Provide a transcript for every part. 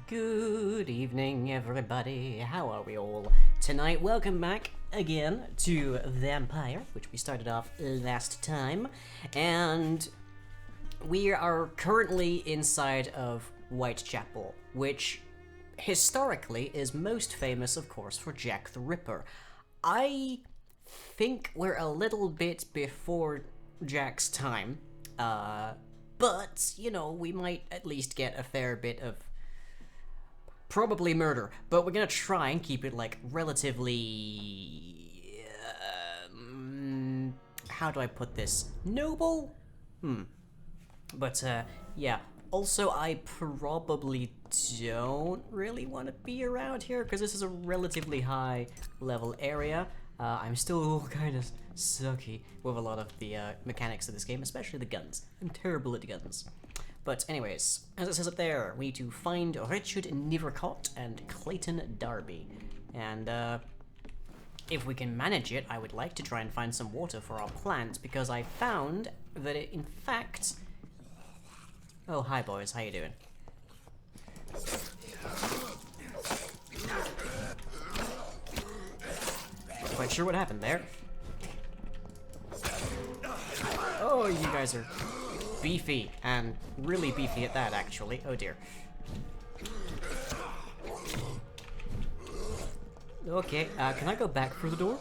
Good evening, everybody. How are we all? Tonight, welcome back again to Vampyr, which we started off last time. And we are currently inside of Whitechapel, which historically is most famous, of course, for Jack the Ripper. I think we're a little bit before Jack's time, but, you know, we might at least get a fair bit of probably murder, but we're gonna try and keep it, like, relatively... how do I put this? Noble? But, yeah. Also, I probably don't really want to be around here, because this is a relatively high-level area. I'm still kind of sucky with a lot of the mechanics of this game, especially the guns. I'm terrible at guns. But anyways, as it says up there, we need to find Richard Nivercott and Clayton Darby. And if we can manage it, I would like to try and find some water for our plant, because I found that it, in fact... Oh, hi boys, how you doing? Not quite sure what happened there. Oh, you guys are beefy, and really beefy at that, actually. Oh dear. Okay, can I go back through the door?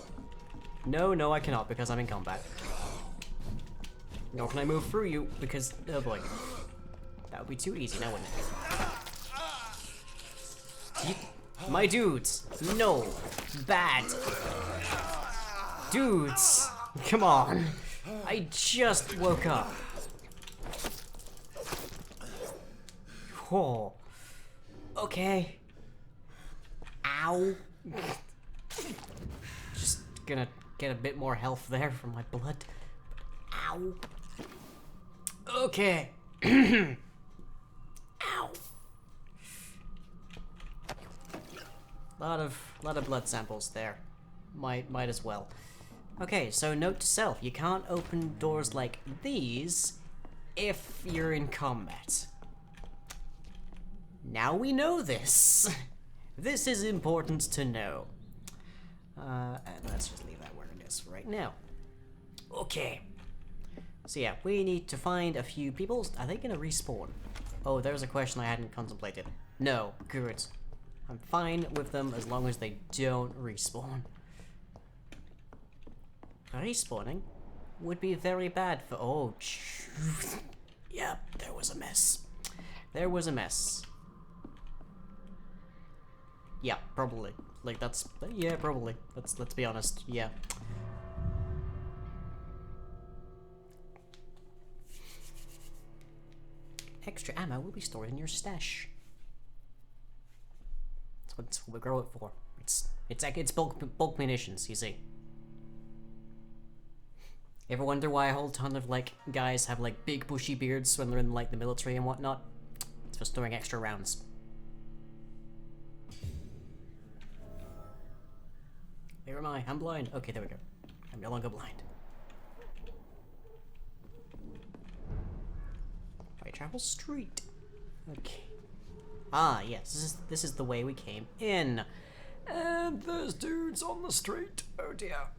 No, I cannot, because I'm in combat. Nor can I move through you, because... oh boy. That would be too easy now, wouldn't it? My dudes! No! Bad! Dudes! Come on! I just woke up. Oh. Okay. Ow. Just gonna get a bit more health there from my blood. Ow. Okay. Ow. Lot of blood samples there. Might as well. Okay, so note to self, you can't open doors like these if you're in combat. Now we know this. This is important to know. And let's just leave that where it is for right now. Okay. So yeah, we need to find a few people. Are they gonna respawn? Oh, there's a question I hadn't contemplated. No, good. I'm fine with them as long as they don't respawn. Respawning would be very bad for... oh, yeah, there was a mess. There was a mess. Yeah, probably. Like, that's... yeah, probably. Let's be honest. Yeah. Extra ammo will be stored in your stash. That's what we grow it for. It's bulk munitions, you see. Ever wonder why a whole ton of, like, guys have, like, big bushy beards when they're in, like, the military and whatnot? It's for storing extra rounds. Where am I? I'm blind. Okay, there we go. I'm no longer blind. Whitechapel Street. Okay. Ah, yes. This is the way we came in. And there's dudes on the street. Oh dear.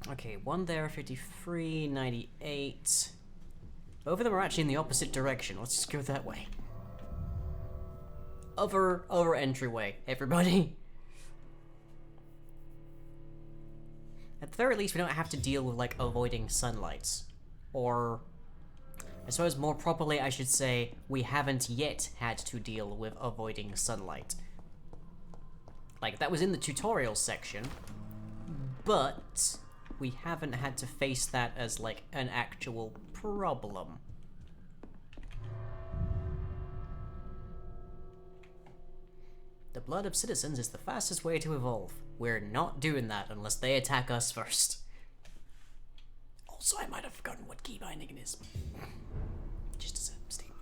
Okay, one there, 53, 98. Both of them are actually in the opposite direction. Let's just go that way. Other entryway, everybody. At the very least, we don't have to deal with, like, avoiding sunlight. Or, I suppose more properly I should say, we haven't yet had to deal with avoiding sunlight. Like, that was in the tutorial section, but we haven't had to face that as, like, an actual problem. The blood of citizens is the fastest way to evolve. We're not doing that unless they attack us first. Also, I might have forgotten what key binding is. Just as a statement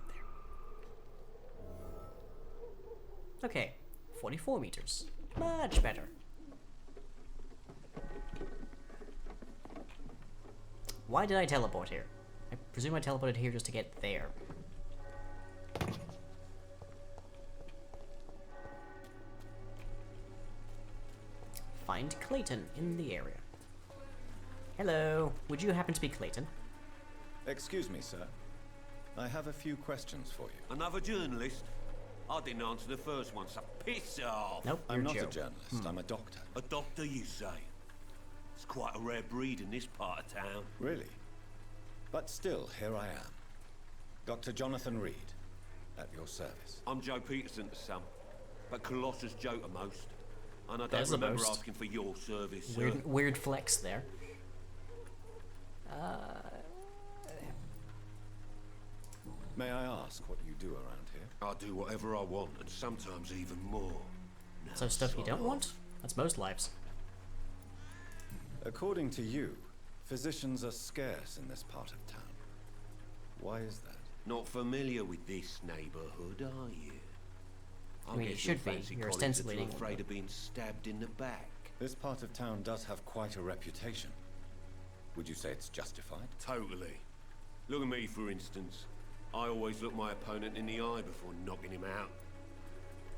there. Okay, 44 meters. Much better. Why did I teleport here? I presume I teleported here just to get there. find Clayton in the area. Hello, would you happen to be Clayton? Excuse me, sir. I have a few questions for you. Another journalist? I didn't answer the first one, so piss off. Nope, I'm you're not Joe. a journalist, I'm a doctor. A doctor, you say? It's quite a rare breed in this part of town. Really? But still, here I am. Dr. Jonathan Reed, at your service. I'm Joe Peterson to some, but Colossus Joe to most. And I don't There's the remember most. asking for your service, sir. Weird flex there. May I ask what you do around here? I do whatever I want, and sometimes even more. So stuff you don't want? That's most lives. According to you, physicians are scarce in this part of town. Why is that? Not familiar with this neighbourhood, are you? I mean, you guess should your be. fancy You're colleagues ostensibly are too in England, afraid though. of being stabbed in the back. This part of town does have quite a reputation. Would you say it's justified? Totally. Look at me, for instance. I always look my opponent in the eye before knocking him out.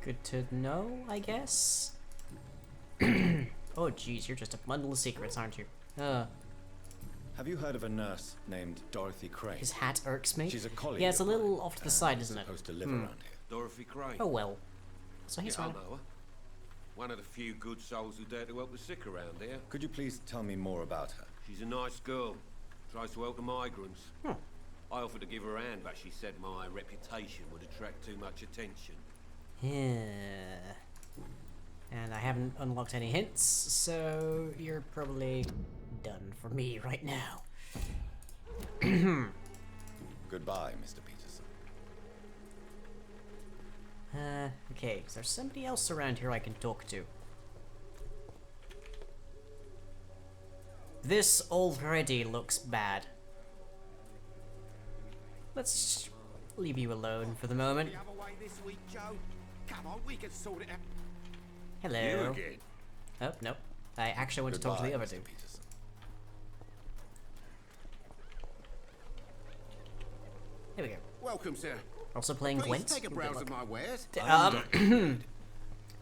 Good to know, I guess. Oh, jeez, you're just a bundle of secrets, aren't you? Have you heard of a nurse named Dorothy Crane? His hat irks me. She's a colleague. Yeah, it's a of little mine, off to the and side, is isn't it? supposed to live around here. Dorothy Crane. Oh well. So he's Yeah, I right. know her. One of the few good souls who dare to help the sick around here. Could you please tell me more about her? She's a nice girl. Tries to help the migrants. I offered to give her a hand, but she said my reputation would attract too much attention. Yeah. And I haven't unlocked any hints, so you're probably done for me right now. Goodbye, Mr. Peterson. Okay, is there somebody else around here I can talk to? This already looks bad. Let's leave you alone for the moment. The other way this week, Joe. Come on, we can sort it out. Hello. You again? Oh, nope. I actually want to talk to the Goodbye, other Mr. dude. Peterson. Here we go. Welcome, sir. Also playing Please Gwent. take a browse of my wares. I would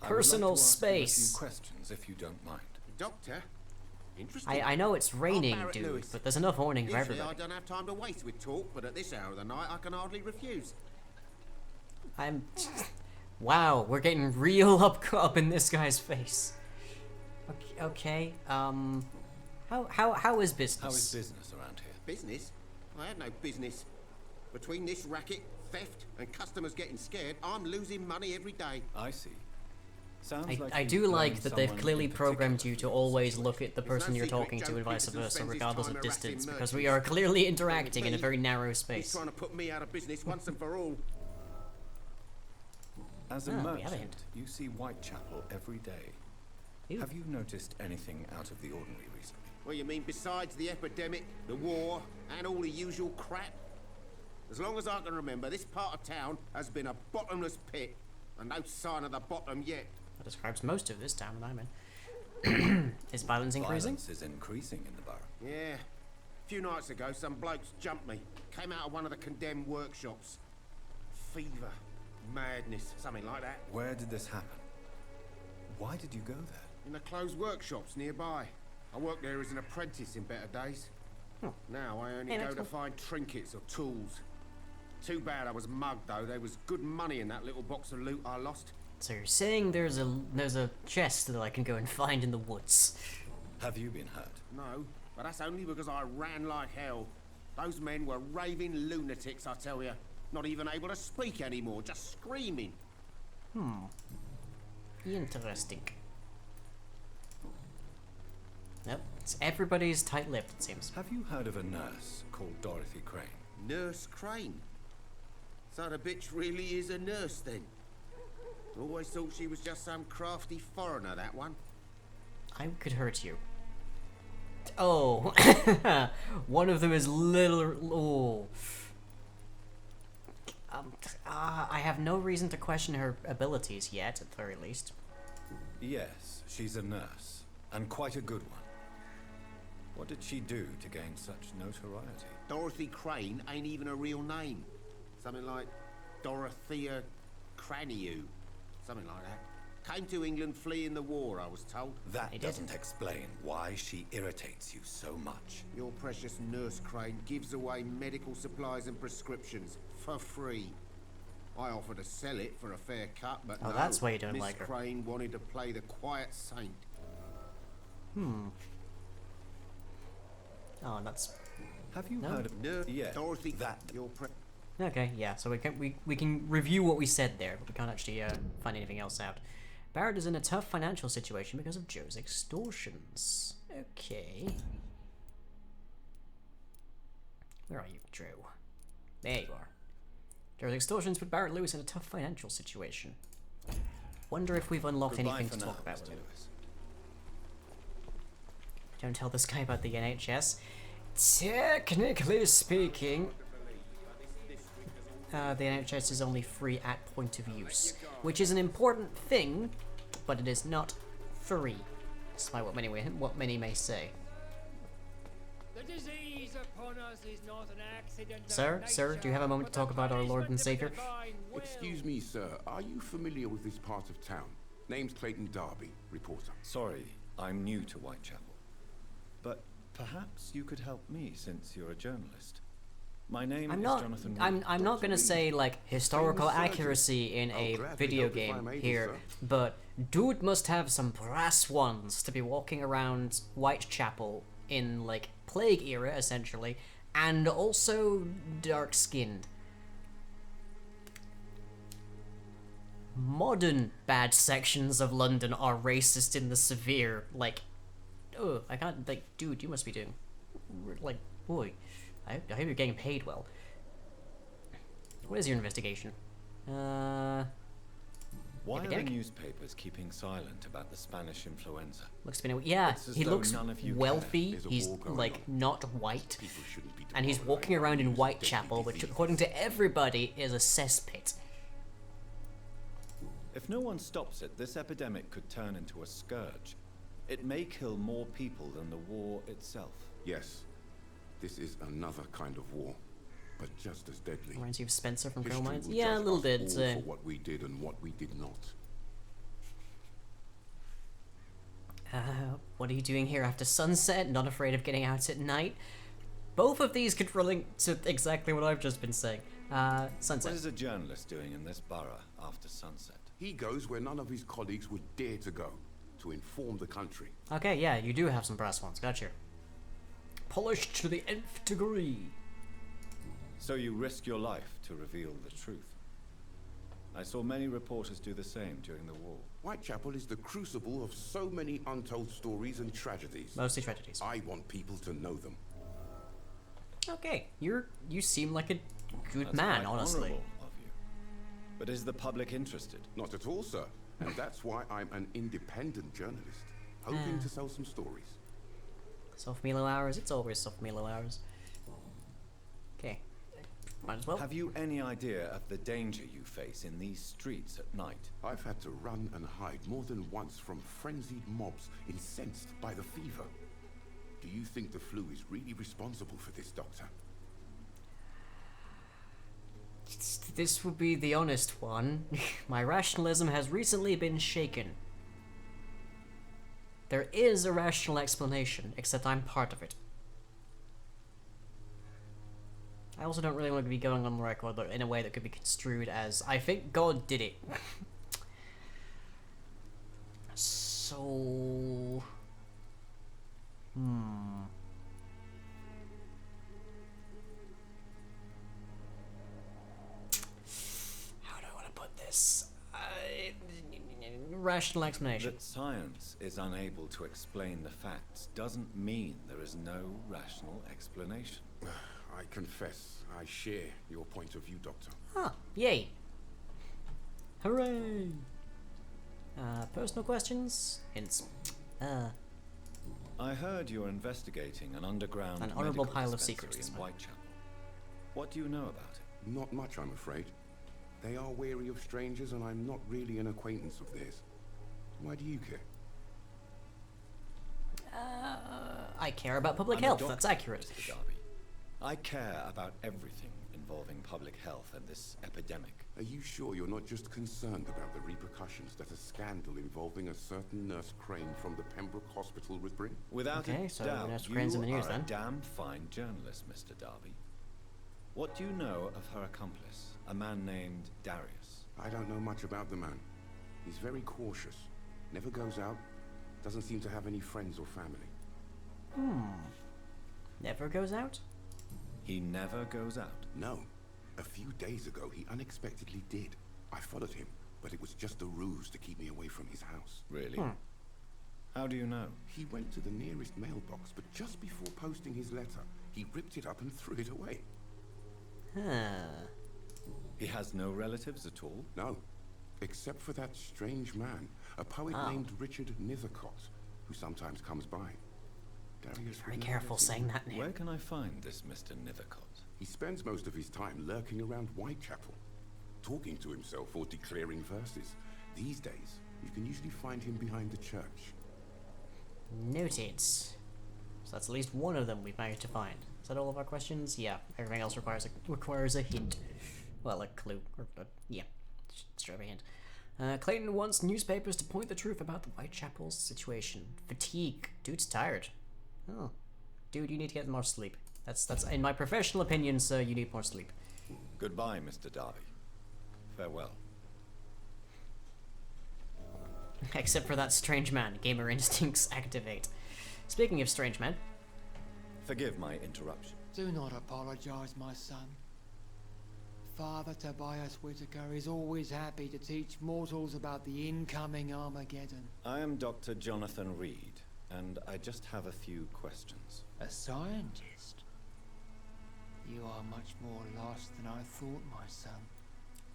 Personal like to ask you a space. few questions, if you don't mind. Doctor. Interesting. I know it's raining, Barrett dude, Lewis. but there's enough warning for Usually I everybody. don't have time to waste with talk, but at this hour of the night I can hardly refuse. I'm... Wow, we're getting real up in this guy's face. Okay, how is business? How is business around here? Business? I had no business. Between this racket, theft, and customers getting scared, I'm losing money every day. I see. Sounds like I you do blame like that they've someone clearly in programmed particular you for to your always situation. look at the There's no person you're secret talking to Joe and vice Peterson versa, spends his regardless time of harassing distance, because merchants. we are clearly interacting in a me, very narrow He's space. trying to put me out of business once and for all. As a Ah, we have a merchant, hint. you see Whitechapel every day. Ew. Have you noticed anything out of the ordinary recently? What you mean besides the epidemic, the war, and all the usual crap? As long as I can remember, this part of town has been a bottomless pit, and no sign of the bottom yet. That describes most of this town that I'm in. Is violence increasing? Violence is increasing in the borough. Yeah. A few nights ago, some blokes jumped me. Came out of one of the condemned workshops. Fever, madness, something like that. Where did this happen? Why did you go there? In the closed workshops nearby. I worked there as an apprentice in better days. Now I only Hey, go that's to cool. find trinkets or tools. Too bad I was mugged though. There was good money in that little box of loot I lost. So you're saying there's a chest that I can go and find in the woods? Have you been hurt? No, but that's only because I ran like hell. Those men were raving lunatics, I tell you. Not even able to speak anymore, just screaming. Interesting. Nope. It's everybody's tight-lipped, it seems. Have you heard of a nurse called Dorothy Crane? Nurse Crane. So the bitch really is a nurse then? Always thought she was just some crafty foreigner, that one. I could hurt you. Oh, one of them is little. Oh. I have no reason to question her abilities yet, at the very least. Yes, she's a nurse, and quite a good one. What did she do to gain such notoriety? Dorothy Crane ain't even a real name. Something like Dorothea Craniu. Something like that. Came to England fleeing the war, I was told. That doesn't explain why she irritates you so much. Your precious nurse Crane gives away medical supplies and prescriptions for free. I offered to sell it for a fair cut, but Oh, no. that's why you don't Miss like her. Crane wanted to play the quiet saint. Oh, that's Have you No. heard of... No, Yeah, Dorothy, that... your okay. Yeah, so we can review what we said there, but we can't actually find anything else out. Barrett is in a tough financial situation because of Joe's extortions. Okay. Where are you, Joe? There you are. Joe's extortions put Barrett Lewis in a tough financial situation. Wonder if we've unlocked Goodbye anything for to now, talk about Mr. with him. Lewis. Don't tell this guy about the NHS. Technically speaking, the NHS is only free at point of use, which is an important thing, but it is not free, despite what many may say. The disease upon us is not an accident. Sir, do you have a moment to talk about our Lord and Savior? Excuse me, sir. Are you familiar with this part of town? Name's Clayton Darby, reporter. Sorry, I'm new to Whitechapel. But perhaps you could help me since you're a journalist. My name is Jonathan Reed. I'm not gonna say like historical accuracy in a video game here, but dude must have some brass ones to be walking around Whitechapel in like Plague era essentially, and also dark skinned. Modern bad sections of London are racist in the severe, like, oh, I can't, like, dude, you must be doing, like, boy, I hope you're getting paid well. What is your investigation? Why are the epidemic? newspapers keeping silent about the Spanish influenza? Looks been, yeah, It's as he though looks none of you wealthy, There's a he's, war going like, on. not white, People shouldn't be and he's demoralized walking around by in news of Whitechapel, deadly which, disease. according to everybody, is a cesspit. If no one stops it, this epidemic could turn into a scourge. It may kill more people than the war itself. Yes, this is another kind of war, but just as deadly. Reminds you of Spencer from History Girl Minds? will Yeah, a judge little us bit. all for what we did and what we did not. What are you doing here after sunset? Not afraid of getting out at night? Both of these could relate to exactly what I've just been saying. Sunset. What is a journalist doing in this borough after sunset? He goes where none of his colleagues would dare to go, to inform the country. Okay, yeah, you do have some brass ones. Gotcha. Polished to the nth degree. So you risk your life to reveal the truth. I saw many reporters do the same during the war. Whitechapel is the crucible of so many untold stories and tragedies. Mostly tragedies. I want people to know them. Okay, you seem like a good That's man, quite honestly. honorable of you. But is the public interested? Not at all, sir. And that's why I'm an independent journalist, hoping to sell some stories. Soft Milo hours, it's always soft Milo hours. Okay, might as well. Have you any idea of the danger you face in these streets at night? I've had to run and hide more than once from frenzied mobs incensed by the fever. Do you think the flu is really responsible for this, Doctor? This would be the honest one. My rationalism has recently been shaken. There is a rational explanation, except I'm part of it. I also don't really want to be going on the record in a way that could be construed as, I think God did it. So... How do I want to put this? Rational explanation. That science is unable to explain the facts doesn't mean there is no rational explanation. I confess, I share your point of view, Doctor. Huh, yay. Hooray! Personal questions? Hints. I heard you're investigating an underground An honorable medical pile of dispensary secrets, this in man. Whitechapel. What do you know about it? Not much, I'm afraid. They are wary of strangers, and I'm not really an acquaintance of theirs. Why do you care? I care about public I'm a health, doctor, that's accurate. Mr. Darby. I care about everything involved involving public health and this epidemic. Are you sure you're not just concerned about the repercussions that a scandal involving a certain Nurse Crane from the Pembroke Hospital would bring? Without Okay, a so doubt, Nurse you Crane's in the news, are then. a damn fine journalist, Mr. Darby. What do you know of her accomplice, a man named Darius? I don't know much about the man. He's very cautious. Never goes out. Doesn't seem to have any friends or family. Never goes out? He never goes out. No. A few days ago, he unexpectedly did. I followed him, but it was just a ruse to keep me away from his house. Really? How do you know? He went to the nearest mailbox, but just before posting his letter, he ripped it up and threw it away. Huh. He has no relatives at all? No, except for that strange man, a poet named Richard Nethercott, who sometimes comes by. Darius Very careful saying that name. Where can I find this Mr. Nethercott? He spends most of his time lurking around Whitechapel, talking to himself or declaring verses. These days, you can usually find him behind the church. Noted. So that's at least one of them we've managed to find. Is that all of our questions? Yeah. Everything else requires a hint. Well, a clue. Or yeah. Straight up a hint. Clayton wants newspapers to point the truth about the Whitechapel's situation. Fatigue. Dude's tired. Oh. Dude, you need to get more sleep. That's in my professional opinion, sir, you need more sleep. Goodbye, Mr. Darby. Farewell. Except for that strange man. Gamer instincts activate. Speaking of strange men. Forgive my interruption. Do not apologize, my son. Father Tobias Whitaker is always happy to teach mortals about the incoming Armageddon. I am Dr. Jonathan Reed, and I just have a few questions. A scientist? You are much more lost than I thought, my son.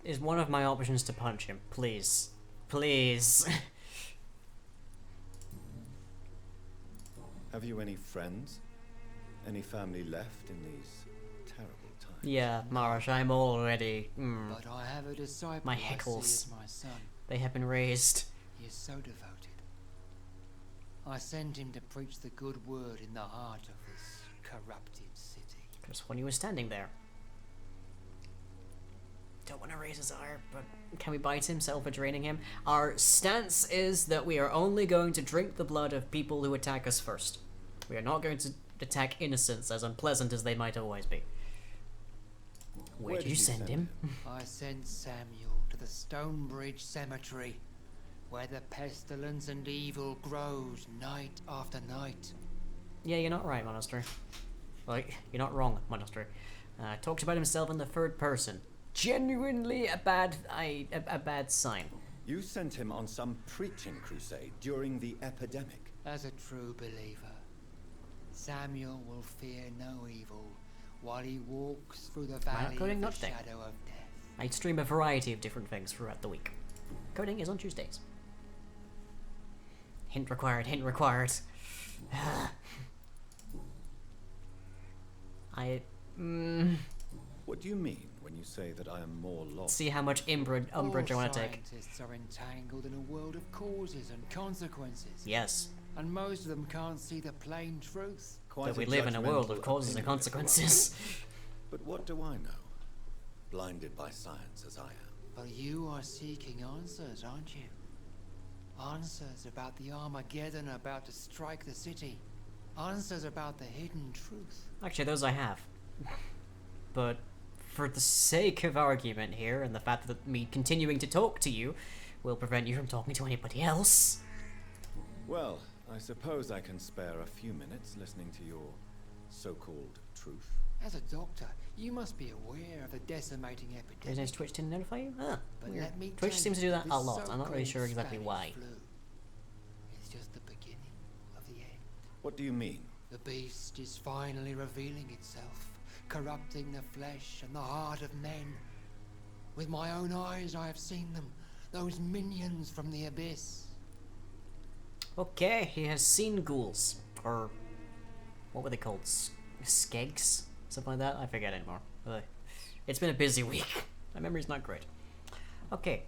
Is one of my options to punch him. Please. Please. Have you any friends? Any family left in these terrible times? Yeah, Marash, I'm already... But I have a disciple My I see heckles. as my son. They have been raised. He is so devoted. I sent him to preach the good word in the heart of this corrupted city. Because when he was standing there. Don't want to raise his ire, but can we bite him, salvage draining him? Our stance is that we are only going to drink the blood of people who attack us first. We are not going to attack innocents, as unpleasant as they might otherwise be. Where did you send him? I sent Samuel to the Stonebridge Cemetery, where the pestilence and evil grows night after night. Yeah, you're not right, Monastery. Like, you're not wrong, Monastery. Talks about himself in the third person. Genuinely a bad sign. You sent him on some preaching crusade during the epidemic. As a true believer, Samuel will fear no evil while he walks through the valley of the shadow of death. I stream a variety of different things throughout the week. Coding is on Tuesdays. Hint required, hint required. What do you mean when you say that I am more lost? See how much umbrage I want to take. Scientists are entangled in a world of causes and consequences. Yes. And most of them can't see the plain truth. That we live in a world of causes and consequences. But what do I know? Blinded by science as I am. But you are seeking answers, aren't you? Answers about the Armageddon about to strike the city. Answers about the hidden truth. Actually, those I have. But for the sake of argument here, and the fact that me continuing to talk to you will prevent you from talking to anybody else. Well, I suppose I can spare a few minutes listening to your so-called truth. As a doctor, you must be aware of the decimating epidemic. Does Twitch didn't notify you? Ah, But weird. let me Twitch tell seems to do you, that a this lot. I'm not really sure so-called exactly Spanish why. flu is just the beginning of the end. What do you mean? The beast is finally revealing itself, corrupting the flesh and the heart of men. With my own eyes I have seen them, those minions from the abyss. Okay, he has seen ghouls. Or what were they called? Skegs? Something like that? I forget anymore. It's been a busy week. My memory's not great. Okay,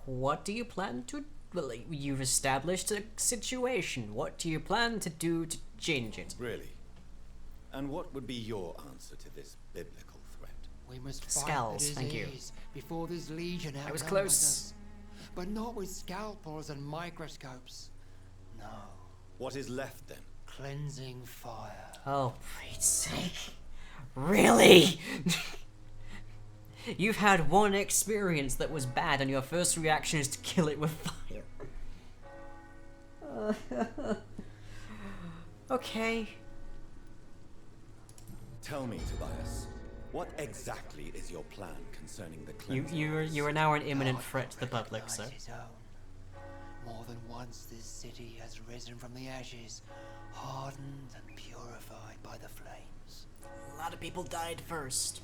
what do you plan to... Well, you've established a situation. What do you plan to do to change it? Really? And what would be your answer to this biblical threat? We must fight Skulls, the thank you. disease before this legion I was outnumbers close. us. But not with scalpels and microscopes. No. What is left then? Cleansing fire. Oh, for Pete's sake. Really? You've had one experience that was bad and your first reaction is to kill it with fire. Okay. Tell me, Tobias, what exactly is your plan concerning the cleansing? You are now an imminent threat to the public, sir. Recognize his own. More than once this city has risen from the ashes, hardened and purified by the flames. A lot of people died first.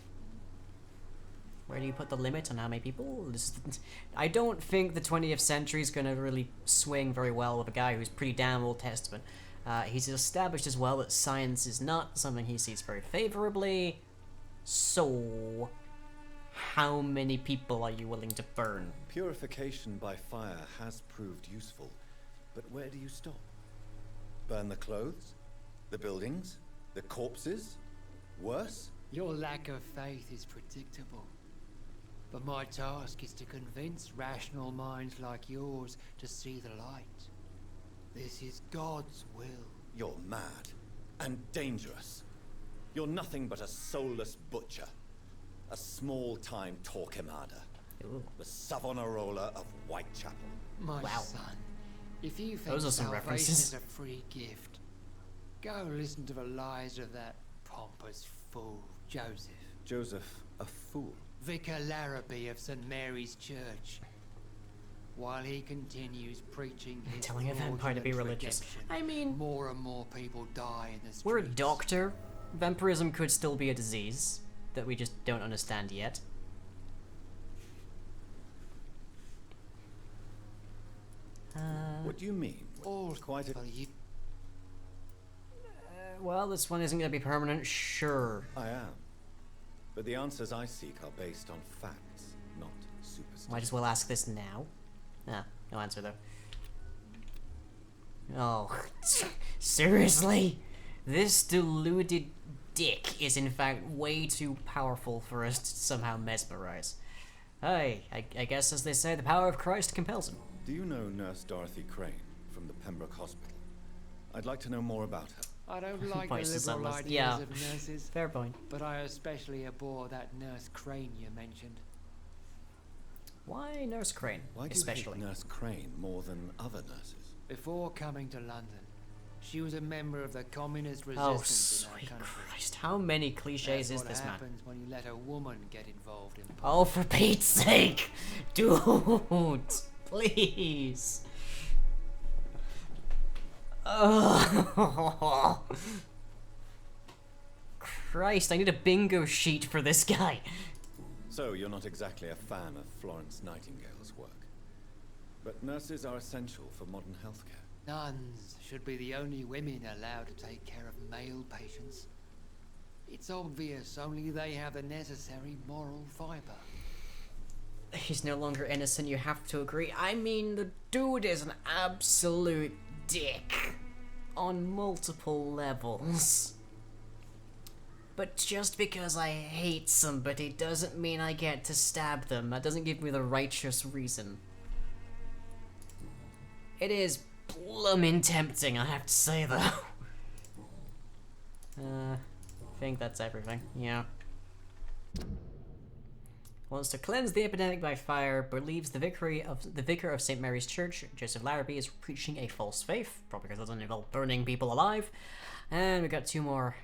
Where do you put the limit on how many people? I don't think the 20th century is going to really swing very well with a guy who's pretty damn Old Testament. He's established as well that science is not something he sees very favorably. So, how many people are you willing to burn? Purification by fire has proved useful, but where do you stop? Burn the clothes? The buildings? The corpses? Worse? Your lack of faith is predictable. But my task is to convince rational minds like yours to see the light. This is God's will. You're mad and dangerous. You're nothing but a soulless butcher. A small-time Torquemada. Ooh. The Savonarola of Whitechapel. My Wow. son, if you think Those are some salvation references. is a free gift, go listen to the lies of that pompous fool, Joseph. Joseph, a fool. Vicar Larrabee of St. Mary's Church. While he continues preaching his Telling a vampire to be fraudulent religious. redemption, I mean, more and more people die in the streets. we're a doctor. Vampirism could still be a disease that we just don't understand yet. What do you mean? All Quite a... for you. Well, this one isn't going to be permanent, sure. I am. But the answers I seek are based on facts, not superstition. Might as well ask this now. Ah, no answer though. Oh, seriously? This deluded dick is in fact way too powerful for us to somehow mesmerize. Hey, I guess as they say, the power of Christ compels him. Do you know Nurse Dorothy Crane from the Pembroke Hospital? I'd like to know more about her. I don't like the Voice is liberal unless- ideas yeah. of nurses, Fair point. but I especially abhor that Nurse Crane you mentioned. Why Nurse Crane, Why do especially? you hate Nurse Crane more than other nurses? Before coming to London, she was a member of the communist Oh, resistance in our sweet country. Christ, how many cliches That's is what this man? happens when you let a woman get involved in Oh, for Pete's sake! Dude! Please! Oh. Christ, I need a bingo sheet for this guy. So, you're not exactly a fan of Florence Nightingale's work. But nurses are essential for modern healthcare. Nuns should be the only women allowed to take care of male patients. It's obvious only they have the necessary moral fiber. He's no longer innocent, you have to agree. I mean, the dude is an absolute dick. On multiple levels. But just because I hate somebody doesn't mean I get to stab them. That doesn't give me the righteous reason. It is bloomin' tempting, I have to say, though. I think that's everything, yeah. Wants to cleanse the epidemic by fire, believes the vicar of St. Mary's Church, Joseph Larrabee, is preaching a false faith, probably because it doesn't involve burning people alive. And we got two more.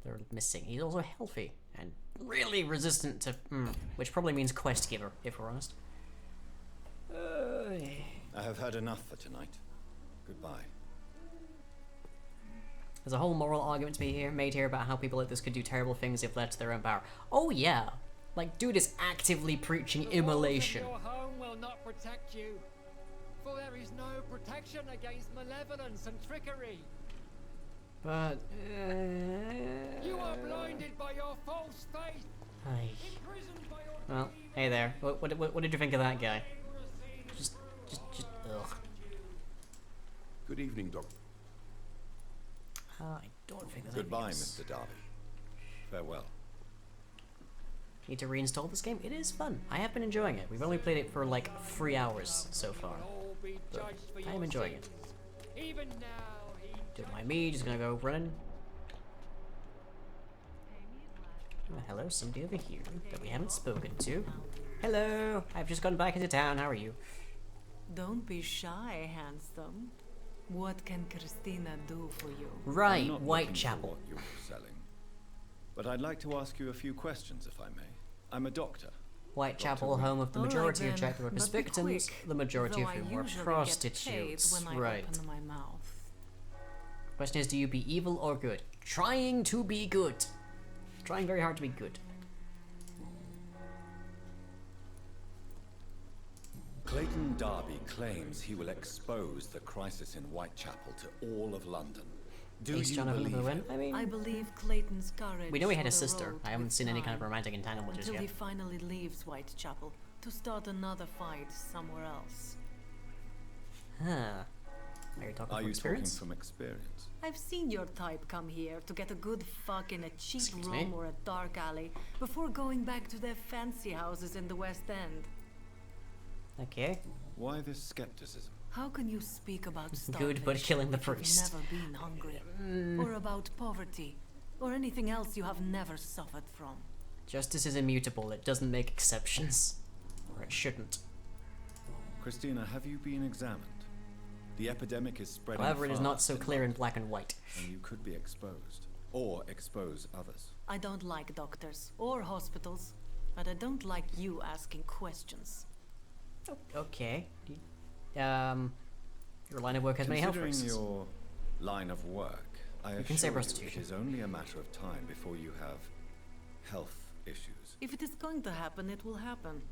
They're missing. He's also healthy and really resistant to, which probably means quest giver, if we're honest. I have had enough for tonight. Goodbye. There's a whole moral argument to be made here about how people like this could do terrible things if left to their own power. Oh yeah, like dude is actively preaching immolation. The walls of your home will not protect you, for there is no protection against malevolence and trickery. But You are blinded by your false faith. Aye. Imprisoned by your Well, hey there. What did you think of that guy? Just ugh. Good evening, Doctor. I don't think there's Goodbye, anything else. Mr. Darby. Farewell. need to reinstall this game. It is fun. I have been enjoying it. We've only played it for like 3 hours so far. But I am enjoying it. Don't mind me, just gonna go running. Oh, hello, somebody over here that we haven't spoken to. Hello, I've just gone back into town. How are you? Don't be shy, handsome. What can Christina do for you? Right, I'm not looking for Whitechapel. what you're selling. But I'd like to ask you a few questions, if I may. I'm a doctor. Whitechapel, home of the All right majority of then, child workers but be victims, quick, the majority though of I whom are usually get prostitutes. paid when I Right. open my mouth. Question is, do you be evil or good? Trying to be good. Trying very hard to be good. Clayton Darby claims he will expose the crisis in Whitechapel to all of London. Do Ace you Jonathan believe Lewin. him? I mean, I believe Clayton's courage. we know he had a for the sister. road I haven't with seen any kind of time romantic entanglement just until he yet. finally leaves Whitechapel to start another fight somewhere else. Huh. Are you talking Are from you experience? talking from experience? I've seen your type come here to get a good fuck in a cheap Excuse room me? or a dark alley before going back to their fancy houses in the West End. Okay. Why this skepticism? How can you speak about starvation Good, but killing the if you've priest. never been hungry, or about poverty, or anything else you have never suffered from? Justice is immutable. It doesn't make exceptions. Or it shouldn't. Christina, have you been examined? The epidemic is spreading However, it is not fast so in clear in London, black and white. and you could be exposed. Or expose others. I don't like doctors or hospitals, but I don't like you asking questions. Okay. Your line of work has many health Considering risks. your line of work, I You can say assure prostitution. it is only a matter of time before you have health issues. If it is going to happen, it will happen.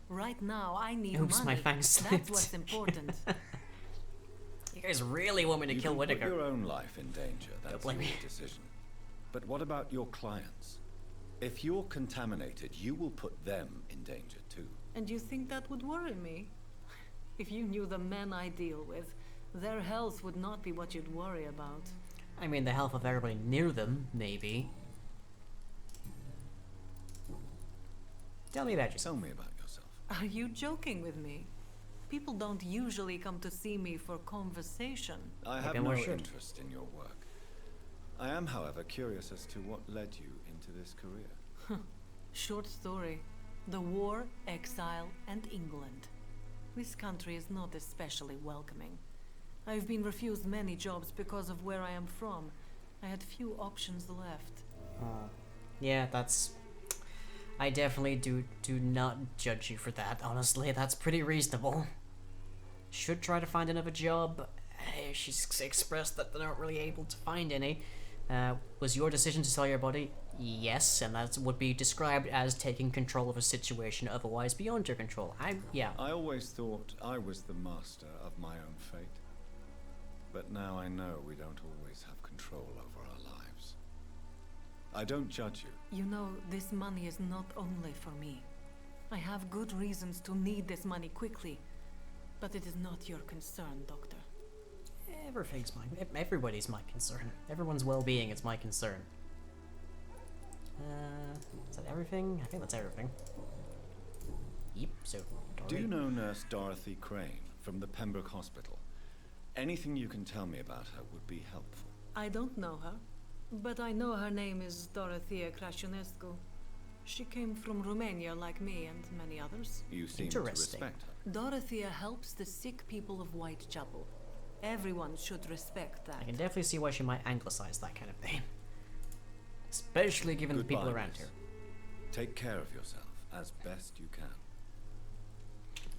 Right now, I need Oops, money. my fang That's slipped. what's important. You guys really want me to You kill can put Whitaker. your own life in danger. That's blame your me. decision. But what about your clients? If you're contaminated, you will put them in danger too. And you think that would worry me? If you knew the men I deal with, their health would not be what you'd worry about. I mean, the health of everybody near them, maybe. Tell me about yourself. Tell me about yourself. Are you joking with me? People don't usually come to see me for conversation. I have Maybe no more should. interest in your work. I am, however, curious as to what led you into this career. Short story. The war, exile, and England. This country is not especially welcoming. I've been refused many jobs because of where I am from. I had few options left. Yeah, that's... I definitely do not judge you for that, honestly. That's pretty reasonable. Should try to find another job. She's expressed that they're not really able to find any. Was your decision to sell your body? Yes, and that would be described as taking control of a situation otherwise beyond your control. Yeah. I always thought I was the master of my own fate. But now I know we don't always have control over our lives. I don't judge you. You know, this money is not only for me. I have good reasons to need this money quickly. But it is not your concern, Doctor. Everything's mine. Everybody's my concern. Everyone's well-being is my concern. Is that everything? I think that's everything. Yep, so... Do you know Nurse Dorothy Crane from the Pembroke Hospital? Anything you can tell me about her would be helpful. I don't know her, but I know her name is Dorothea Crăciunescu. She came from Romania like me and many others. You seem to Interesting. respect her. Dorothea helps the sick people of Whitechapel. Everyone should respect that. I can definitely see why she might anglicize that kind of name. Especially given the people Goodbye, around miss. here. Take care of yourself as best you can.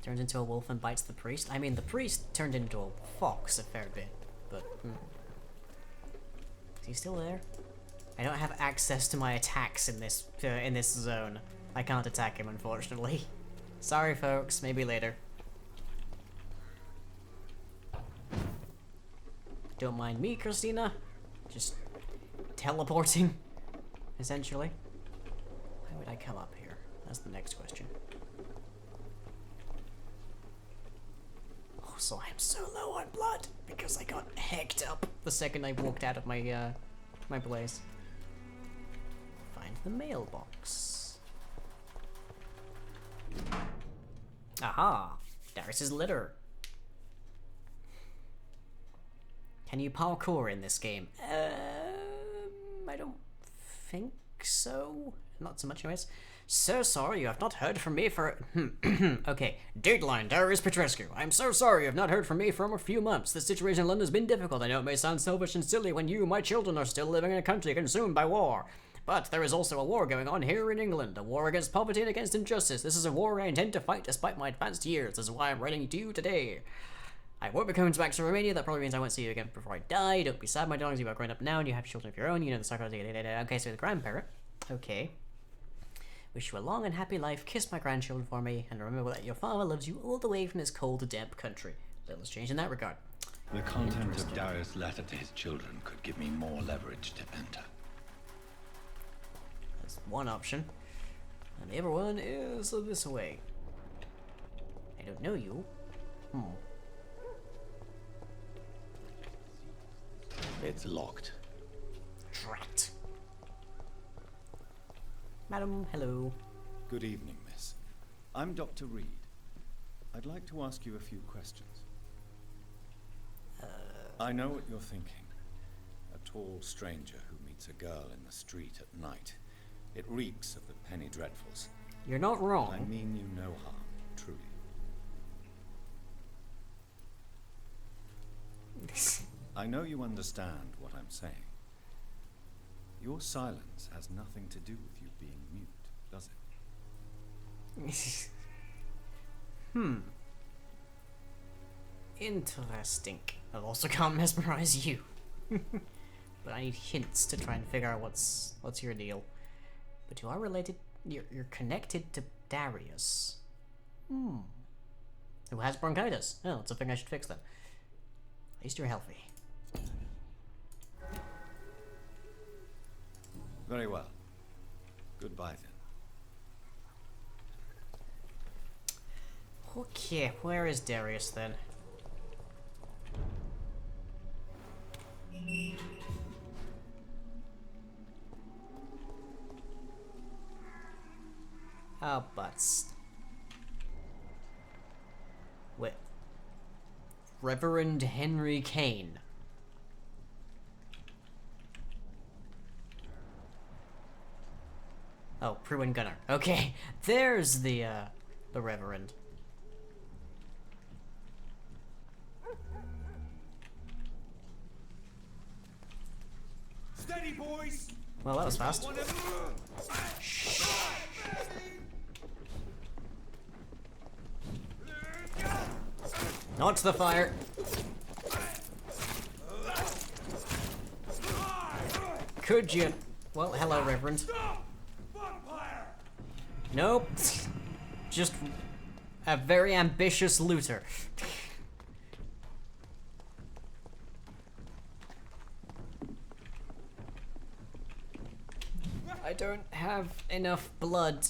Turns into a wolf and bites the priest. I mean, the priest turned into a fox a fair bit, but... Is he still there? I don't have access to my attacks in this zone. I can't attack him, unfortunately. Sorry, folks. Maybe later. Don't mind me, Christina. Just teleporting, essentially. How would I come up here? That's the next question. Also, I'm so low on blood because I got hecked up the second I walked out of my my place. Find the mailbox. Aha! Darius's litter. Can you parkour in this game? I don't think so. Not so much anyways. So sorry you have not heard from me for... Okay. Dateline, Darius Petrescu. I'm so sorry you have not heard from me for a few months. The situation in London has been difficult. I know it may sound selfish and silly when you, my children, are still living in a country consumed by war. But there is also a war going on here in England. A war against poverty and against injustice. This is a war I intend to fight despite my advanced years. This is why I'm writing to you today. I won't be coming back to Romania. That probably means I won't see you again before I die. Don't be sad, my darlings. You are growing up now and you have children of your own. You know the psychology. Okay, so the grandparent. Okay. Wish you a long and happy life. Kiss my grandchildren for me. And remember that your father loves you all the way from this cold, damp country. Little change in that regard. The content of Darius' letter to his children could give me more leverage to enter. That's one option. And the other one is this way. I don't know you. It's locked. Drat. Madam, hello. Good evening, miss. I'm Dr. Reed. I'd like to ask you a few questions. I know what you're thinking. A tall stranger who meets a girl in the street at night. It reeks of the penny dreadfuls. You're not wrong. I mean you no harm, truly. I know you understand what I'm saying. Your silence has nothing to do with you being mute, does it? Interesting. I also can't mesmerize you. But I need hints to try and figure out what's your deal. But you are related. You're connected to Darius. Who has bronchitis? Oh, that's a thing I should fix then. At least you're healthy. Very well. Goodbye then. Okay, where is Darius then? Oh, butts. Wait. Reverend Henry Kane. Oh, Prue and Gunner. Okay, there's the Reverend. Steady, boys! Well, that was fast. Not to the fire. Could you? Well, hello, Reverend. Nope. Just a very ambitious looter. I don't have enough blood.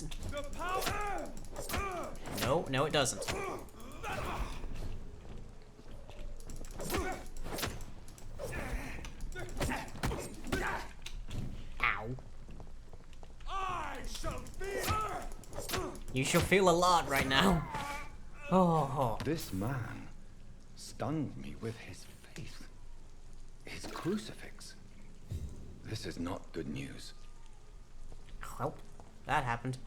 No, no it doesn't. Ow. You shall feel a lot right now. Oh. This man stunned me with his faith. His crucifix. This is not good news. Well, that happened.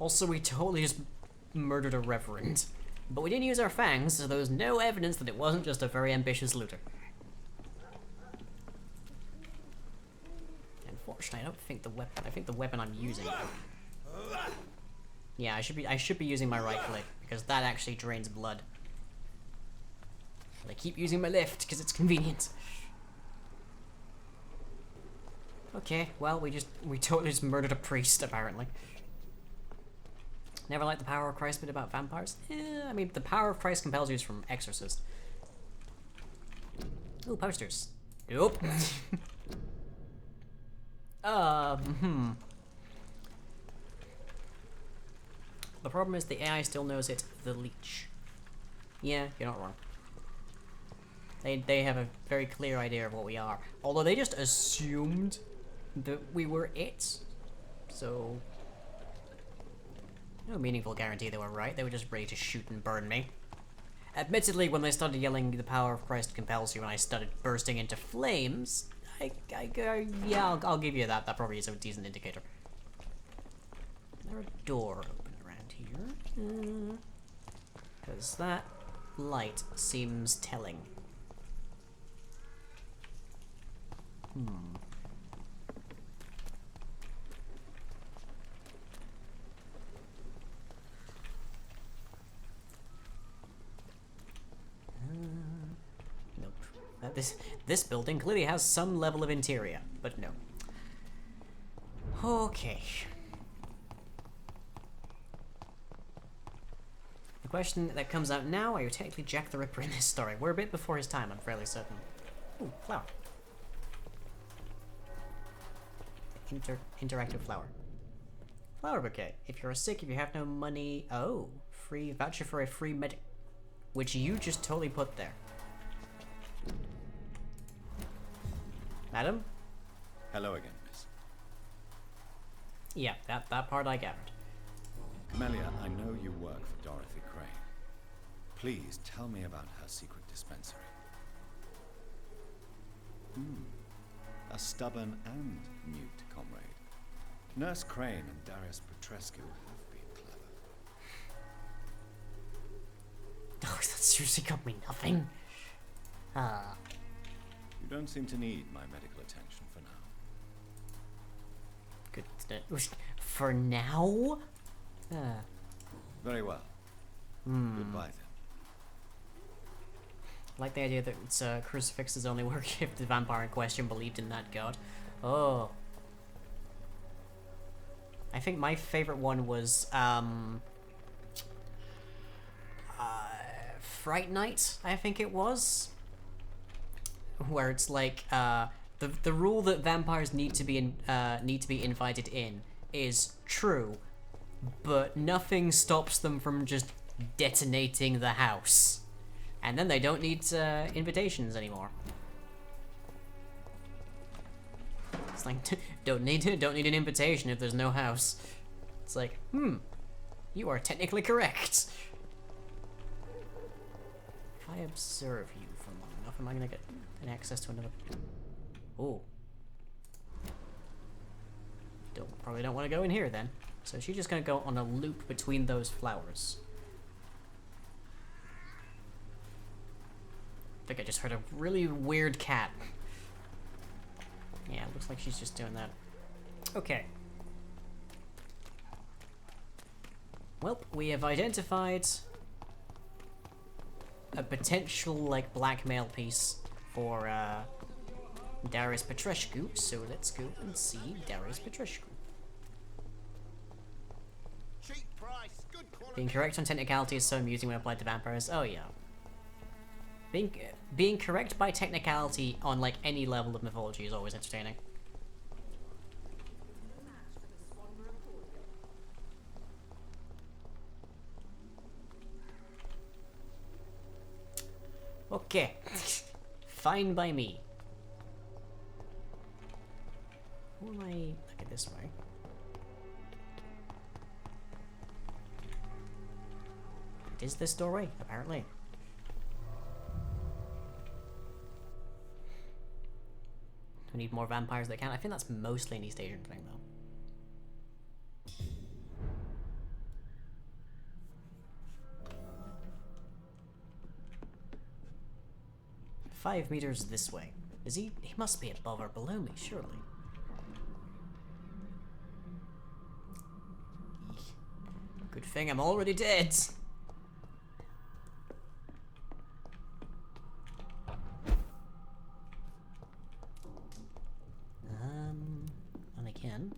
Also, we totally just murdered a reverend. But we didn't use our fangs, so there was no evidence that it wasn't just a very ambitious looter. Unfortunately, I don't think the weapon. I think the weapon I'm using. Yeah, I should be using my right click because that actually drains blood. But I keep using my left because it's convenient. Okay, well we totally just murdered a priest apparently. Never liked the power of Christ bit about vampires. I mean the power of Christ compels you is from Exorcist. Ooh, posters. Nope. The problem is the AI still knows it's the leech. Yeah, you're not wrong. They have a very clear idea of what we are. Although they just assumed that we were it. So... No meaningful guarantee they were right. They were just ready to shoot and burn me. Admittedly, when they started yelling, "The power of Christ compels you," and I started bursting into flames, yeah, I'll give you that. That probably is a decent indicator. Is there a door open around here? Because that light seems telling. Nope. This building clearly has some level of interior, but no. Okay. The question that comes out now, are you technically Jack the Ripper in this story? We're a bit before his time, I'm fairly certain. Ooh, flower. Interactive flower. Flower bouquet. If you're sick, if you have no money... Oh, free voucher for a free medic... Which you just totally put there. Madam? Hello again, miss. Yeah, that part I gathered. Melia, I know you work for Dorothy Crane. Please tell me about her secret dispensary. A stubborn and mute comrade. Nurse Crane and Darius Petrescu have been clever. Oh, that seriously got me nothing. You don't seem to need my medical attention for now. Good. For now? Very well. Goodbye then. I like the idea that crucifixes only work if the vampire in question believed in that god. Oh. I think my favorite one was Fright Night, I think it was. Where it's like the rule that vampires need to be invited in is true, but nothing stops them from just detonating the house. And then they don't need invitations anymore. It's like don't need an invitation if there's no house. It's like, you are technically correct. If I observe you for long enough, am I gonna get an access to another? Oh. Probably don't want to go in here then. So she's just gonna go on a loop between those flowers. I think I just heard a really weird cat. Yeah, looks like she's just doing that. Okay. Well, we have identified a potential, like, blackmail piece for, Darius Petrescu, so let's go and see Darius Petrescu. Cheap price, good quality. Being correct on technicality is so amusing when applied to vampires. Oh, yeah. Being correct by technicality on, like, any level of mythology is always entertaining. Okay. Fine by me. Who am I? Look at this way. It is this doorway, apparently. We need more vampires that can. I think that's mostly an East Asian thing, though. 5 meters this way. Is he? He must be above or below me, surely. Good thing I'm already dead. And again.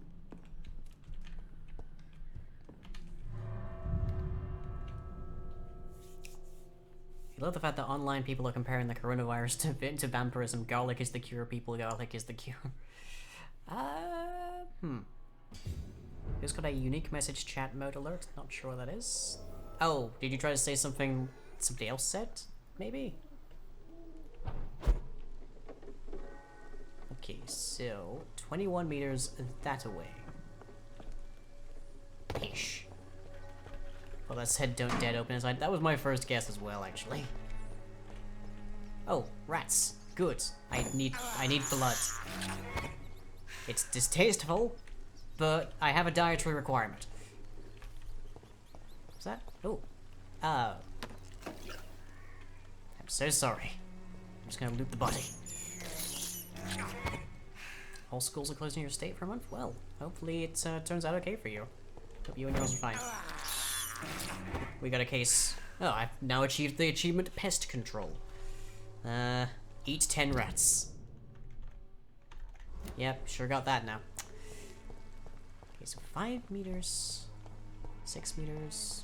I love the fact that online people are comparing the coronavirus to vampirism. Garlic is the cure, people, garlic is the cure. Who's got a unique message chat mode alert? Not sure what that is. Oh, did you try to say something somebody else said? Maybe? Okay, so 21 meters that away. Ish. Well, that said don't dead open inside. That was my first guess as well, actually. Oh, rats. Good. I need blood. It's distasteful, but I have a dietary requirement. Is that? Oh. Oh. I'm so sorry. I'm just gonna loot the body. All schools are closed in your state for a month? Well, hopefully it turns out okay for you. Hope you and yours are fine. We got a case. Oh, I've now achieved the achievement Pest Control. Eat 10 rats. Yep, sure got that now. Okay, so 5 meters, 6 meters.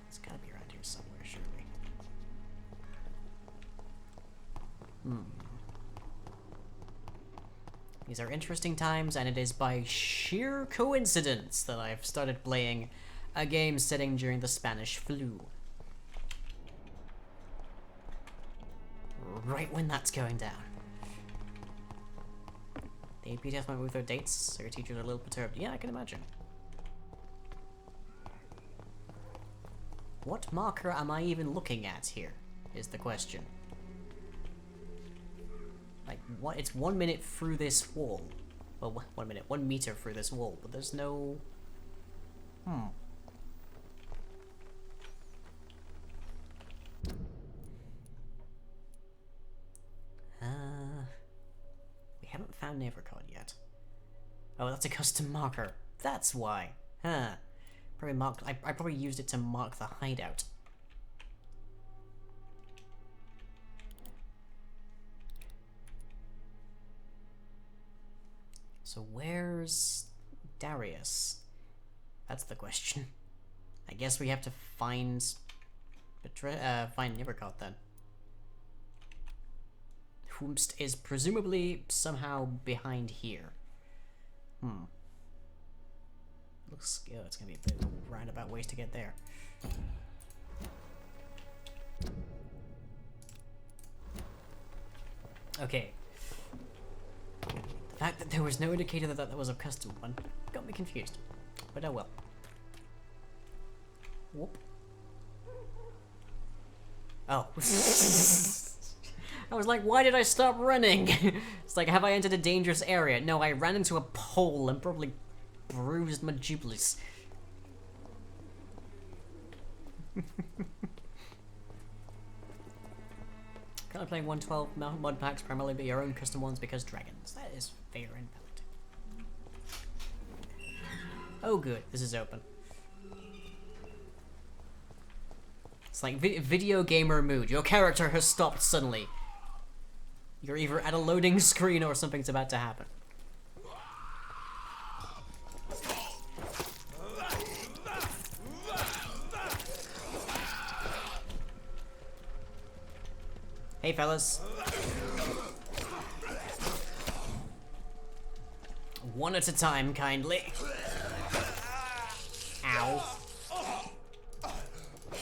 It's gotta be around here somewhere, surely. These are interesting times, and it is by sheer coincidence that I've started playing a game setting during the Spanish flu. Right when that's going down. The AP test might move their dates, so your teachers are a little perturbed. Yeah, I can imagine. What marker am I even looking at here, is the question. Like, what? It's 1 minute through this wall. Well, 1 minute, 1 meter through this wall, but there's no... We haven't found Nevercod yet. Oh, that's a custom marker. That's why. Huh. Probably marked. I probably used it to mark the hideout. So where's Darius? That's the question. I guess we have to find Nevercod then. Whomst is presumably somehow behind here. Looks good. It's gonna be a bit of a roundabout ways to get there. Okay. The fact that there was no indicator that that was a custom one got me confused. But oh well. Whoop. Oh. I was like, why did I stop running? It's like, have I entered a dangerous area? No, I ran into a pole and probably bruised my jubilees. Kind of playing 112 mod packs, primarily but your own custom ones because dragons. That is fair and valid. Oh good, this is open. It's like video gamer mood. Your character has stopped suddenly. You're either at a loading screen or something's about to happen. Hey fellas. One at a time, kindly. Ow.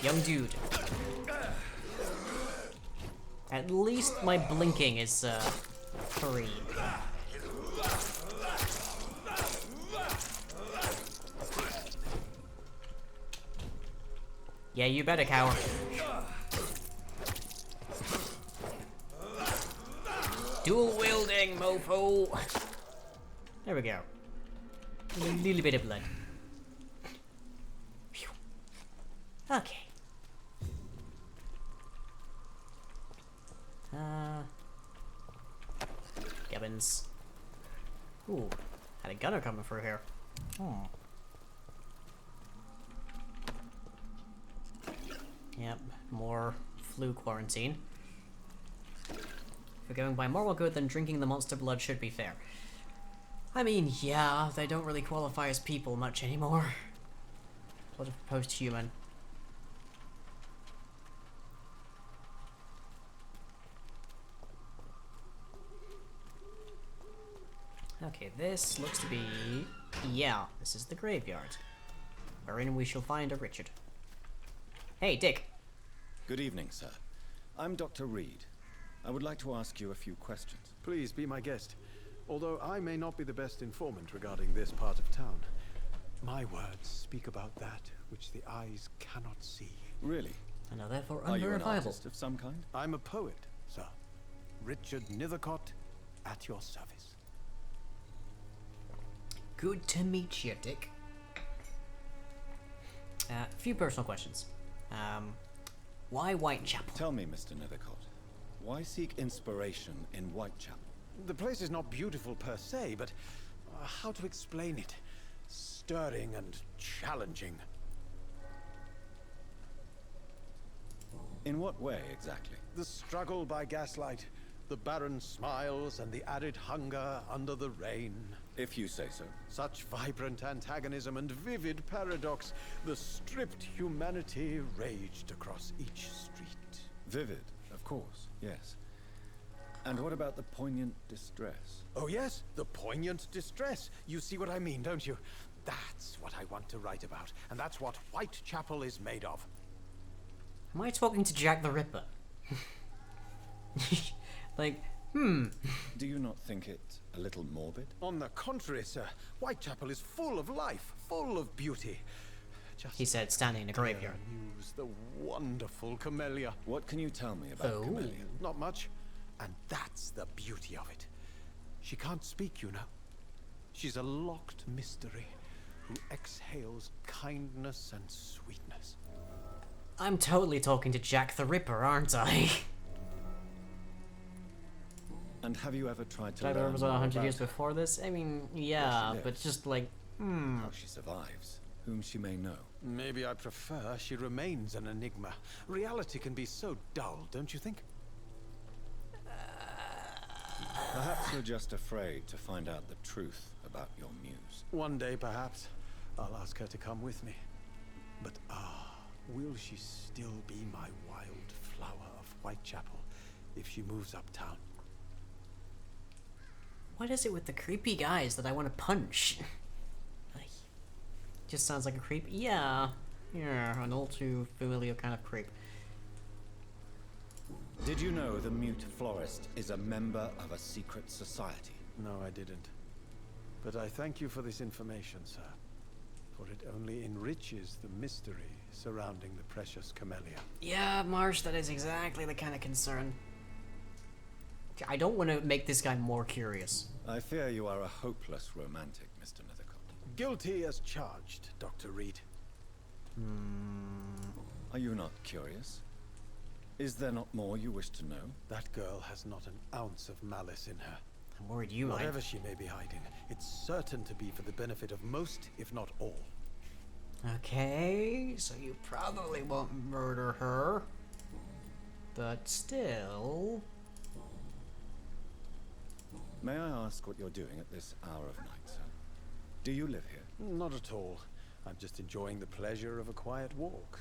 Young dude. At least my blinking is, free. Yeah, you better cower. Dual wielding, mofo! There we go. A little bit of blood. Phew. Okay. Gibbons. Ooh, had a gunner coming through here. Yep, more flu quarantine. If we're going by moral good, then drinking the monster blood should be fair. I mean, yeah, they don't really qualify as people much anymore. Sort of post-human. Okay, this looks to be... Yeah, this is the graveyard, wherein we shall find a Richard. Hey, Dick. Good evening, sir. I'm Dr. Reed. I would like to ask you a few questions. Please be my guest. Although I may not be the best informant regarding this part of town, my words speak about that which the eyes cannot see. Really? And are therefore Are you an unverifiable. artist of some kind? I'm a poet, sir. Richard Nethercott, at your service. Good to meet you, Dick. Few personal questions. Why Whitechapel? Tell me, Mr. Nethercott, why seek inspiration in Whitechapel? The place is not beautiful per se, but how to explain it? Stirring and challenging. In what way, exactly? The struggle by gaslight, the barren smiles, and the added hunger under the rain. If you say so. Such vibrant antagonism and vivid paradox, the stripped humanity raged across each street. Vivid, of course, yes. And what about the poignant distress? Oh yes, the poignant distress. You see what I mean, don't you? That's what I want to write about, and that's what Whitechapel is made of. Am I talking to Jack the Ripper? Like, Do you not think it a little morbid? On the contrary, sir, Whitechapel is full of life, full of beauty. Just he said, standing in a graveyard. Muse, the wonderful camellia. What can you tell me about Oh. Camellia? Not much, and that's the beauty of it. She can't speak, you know. She's a locked mystery who exhales kindness and sweetness. I'm totally talking to Jack the Ripper, aren't I? And have you ever tried to Jack the learn Ripper was more 100 about years before this? I mean, yeah, Yes, she but is. just like, how she survives, whom she may know? Maybe I prefer she remains an enigma. Reality can be so dull, don't you think? Perhaps you're just afraid to find out the truth about your muse. One day, perhaps, I'll ask her to come with me. But will she still be my wild flower of Whitechapel if she moves uptown? what is it with the creepy guys that I want to punch? Like, just sounds like a creep. Yeah, an all too familiar kind of creep. Did you know the mute florist is a member of a secret society? No, I didn't. But I thank you for this information, sir. For it only enriches the mystery surrounding the precious camellia. Yeah, Marsh, that is exactly the kind of concern. I don't want to make this guy more curious. I fear you are a hopeless romantic, Mr. Nethercott. Guilty as charged, Dr. Reed. Are you not curious? Is there not more you wish to know? That girl has not an ounce of malice in her. I'm worried you might. Whatever she may be hiding, it's certain to be for the benefit of most, if not all. Okay, so you probably won't murder her. But still... May I ask what you're doing at this hour of night, sir? Do you live here? Not at all. I'm just enjoying the pleasure of a quiet walk.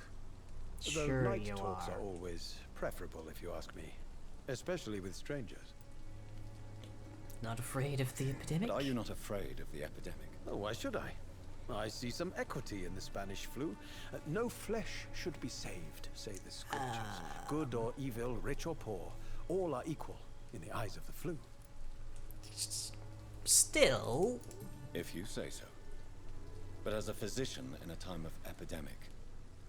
Though Sure night you talks are. are always preferable, if you ask me. Especially with strangers. Not afraid of the epidemic? But are you not afraid of the epidemic? Oh, why should I? I see some equity in the Spanish flu. No flesh should be saved, say the scriptures. Good or evil, rich or poor, all are equal in the eyes of the flu. Still... If you say so. But as a physician in a time of epidemic,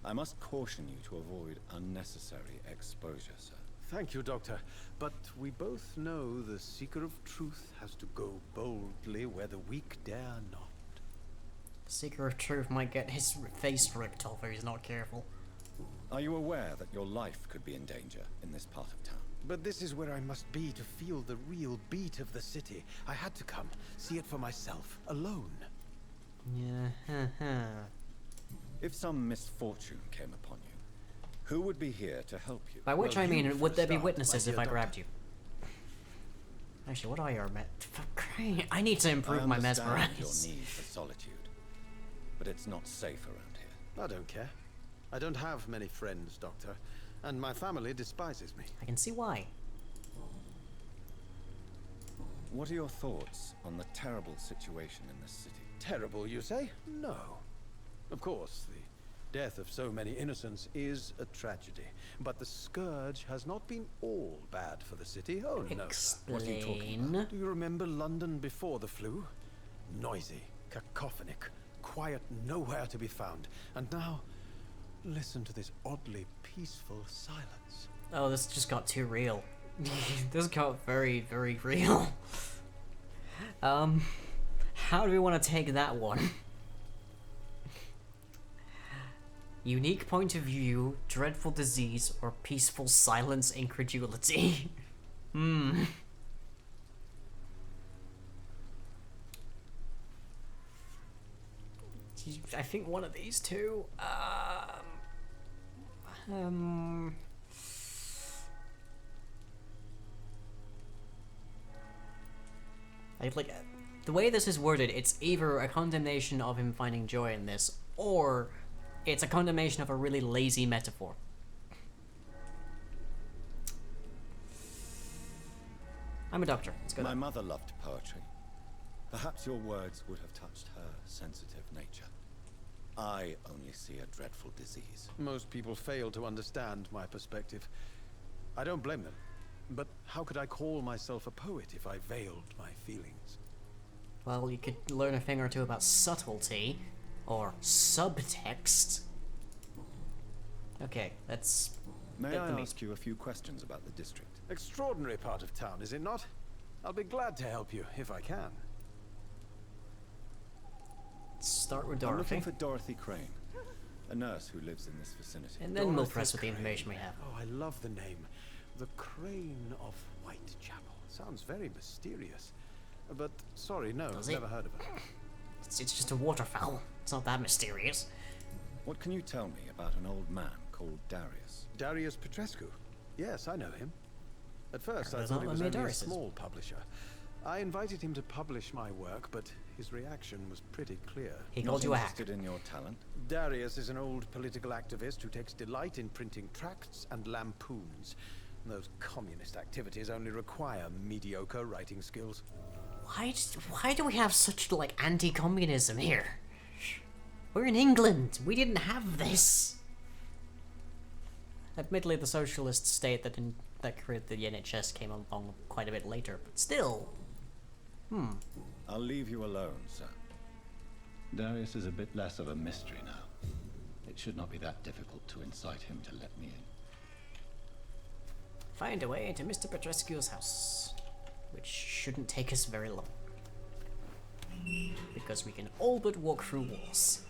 I must caution you to avoid unnecessary exposure, sir. Thank you, Doctor. But we both know the seeker of truth has to go boldly where the weak dare not. The Seeker of Truth might get his face ripped off if he's not careful. Are you aware that your life could be in danger in this part of town? But this is where I must be to feel the real beat of the city. I had to come, see it for myself, alone. Yeah, If some misfortune came upon you, who would be here to help you? By which Well, I mean, you would there be start, witnesses my if dear I grabbed doctor. you? Actually, what are your I need to improve my I understand your mesmerize. need for solitude, but it's not safe around here. I don't care. I don't have many friends, Doctor, and my family despises me. I can see why. What are your thoughts on the terrible situation in this city? Terrible, you say? No. Of course, the death of so many innocents is a tragedy. But the scourge has not been all bad for the city. Oh, no, sir. What are you talking Explain. Do you remember London before the flu? Noisy, cacophonic, quiet nowhere to be found. And now, listen to this oddly peaceful silence. Oh, this just got too real. This got very, very real. How do we want to take that one? Unique point of view, dreadful disease, or peaceful silence incredulity? Hmm. I think one of these two. Like the way this is worded, it's either a condemnation of him finding joy in this, or it's a condemnation of a really lazy metaphor. I'm a doctor. Let's go. My mother loved poetry. Perhaps your words would have touched her sensitive nature. I only see a dreadful disease. Most people fail to understand my perspective. I don't blame them. But how could I call myself a poet if I veiled my feelings? Well, you could learn a thing or two about subtlety, or subtext. Okay, let's... May I ask you a few questions about the district? Extraordinary part of town, is it not? I'll be glad to help you, if I can. Start with I'm Dorothy. looking for Dorothy Crane, a nurse who lives in this vicinity. And then we'll Dorothy press with the Crane. information we have. Oh, I love the name. The Crane of Whitechapel. Sounds very mysterious. But, sorry, no, Does I've it? never heard of it. It's just a waterfowl. It's not that mysterious. What can you tell me about an old man called Darius? Darius Petrescu. Yes, I know him. At first, I There's thought not he was many only a Dariuses. small publisher. I invited him to publish my work, but his reaction was pretty clear. He Not called you a hack. interested in your talent? Darius is an old political activist who takes delight in printing tracts and lampoons. Those communist activities only require mediocre writing skills. Why do we have such, like, anti-communism here? We're in England. We didn't have this. Admittedly, the socialist state that created the NHS came along quite a bit later, but still. I'll leave you alone, sir. Darius is a bit less of a mystery now. It should not be that difficult to incite him to let me in. Find a way into Mr. Petrescu's house, which shouldn't take us very long. Because we can all but walk through walls.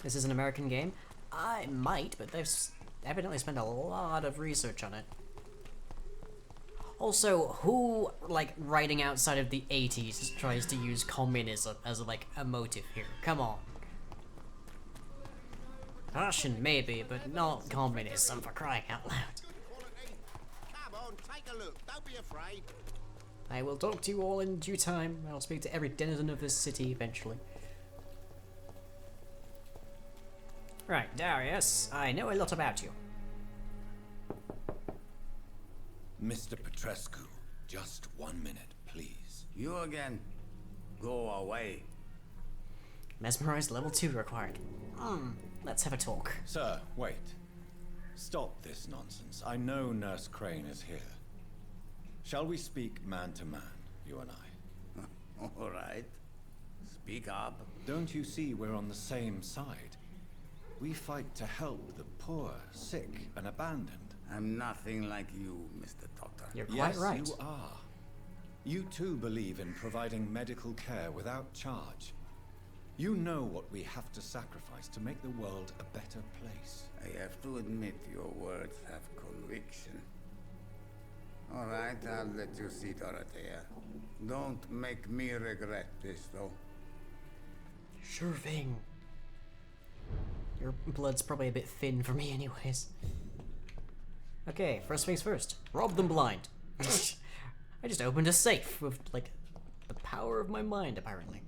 This is an American game? I might, but they've evidently spent a lot of research on it. Also, who, like, writing outside of the 80s tries to use communism as, like, a motive here? Come on. Russian, maybe, but not communism, for crying out loud. Come on, take a look. Don't be afraid. I will talk to you all in due time. I'll speak to every denizen of this city eventually. Right, Darius, I know a lot about you. Mr. Petrescu, just 1 minute, please. You again? Go away. Mesmerized level 2 required. Let's have a talk. Sir, wait. Stop this nonsense. I know Nurse Crane is here. Shall we speak man to man, you and I? All right. Speak up. Don't you see we're on the same side? We fight to help the poor, sick, and abandoned. I'm nothing like you, Mr. Doctor. You're quite Yes, right. you are. You too believe in providing medical care without charge. You know what we have to sacrifice to make the world a better place. I have to admit your words have conviction. All right, I'll let you see Dorothea. Don't make me regret this, though. Sure thing. Your blood's probably a bit thin for me anyways. Okay, first things first. Rob them blind. I just opened a safe with, like, the power of my mind, apparently.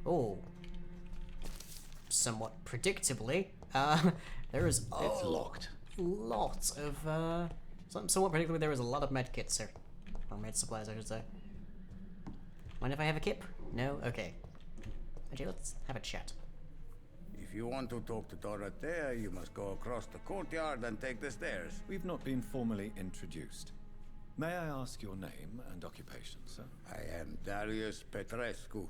Oh. Somewhat predictably, there is It's locked. lots of, somewhat predictably there is a lot of med kits here. Or med supplies, I should say. Mind if I have a kip? No? Okay. Okay, let's have a chat. If you want to talk to Dorothea, you must go across the courtyard and take the stairs. We've not been formally introduced. May I ask your name and occupation, sir? I am Darius Petrescu.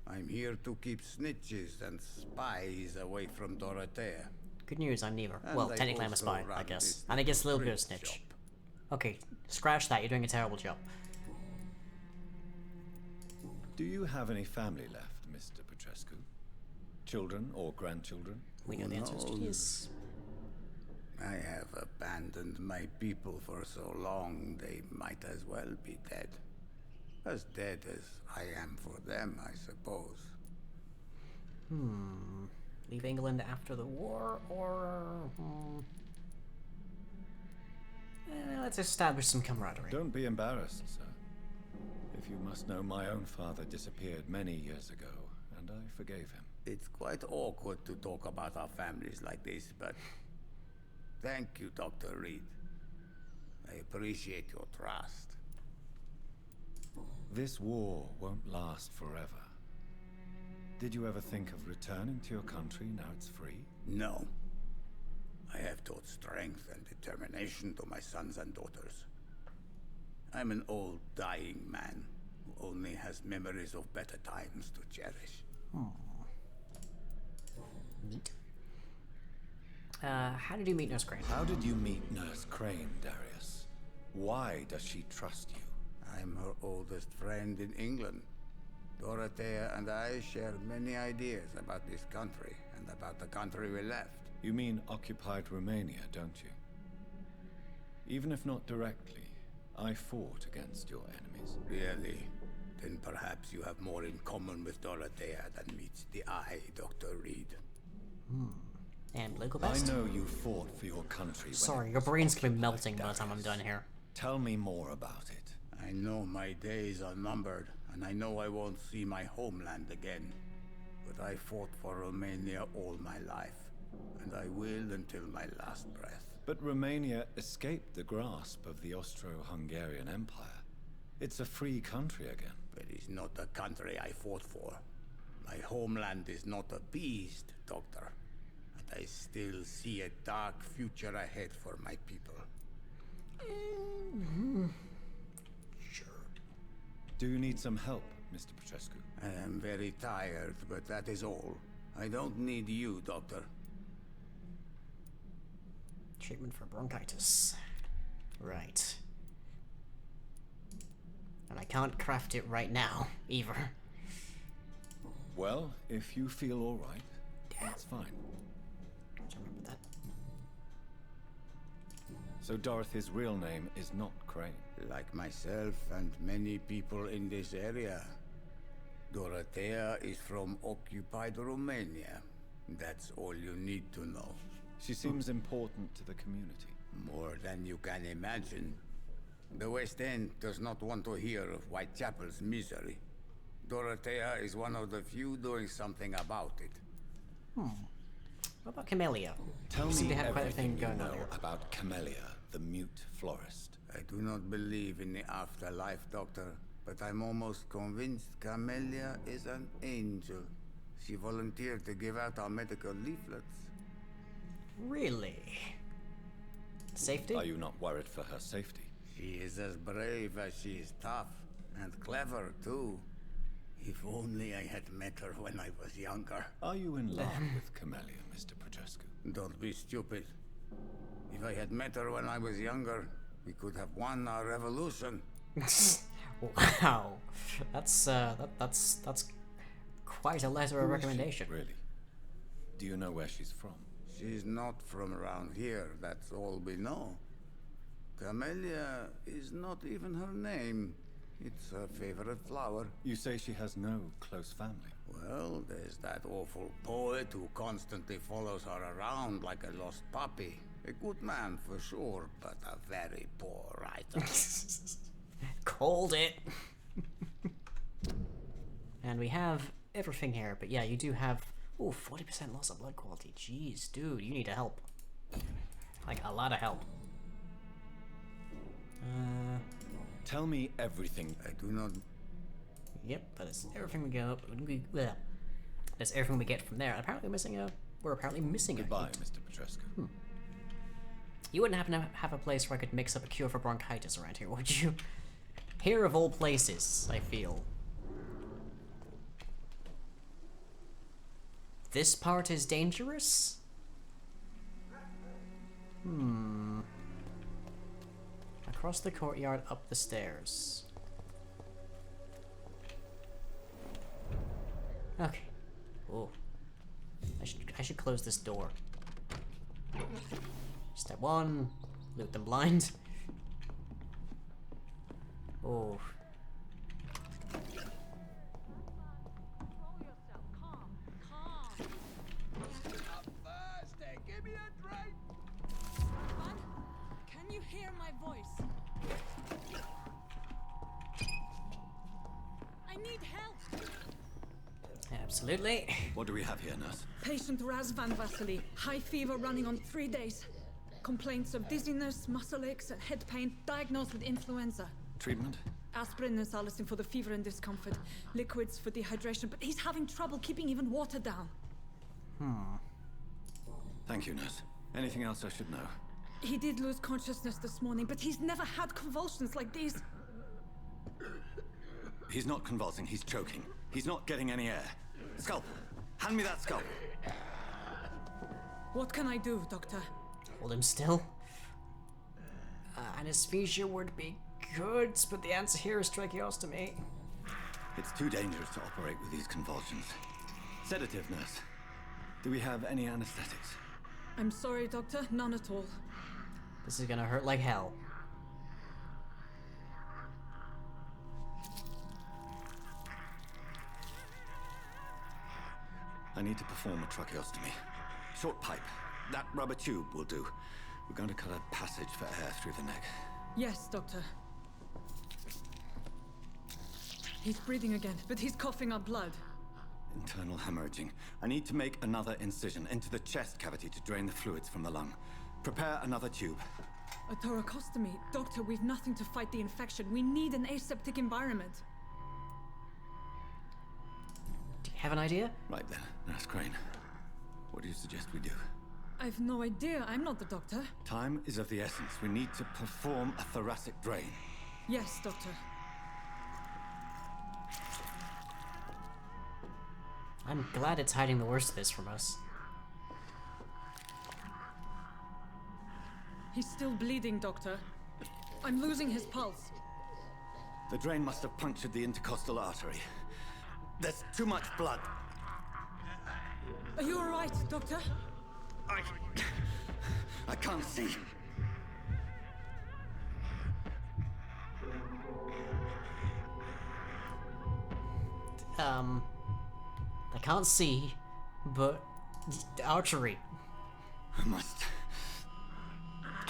I'm here to keep snitches and spies away from Dorothea. Good news, I'm neither. And Well, I technically I'm a also spy, I run guess. this And I guess a little bit of print snitch. shop. Okay, scratch that, you're doing a terrible job. Do you have any family left, Mr. Petrescu? Children or grandchildren? We know the answer is yes. I have abandoned my people for so long, they might as well be dead. As dead as I am for them, I suppose. Leave England after the war, or... let's establish some camaraderie. Don't be embarrassed, sir. If you must know, my own father disappeared many years ago, and I forgave him. It's quite awkward to talk about our families like this, but thank you, Dr. Reed. I appreciate your trust. This war won't last forever. Did you ever think of returning to your country now it's free? No. I have taught strength and determination to my sons and daughters. I'm an old, dying man who only has memories of better times to cherish. Neat. How did you meet Nurse Crane? How did you meet Nurse Crane, Darius? Why does she trust you? I'm her oldest friend in England. Dorothea and I share many ideas about this country and about the country we left. You mean occupied Romania, don't you? Even if not directly, I fought against your enemies. Really? Then perhaps you have more in common with Dorothea than meets the eye, Dr. Reed. And local I best? know you fought for your country. Sorry, your brain's gonna be melting by the time I'm done here. Tell me more about it. I know my days are numbered, and I know I won't see my homeland again. But I fought for Romania all my life, and I will until my last breath. But Romania escaped the grasp of the Austro-Hungarian Empire. It's a free country again. But it's not the country I fought for. My homeland is not appeased, Doctor. And I still see a dark future ahead for my people. Do you need some help, Mr. Petrescu? I am very tired, but that is all. I don't need you, Doctor. Treatment for bronchitis. Right. And I can't craft it right now, either. Well, if you feel all right, that's fine. Don't remember that. So Dorothy's real name is not Crane. Like myself and many people in this area, Dorothea is from occupied Romania. That's all you need to know. She seems important to the community. More than you can imagine. The West End does not want to hear of Whitechapel's misery. Dorothea is one of the few doing something about it. What about Camellia? Tell Seem me to have quite a thing everything you going on know here. about Camellia, the mute florist. I do not believe in the afterlife, Doctor, but I'm almost convinced Camellia is an angel. She volunteered to give out our medical leaflets. Really? Safety? Are you not worried for her safety? She is as brave as she is tough, and clever, too. If only I had met her when I was younger. Are you in love with Camellia, Mr. Petrescu? Don't be stupid. If I had met her when I was younger, we could have won our revolution. Wow. That's quite a letter of recommendation. Really? Do you know where she's from? She's not from around here, that's all we know. Camellia is not even her name. It's her favorite flower. You say she has no close family. Well, there's that awful poet who constantly follows her around like a lost puppy. A good man for sure, but a very poor writer. Called it. And we have everything here, but yeah, you do have 40% loss of blood quality. Jeez, dude, you need help. Like a lot of help. Tell me everything. I do not... Yep, that is everything we go. That's everything we get from there. Apparently, we're apparently missing a Goodbye, hint. Mr. Petrescu. You wouldn't happen to have a place where I could mix up a cure for bronchitis around here, would you? Here of all places, I feel. This part is dangerous? Across the courtyard, up the stairs. Okay. Oh. I should close this door. Step 1. Loot them blind. Oh. Can you hear my voice? I need help. Absolutely. What do we have here, nurse? Patient Raz Van Vasily. High fever running on 3 days. Complaints of dizziness, muscle aches, and head pain. Diagnosed with influenza. Treatment? Aspirin and salicin for the fever and discomfort. Liquids for dehydration, but he's having trouble keeping even water down. Thank you, nurse. Anything else I should know? He did lose consciousness this morning, but he's never had convulsions like these. He's not convulsing, he's choking. He's not getting any air. Scalpel! Hand me that scalpel! What can I do, Doctor? Hold him still. Anesthesia would be good, but the answer here is tracheostomy. It's too dangerous to operate with these convulsions. Sedative, nurse. Do we have any anesthetics? I'm sorry, Doctor. None at all. This is gonna hurt like hell. I need to perform a tracheostomy. Short pipe. That rubber tube will do. We're going to cut a passage for air through the neck. Yes, Doctor. He's breathing again, but he's coughing up blood. Internal hemorrhaging. I need to make another incision into the chest cavity to drain the fluids from the lung. Prepare another tube. A thoracostomy. Doctor, we've nothing to fight the infection. We need an aseptic environment. Do you have an idea? Right then, Nurse Crane. What do you suggest we do? I've no idea. I'm not the doctor. Time is of the essence. We need to perform a thoracic drain. Yes, Doctor. I'm glad it's hiding the worst of this from us. He's still bleeding, Doctor. I'm losing his pulse. The drain must have punctured the intercostal artery. There's too much blood. Are you all right, Doctor? I can't see. I can't see, but the artery. I must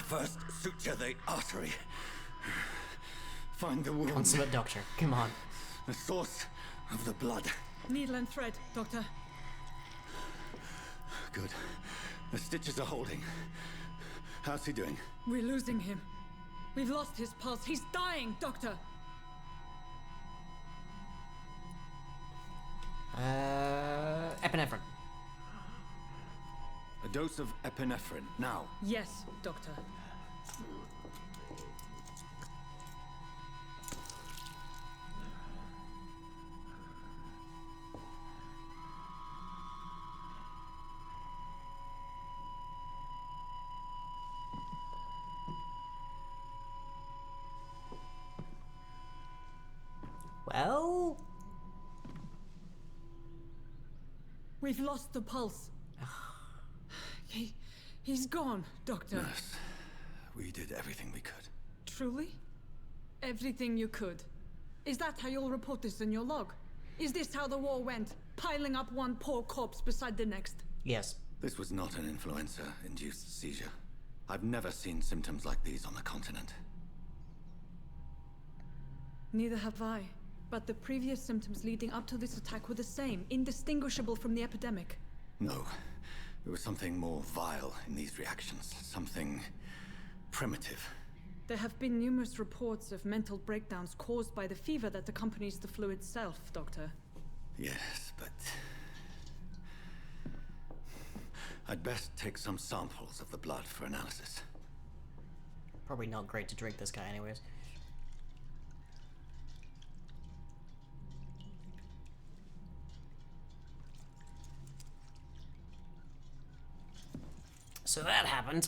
first suture the artery. Find the wound. Consummate doctor, come on. The source of the blood. Needle and thread, Doctor. Good. The stitches are holding. How's he doing? We're losing him. We've lost his pulse. He's dying, Doctor. Epinephrine. A dose of epinephrine, now. Yes, Doctor. Well? We've lost the pulse. He's gone, Doctor. Nurse, we did everything we could. Truly? Everything you could. Is that how you'll report this in your log? Is this how the war went? Piling up one poor corpse beside the next? Yes. This was not an influenza-induced seizure. I've never seen symptoms like these on the continent. Neither have I. But the previous symptoms leading up to this attack were the same, indistinguishable from the epidemic. No. There was something more vile in these reactions. Something primitive. There have been numerous reports of mental breakdowns caused by the fever that accompanies the flu itself, Doctor. Yes, but I'd best take some samples of the blood for analysis. Probably not great to drink this guy anyways. So that happened.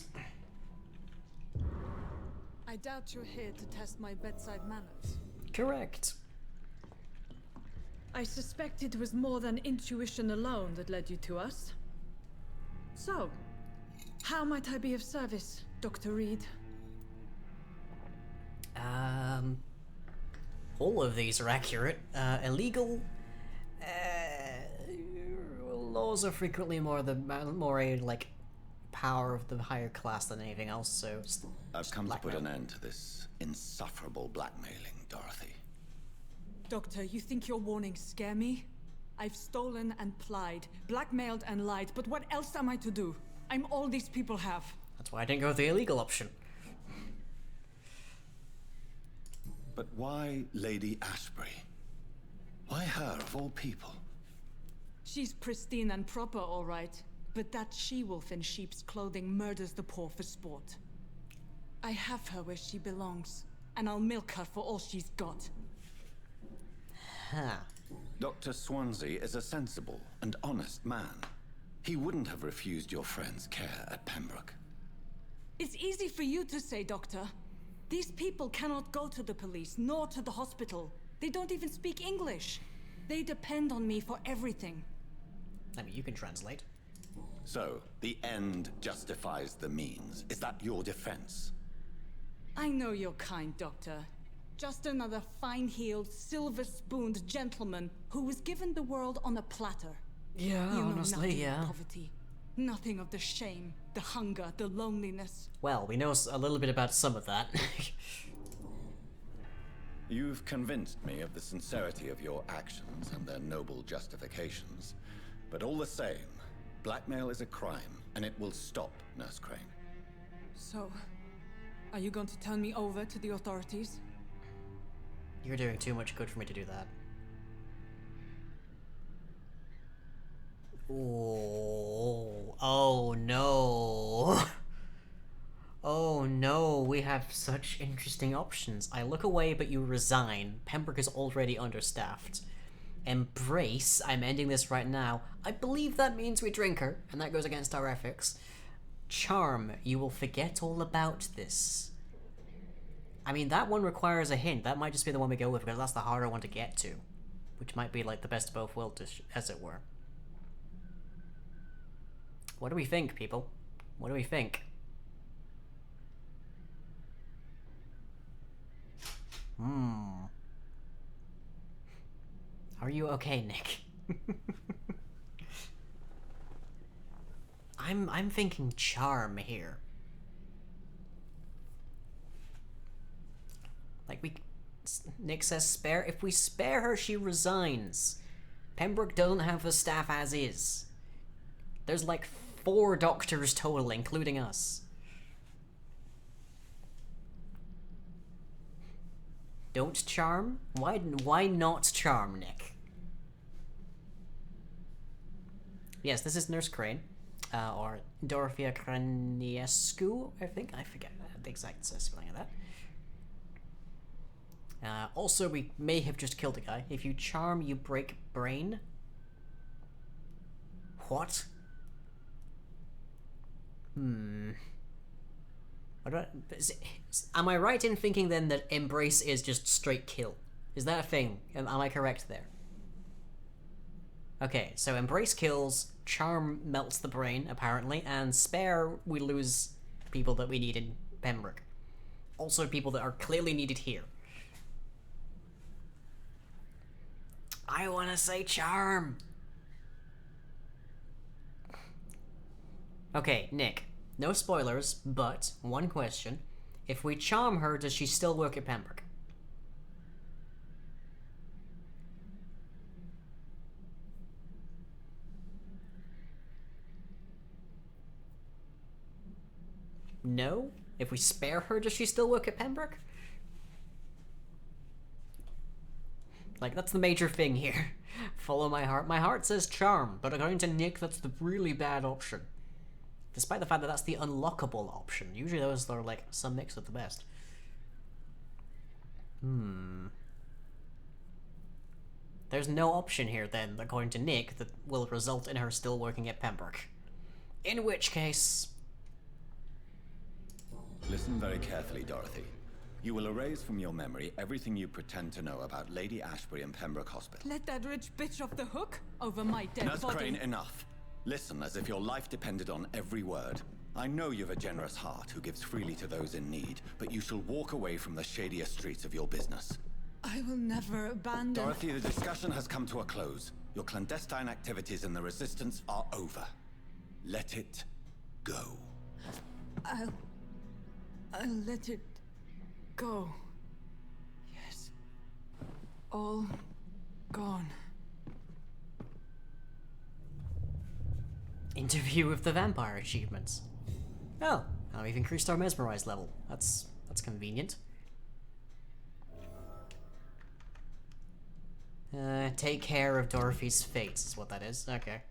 I doubt you're here to test my bedside manners. Correct. I suspect it was more than intuition alone that led you to us. So, how might I be of service, Dr. Reed? All of these are accurate. Illegal. Laws are frequently more a like power of the higher class than anything else. So I've come to put an end to this insufferable blackmailing, Dorothy. Doctor, you think your warnings scare me? I've stolen and plied, blackmailed and lied, but what else am I to do? I'm all these people have. That's why I didn't go with the illegal option. But why Lady Ashbury? Why her, of all people? She's pristine and proper, all right. But that she-wolf in sheep's clothing murders the poor for sport. I have her where she belongs, and I'll milk her for all she's got. Huh. Dr. Swansea is a sensible and honest man. He wouldn't have refused your friend's care at Pembroke. It's easy for you to say, Doctor. These people cannot go to the police, nor to the hospital. They don't even speak English. They depend on me for everything. I mean, you can translate. So, the end justifies the means. Is that your defense? I know you're kind, Doctor. Just another fine-heeled, silver-spooned gentleman who was given the world on a platter. Yeah, You know honestly, nothing yeah. of poverty. Nothing of the shame, the hunger, the loneliness. Well, we know a little bit about some of that. You've convinced me of the sincerity of your actions and their noble justifications. But all the same, blackmail is a crime, and it will stop, Nurse Crane. So, are you going to turn me over to the authorities? You're doing too much good for me to do that. Oh no. Oh no, we have such interesting options. I look away, but you resign. Pembroke is already understaffed. Embrace, I'm ending this right now. I believe that means we drink her, and that goes against our ethics. Charm, you will forget all about this. I mean, that one requires a hint. That might just be the one we go with, because that's the harder one to get to. Which might be like the best of both worlds, as it were. What do we think, people? What do we think? Are you okay, Nick? I'm thinking charm here. Like Nick says spare. If we spare her, she resigns. Pembroke doesn't have the staff as is. There's like 4 doctors total, including us. Don't charm? Why not charm, Nick? Yes, this is Nurse Crane. Or Dorothea Craniescu, I think. I forget the exact spelling of that. Also, we may have just killed a guy. If you charm, you break brain. What? Am I right in thinking then that embrace is just straight kill? Is that a thing? Am I correct there? Okay, so embrace kills, charm melts the brain, apparently, and spare, we lose people that we need in Pembroke. Also people that are clearly needed here. I wanna say charm! Okay, Nick. No spoilers, but one question. If we charm her, does she still work at Pembroke? No? If we spare her, does she still work at Pembroke? Like, that's the major thing here. Follow my heart. My heart says charm, but according to Nick, that's the really bad option. Despite the fact that that's the unlockable option. Usually those are like some mix of the best. There's no option here then, according to Nick, that will result in her still working at Pembroke. In which case... Listen very carefully, Dorothy. You will erase from your memory everything you pretend to know about Lady Ashbury and Pembroke Hospital. Let that rich bitch off the hook over my dead Nurse body. Crane, enough. Listen as if your life depended on every word. I know you've a generous heart who gives freely to those in need, but you shall walk away from the shadier streets of your business. I will never abandon... Dorothy, the discussion has come to a close. Your clandestine activities in the Resistance are over. Let it go. I'll let it go. Yes. All gone. Interview with the vampire achievements. Oh, now we've increased our mesmerized level. That's convenient. Take care of Dorothy's fates is what that is. Okay.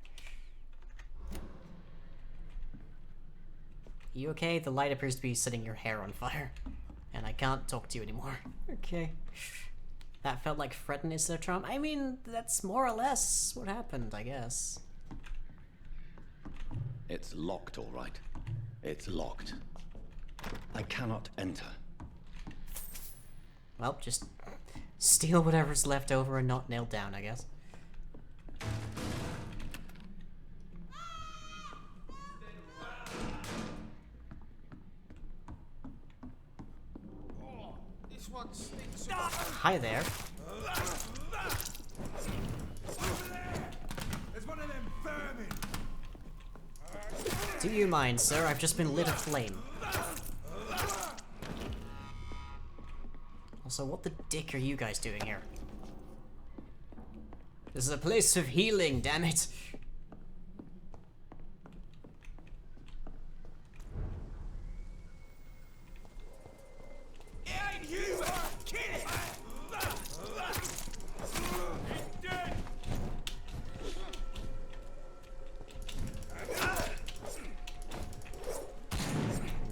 You okay? The light appears to be setting your hair on fire. And I can't talk to you anymore. Okay. That felt like fretting is their charm. I mean, that's more or less what happened, I guess. It's locked, all right. It's locked. I cannot enter. Well, just steal whatever's left over and not nailed down, I guess. Hi there. Do you mind, sir? I've just been lit aflame. Also, what the dick are you guys doing here? This is a place of healing, damn it!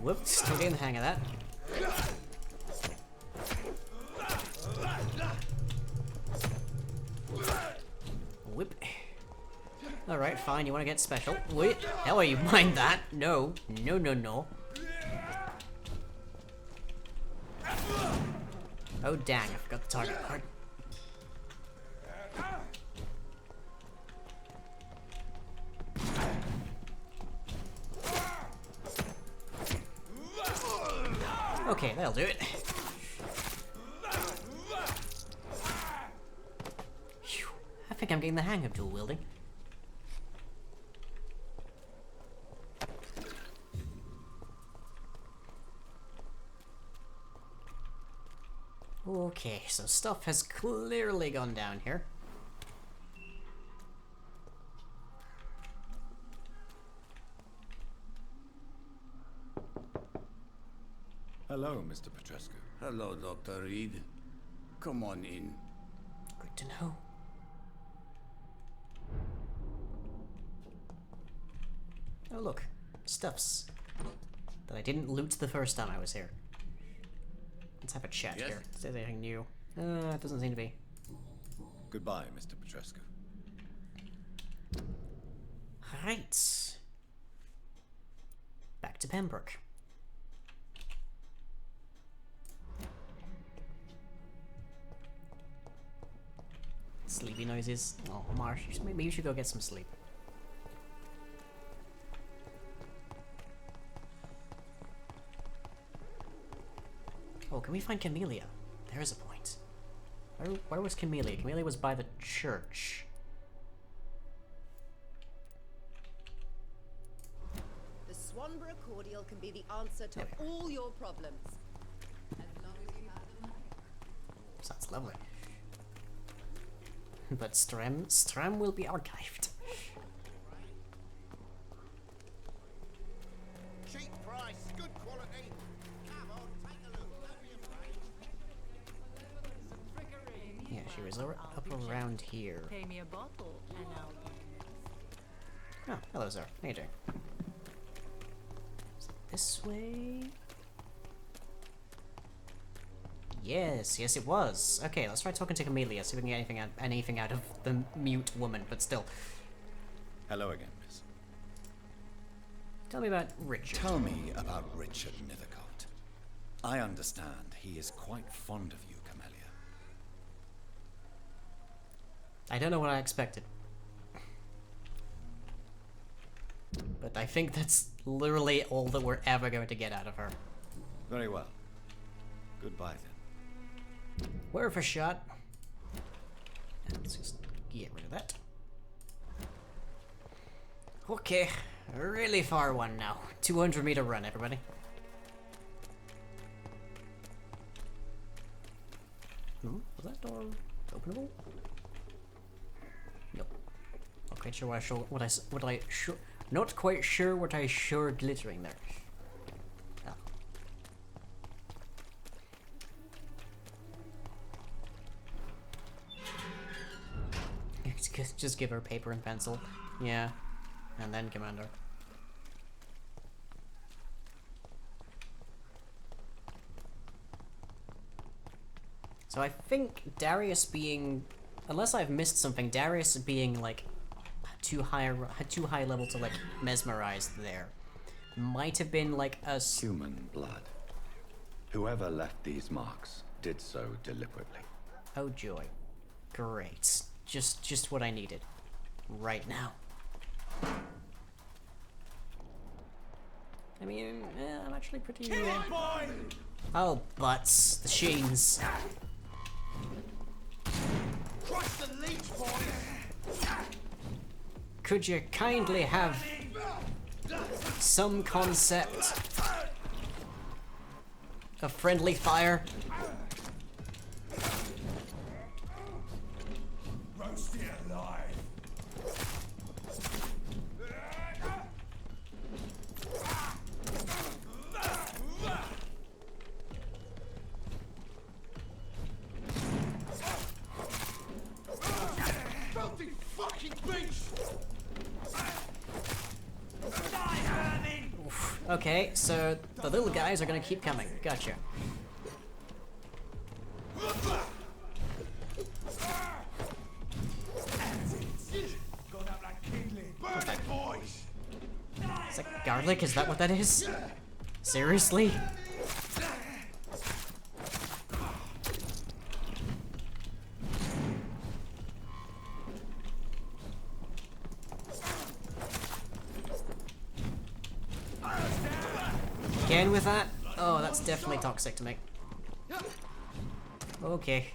Whoops, still getting the hang of that. Whip. Alright, fine, you want to get special. Wait, hell, you mind that? No, no, no, no. Oh dang, I forgot the target card. Okay, that'll do it. Phew, I think I'm getting the hang of dual wielding. Okay, so stuff has clearly gone down here. Hello, Mr. Petrescu. Hello, Dr. Reed. Come on in. Good to know. Oh look, stuffs that I didn't loot the first time I was here. Let's have a chat here. Is there anything new? It doesn't seem to be. Goodbye, Mr. Petrescu. Right. Back to Pembroke. Sleepy noises. Oh, Marsh, maybe you should go get some sleep. Oh, can we find Camellia? There's a point. Where was Camellia? Camellia was by the church. The Swanborough cordial can be the answer to all your problems. As long as you have the money. Sounds lovely. But Stram will be archived. Cheap price, good quality. Come on, take a look. Don't be afraid. Yeah, she was up around here. Pay me a bottle and I'll... Oh, hello, sir. How you doing? this way? Yes, yes it was. Okay, let's try talking to Camellia, see if we can get anything out of the mute woman, but still. Hello again, miss. Tell me about Richard. Tell me about Richard Nethercott. I understand he is quite fond of you, Camellia. I don't know what I expected. But I think that's literally all that we're ever going to get out of her. Very well. Goodbye then. Worth a shot. Let's just get rid of that. Okay, a really far one now. 200-meter run, everybody. Was that door openable? Nope. Not quite sure not quite sure what I saw glittering there. Oh. Just give her paper and pencil. Yeah. And then Commander. So I think Darius being, unless I've missed something, Darius being like too high level to like mesmerize there might have been like a human blood. Whoever left these marks did so deliberately. Oh joy. Great. Just what I needed. Right now. I mean, I'm actually pretty... Oh, butts. The sheens. Could you kindly have some concept of friendly fire? Okay, so the little guys are gonna keep coming. Gotcha. Is that garlic? Is that what that is? Seriously? Again with that? Oh, that's definitely toxic to me. Okay.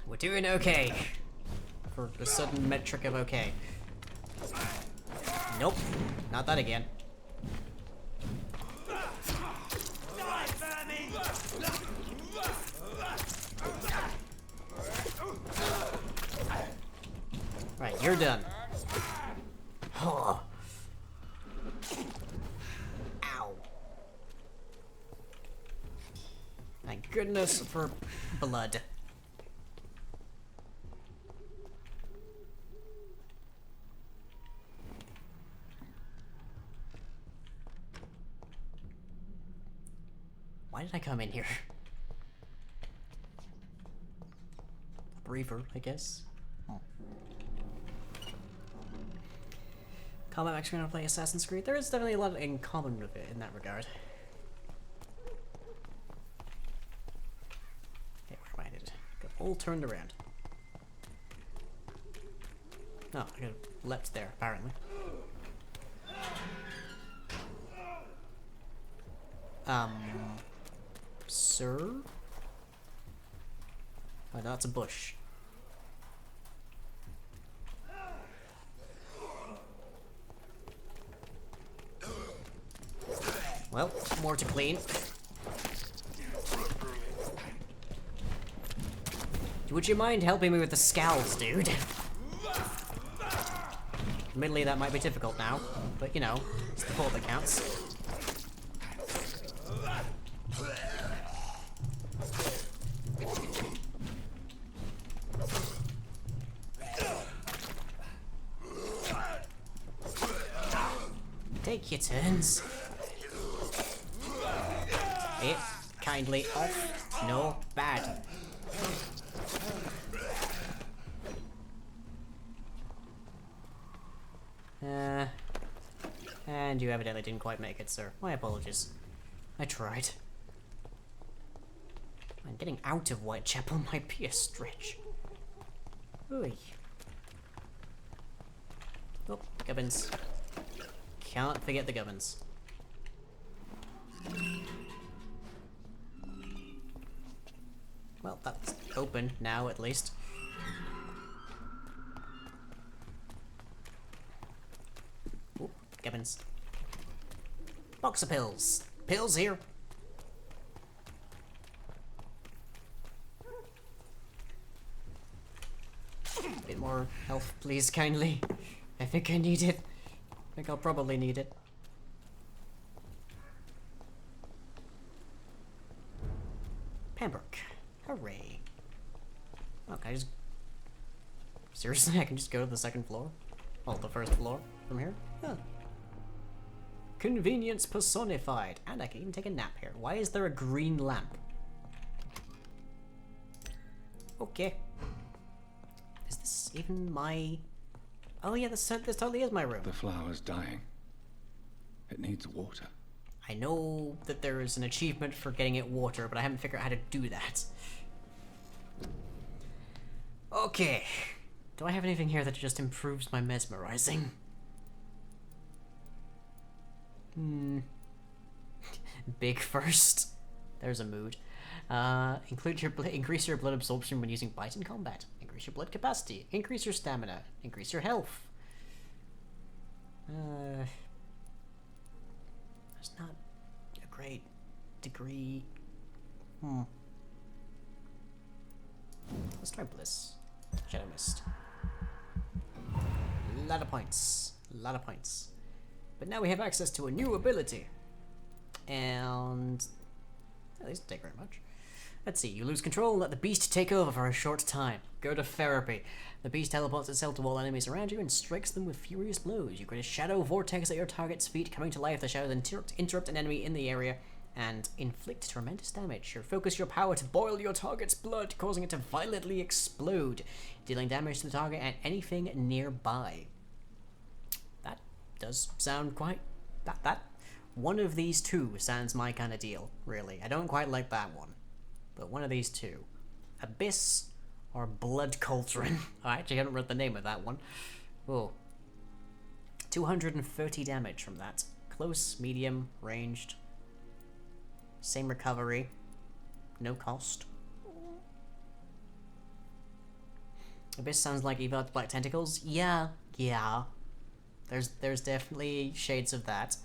We're doing okay. For the sudden metric of okay. Nope, not that again. Right, you're done. Oh. Ow. Thank goodness for blood. Why did I come in here? Briefer, I guess. Oh. Combat makes me want to play Assassin's Creed. There is definitely a lot in common with it in that regard. Okay, where am I headed? Got all turned around. Oh, I got leapt there, apparently. Sir? Oh, that's a bush. Well, more to clean. Would you mind helping me with the scowls, dude? Admittedly, that might be difficult now, but you know, it's the thought that counts. Take your turns. It kindly off. No, bad. And you evidently didn't quite make it, sir. My apologies. I tried. And getting out of Whitechapel might be a stretch. Ooh. Oh, gubbins. Can't forget the gubbins. Well, that's open now, at least. Ooh, gubbins. Box of pills. Pills here. A bit more health, please, kindly. I think I need it. I think I'll probably need it. Pembroke. Hooray. Oh, can I just... Seriously, I can just go to the second floor? Well, the first floor from here? Huh. Convenience personified. And I can even take a nap here. Why is there a green lamp? Okay. Is this even my... Oh yeah, this totally is my room. The flower's dying. It needs water. I know that there is an achievement for getting it water, but I haven't figured out how to do that. Okay. Do I have anything here that just improves my mesmerizing? Big first. There's a mood. Increase your blood absorption when using bite in combat. Increase your blood capacity. Increase your stamina. Increase your health. There's not a great degree. Let's try Bliss. Shadow Mist. Lot of points. Lot of points. But now we have access to a new ability. And... at least take very much. Let's see, you lose control and let the beast take over for a short time. Go to therapy. The beast teleports itself to all enemies around you and strikes them with furious blows. You create a shadow vortex at your target's feet. Coming to life, the shadows interrupt an enemy in the area and inflict tremendous damage. Focus your power to boil your target's blood, causing it to violently explode, dealing damage to the target and anything nearby. That does sound quite... That one of these two sounds my kind of deal, really. I don't quite like that one. But one of these two. Abyss or Blood Cauldron. I actually haven't read the name of that one. Oh. 230 damage from that. Close, medium, ranged. Same recovery. No cost. Abyss sounds like Evolved Black Tentacles. Yeah. There's definitely shades of that.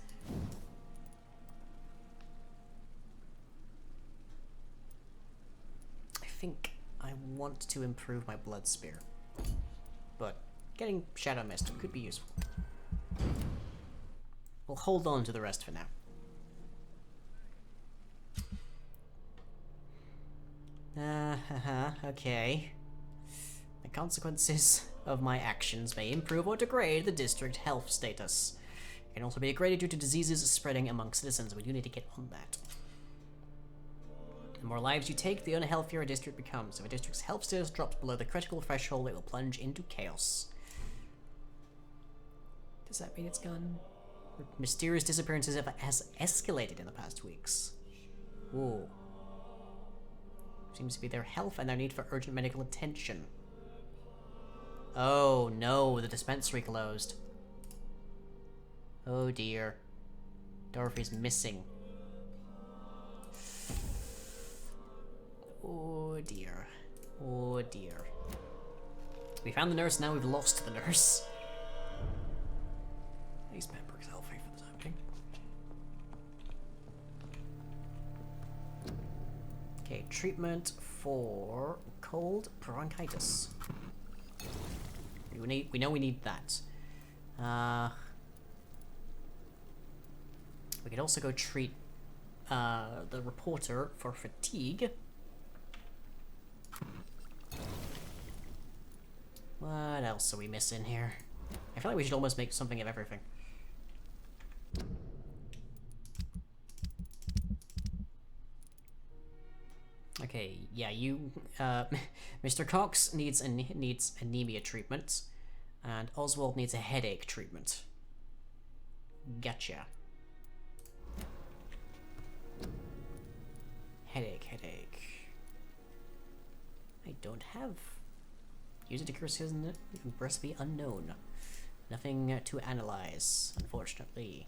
I think I want to improve my Blood Spear, but getting Shadow Mist could be useful. We'll hold on to the rest for now. Okay. The consequences of my actions may improve or degrade the district health status. It can also be degraded due to diseases spreading among citizens. We do need to get on that. The more lives you take, the unhealthier a district becomes. If a district's health status drops below the critical threshold, it will plunge into chaos. Does that mean it's gone? Mysterious disappearances has escalated in the past weeks. Ooh. Seems to be their health and their need for urgent medical attention. Oh no, the dispensary closed. Oh dear. Dorothy's missing. Oh dear. Oh dear. We found the nurse, now we've lost the nurse. At least Pembroke's healthy for the time being. Okay, treatment for cold bronchitis. We know we need that. We could also go treat the reporter for fatigue. What else are we missing here? I feel like we should almost make something of everything. Okay, yeah, you, Mr. Cox needs anemia treatment, and Oswald needs a headache treatment. Gotcha. Headache. I don't have. Use a to cure season recipe unknown. Nothing to analyze, unfortunately.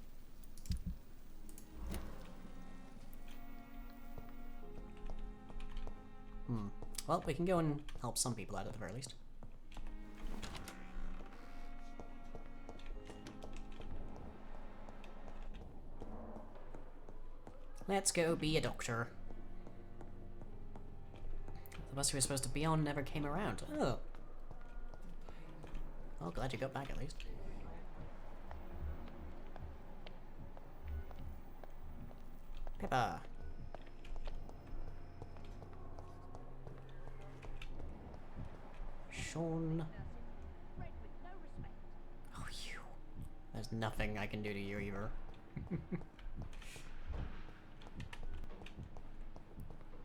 Well, we can go and help some people out at the very least. Let's go be a doctor. The bus we were supposed to be on never came around. Oh. Well, glad you got back at least. Pippa. Sean. Oh, you. There's nothing I can do to you either.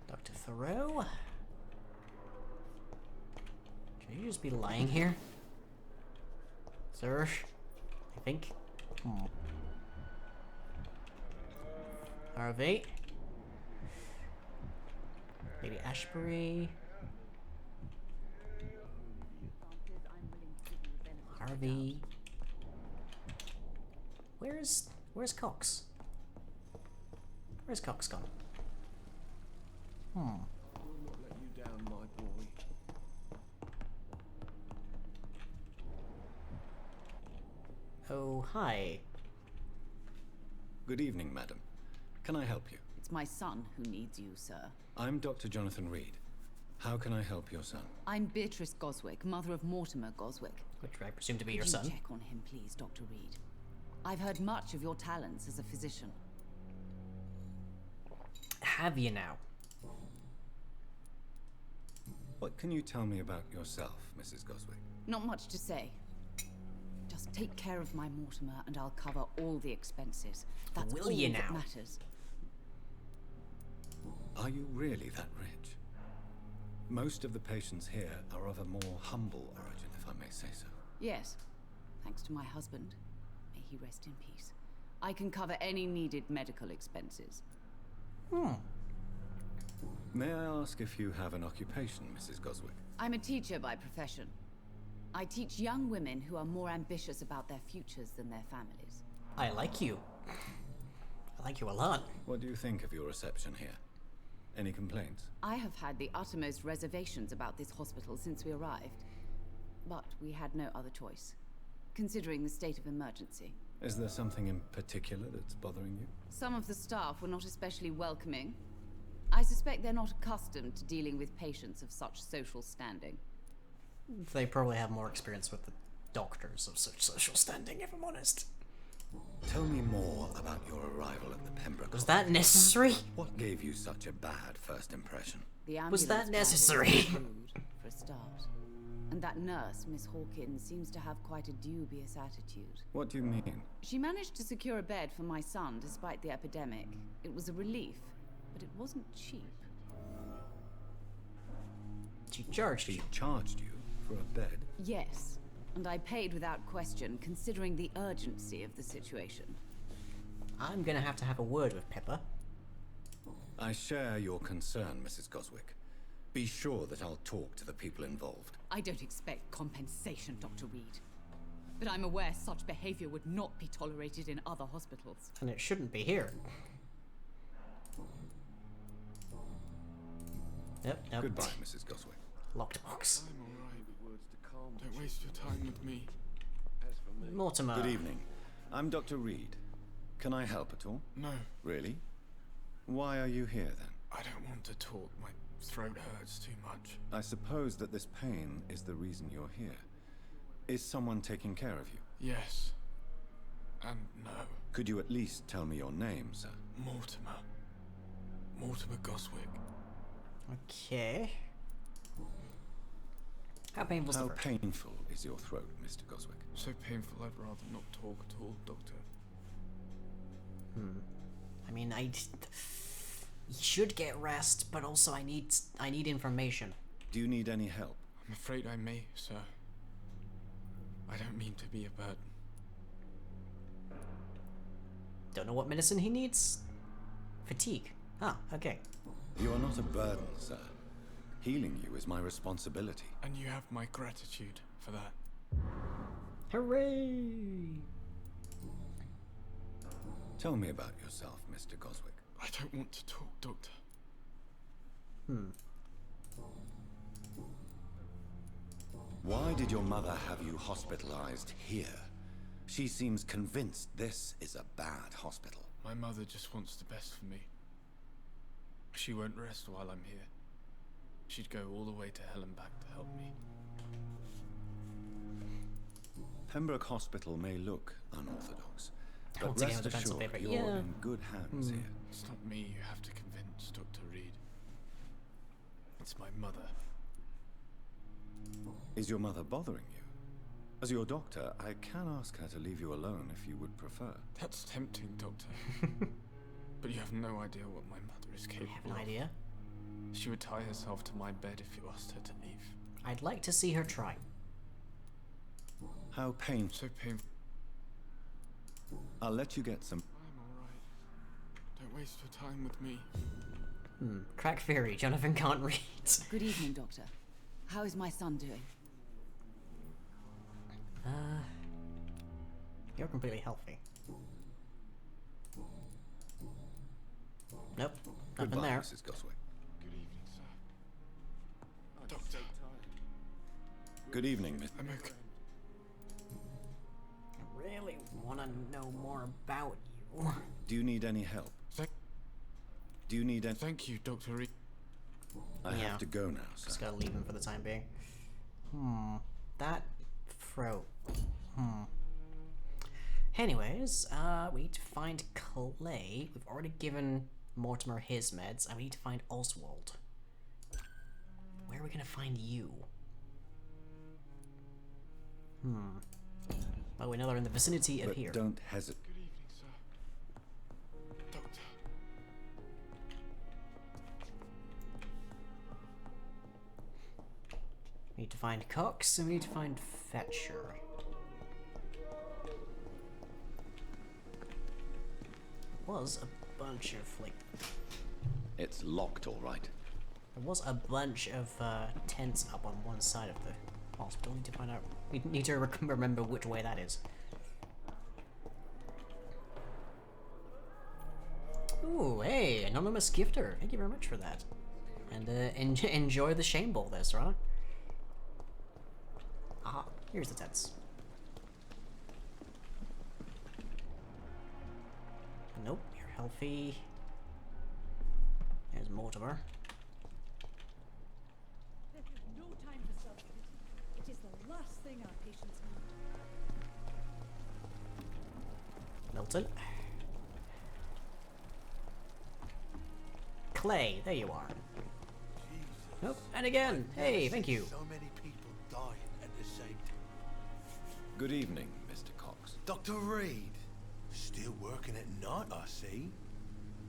Dr. Thoreau? Should you just be lying here? Sir? I think. Harvey? Maybe Ashbury? Harvey? Where's Cox? Where's Cox gone? I will not let you down, my boy. Oh, hi. Good evening, madam. Can I help you? It's my son who needs you, sir. I'm Dr. Jonathan Reed. How can I help your son? I'm Beatrice Goswick, mother of Mortimer Goswick. Which I presume to be Could your you son. check on him, please, Dr. Reed? I've heard much of your talents as a physician. Have you now? What can you tell me about yourself, Mrs. Goswick? Not much to say. Just take care of my Mortimer and I'll cover all the expenses. That's Will all you that now? matters. Are you really that rich? Most of the patients here are of a more humble origin, if I may say so. Yes, thanks to my husband. May he rest in peace. I can cover any needed medical expenses. May I ask if you have an occupation, Mrs. Goswick? I'm a teacher by profession. I teach young women who are more ambitious about their futures than their families. I like you. I like you a lot. What do you think of your reception here? Any complaints? I have had the uttermost reservations about this hospital since we arrived. But we had no other choice, considering the state of emergency. Is there something in particular that's bothering you? Some of the staff were not especially welcoming. I suspect they're not accustomed to dealing with patients of such social standing. They probably have more experience with the doctors of such social standing, if I'm honest. Tell me more about your arrival at the Pembroke. Was that necessary? What gave you such a bad first impression? The Was that ambulance necessary? driver was rude, for a start. And that nurse, Miss Hawkins, seems to have quite a dubious attitude. What do you mean? She managed to secure a bed for my son despite the epidemic. It was a relief, but it wasn't cheap. She charged you. She charged you for a bed? Yes, and I paid without question, considering the urgency of the situation. I'm gonna have to have a word with Pippa. I share your concern, Mrs. Goswick. Be sure that I'll talk to the people involved. I don't expect compensation, Dr. Reed. But I'm aware such behavior would not be tolerated in other hospitals. And it shouldn't be here. Nope. Goodbye, Mrs. Goswick. Locked box. I'm all right. Don't waste your time with me. As for me, Mortimer. Good evening. I'm Dr. Reed. Can I help at all? No, Really? Why are you here then? I don't want to talk. My throat hurts too much. I suppose that this pain is the reason you're here. Is someone taking care of you? Yes, and no. Could you at least tell me your name, sir? Mortimer. Mortimer Goswick. Okay. How painful is the first? painful is your throat, Mr. Goswick? So painful I'd rather not talk at all, Doctor. I mean, you should get rest, but also I need information. Do you need any help? I'm afraid I may, sir. I don't mean to be a burden. Don't know what medicine he needs? Fatigue. Ah, okay. You are not a burden, sir. Healing you is my responsibility. And you have my gratitude for that. Hooray! Tell me about yourself, Mr. Goswick. I don't want to talk, Doctor. Why did your mother have you hospitalized here? She seems convinced this is a bad hospital. My mother just wants the best for me. She won't rest while I'm here. She'd go all the way to hell and back to help me. Pembroke Hospital may look unorthodox, but Once again rest with the pencil assured paper. you're Yeah. in good hands here. It's not me you have to convince, Dr. Reed. It's my mother. Is your mother bothering you? As your doctor, I can ask her to leave you alone if you would prefer. That's tempting, Doctor. But you have no idea what my mother is capable I have an of. idea. She would tie herself to my bed if you asked her to leave. I'd like to see her try. How painful. So painful. I'll let you get some. I'm alright. Don't waste your time with me. Crack theory. Jonathan can't read. Good evening, Doctor. How is my son doing? You're completely healthy. Nope. Nothing Goodbye, there. Mrs. Goswick. Good evening, sir. Doctor. Good evening, Miss. I'm okay. I really want to know more about you. Do you need any help? Do you need any? Thank you, Dr. Reed. I Yeah. have to go now, sir. Just gotta leave him for the time being. That throat. Anyways, we need to find Clay. We've already given Mortimer his meds, and we need to find Oswald. Where are we gonna find you? Well, we know they're in the vicinity of But here. don't hesitate. Good evening, sir. Doctor. We need to find Cox, and we need to find Fetcher. Was a bunch of, like, It's locked, all right. there was a bunch of tents up on one side of the hospital. Need to find out. We need to remember which way that is. Ooh, hey, anonymous gifter. Thank you very much for that. And enjoy the shame bowl there, Serana. Aha, here's the tents. Nope, you're healthy. There's Mortimer. No time for self-pity. It is the last thing our patients need. Milton. Clay, there you are. Nope, and again. Hey, thank you. So many people dying at the same time. Good evening, Mr. Cox. Dr. Reed, still working at night, I see.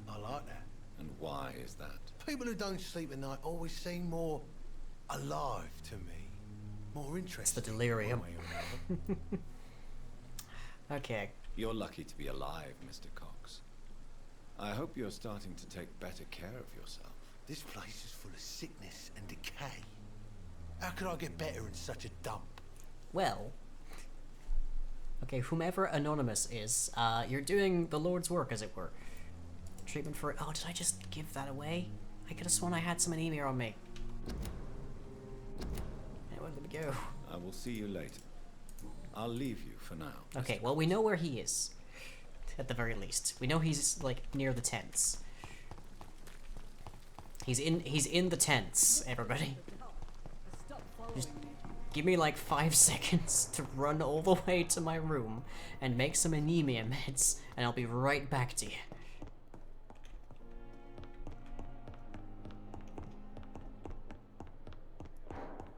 I like that. And why is that? People who don't sleep at night always seem more alive to me. More interesting. It's the delirium. one way or another. Okay. You're lucky to be alive, Mr. Cox. I hope you're starting to take better care of yourself. This place is full of sickness and decay. How could I get better in such a dump? Well. Okay, whomever Anonymous is, you're doing the Lord's work, as it were. Treatment for... Oh, did I just give that away? I could have sworn I had some anemia on me. Hey, where did we go? I will see you later. I'll leave you for now. Okay, well, we know where he is. At the very least. We know he's, like, near the tents. He's in the tents, everybody. Give me like 5 seconds to run all the way to my room and make some anemia meds, and I'll be right back to you.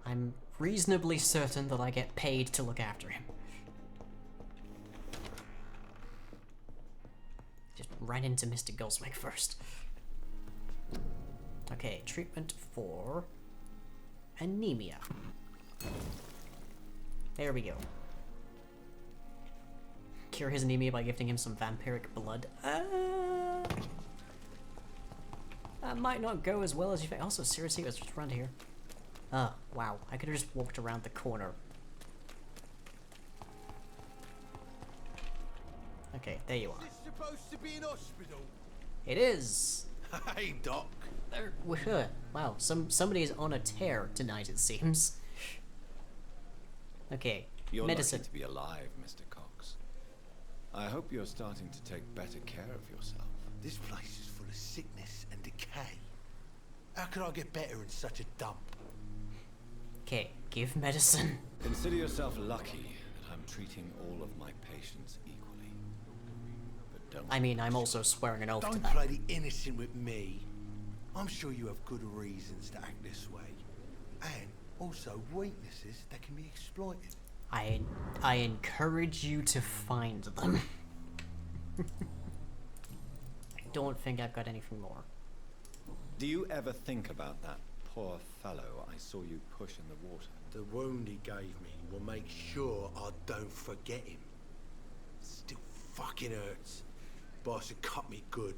I'm reasonably certain that I get paid to look after him. Just ran into Mr. Goldsmith first. Okay, treatment for anemia. There we go. Cure his anemia by gifting him some vampiric blood. That might not go as well as you think. Also, seriously, let's just run here. Oh, wow. I could have just walked around the corner. Okay, there you are. Is this supposed to be an hospital? It is! Hey, Doc. Wow, somebody is on a tear tonight, it seems. Okay, You're medicine. lucky to be alive, Mr. Cox. I hope you're starting to take better care of yourself. This place is full of sickness and decay. How could I get better in such a dump? Okay, give medicine. Consider yourself lucky that I'm treating all of my patients equally. But don't. I mean, I'm also swearing an oath to Don't that. play the innocent with me. I'm sure you have good reasons to act this way. And also weaknesses that can be exploited. I encourage you to find them. I don't think I've got anything more. Do you ever think about that poor fellow I saw you push in the water? The wound he gave me will make sure I don't forget him. Still fucking hurts. Boss had cut me good.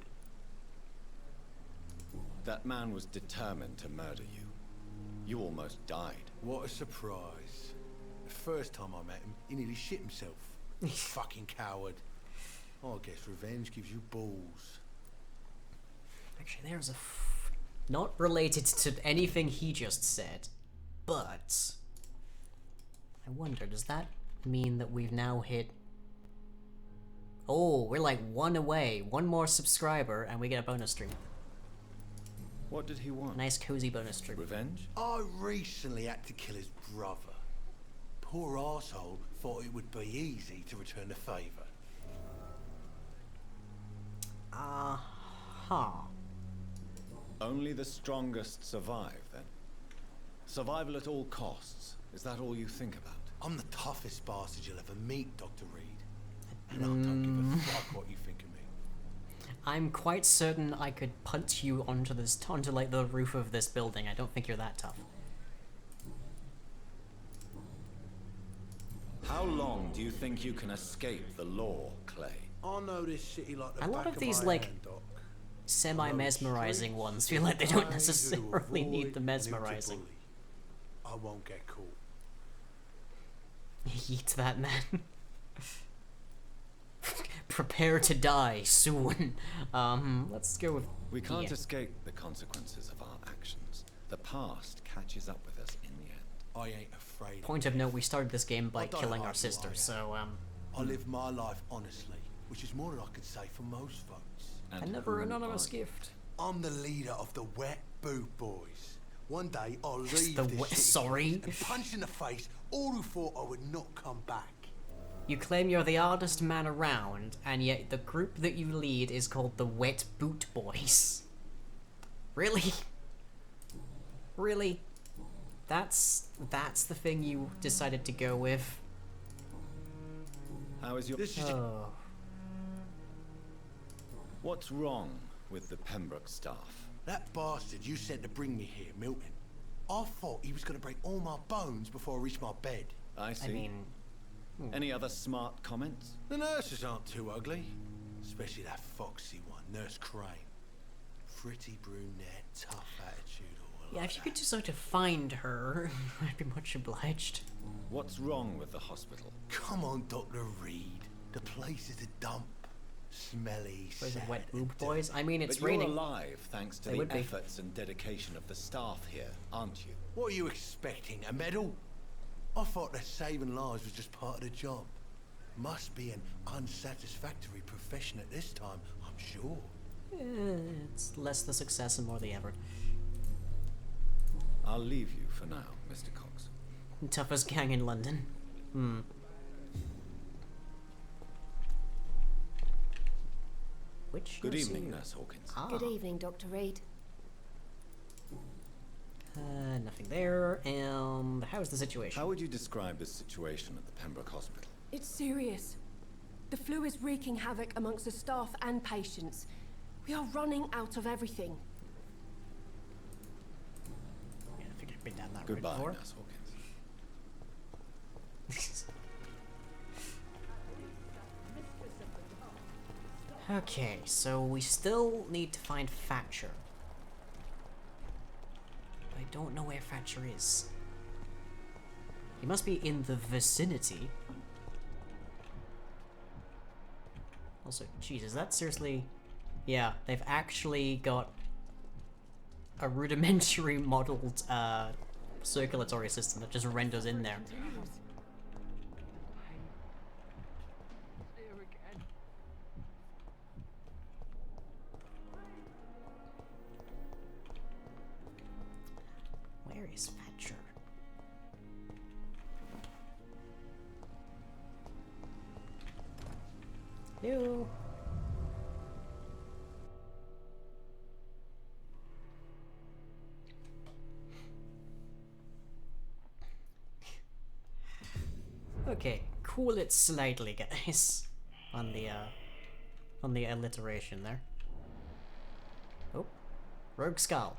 That man was determined to murder you. You almost died. What a surprise. The first time I met him, he nearly shit himself. Fucking coward. Oh, I guess revenge gives you balls. Actually, there's a not related to anything he just said, but I wonder, does that mean that we've now hit... Oh, we're like one away. One more subscriber and we get a bonus stream. What did he want? Nice cozy bonus stream. Revenge? I recently had to kill his brother. Poor arsehole thought it would be easy to return the favour. Aha. Only the strongest survive, then? Survival at all costs. Is that all you think about? I'm the toughest bastard you'll ever meet, Dr. Reed. And I don't give a fuck what you think of me. I'm quite certain I could punt you onto like the roof of this building. I don't think you're that tough. How long do you think you can escape the law, Clay? I know this city like the A lot back of these, my like, hand, Doc. semi-mesmerizing ones feel like they don't necessarily need the mesmerizing. I won't get caught. Eat that man. Prepare to die soon. Let's go with... We can't escape the consequences of our actions. The past catches up with us in the end. I ain't afraid. Point of note, we started this game by I don't killing know our who sister, I am. so, I live my life honestly, which is more than I can say for most folks. Another anonymous gift. I'm the leader of the Wet Boot Boys. One day I'll leave The this city sorry? and punch in the face all who thought I would not come back. You claim you're the hardest man around, and yet the group that you lead is called the Wet Boot Boys. Really? Really? That's the thing you decided to go with? How is your... Oh. What's wrong with the Pembroke staff? That bastard you sent to bring me here, Milton. I thought he was going to break all my bones before I reached my bed. I see. I mean... Any other smart comments? The nurses aren't too ugly. Especially that foxy one, Nurse Crane. Pretty brunette, tough attitude. All Yeah, if you could decide to find her, I'd be much obliged. What's wrong with the hospital? Come on, Dr. Reed. The place is a dump. Smelly, Boys sad, of Wet and Boot Boys? I mean, it's But raining. you're alive thanks to They the would be. efforts and dedication of the staff here, aren't you? What are you expecting, a medal? I thought that saving lives was just part of the job. Must be an unsatisfactory profession at this time, I'm sure. It's less the success and more the effort. I'll leave you for now, Mr. Cox. Toughest gang in London. Hmm. Which Good nurse are evening, you? Nurse Hawkins. Ah. Good evening, Dr. Reed. Nothing there. How's the situation? How would you describe the situation at the Pembroke Hospital? It's serious. The flu is wreaking havoc amongst the staff and patients. We are running out of everything. Yeah, I think I've been down that road Goodbye, before. Nurse Hawkins. Okay, so we still need to find Thatcher. I don't know where Thatcher is. He must be in the vicinity. Also, jeez, is that seriously... Yeah, they've actually got a rudimentary modeled circulatory system that just renders in there. Where is Thatcher? Hello? Okay, cool it slightly, guys. On the alliteration there. Oh, Rogue Skull.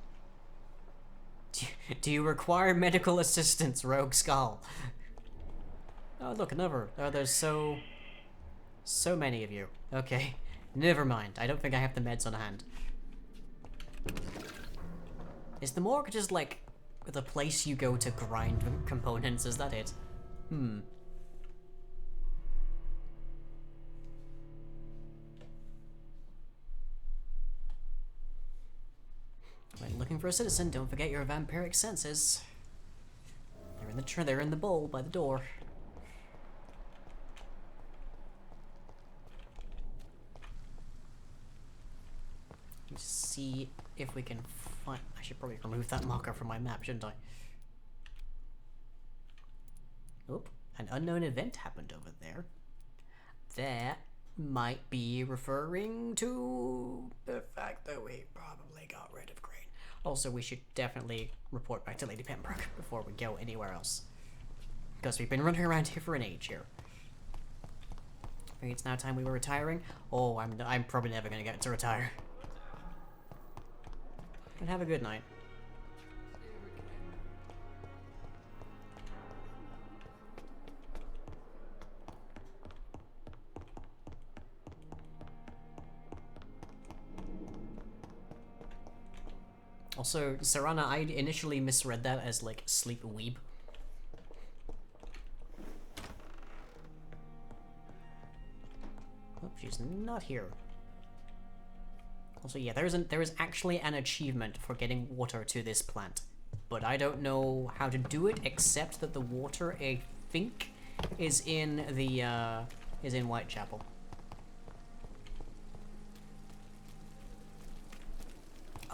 Do you require medical assistance, Rogue Skull? Oh, look, another. Oh, there's so many of you. Okay, never mind. I don't think I have the meds on hand. Is the morgue just like the place you go to grind components? Is that it? Hmm. When looking for a citizen, don't forget your vampiric senses. They're in the bowl by the door. Let's see if we can find... I should probably remove that marker from my map, shouldn't I? Oop, an unknown event happened over there. That might be referring to the fact that we probably got rid of Crane. Also, we should definitely report back to Lady Pembroke before we go anywhere else. Because we've been running around here for an age here. Maybe it's now time we were retiring. Oh, I'm probably never gonna get to retire. And have a good night. Also, Serana, I initially misread that as like sleep weeb. Oh, she's not here. Also, yeah, there is actually an achievement for getting water to this plant, but I don't know how to do it except that the water, I think, is in the is in Whitechapel.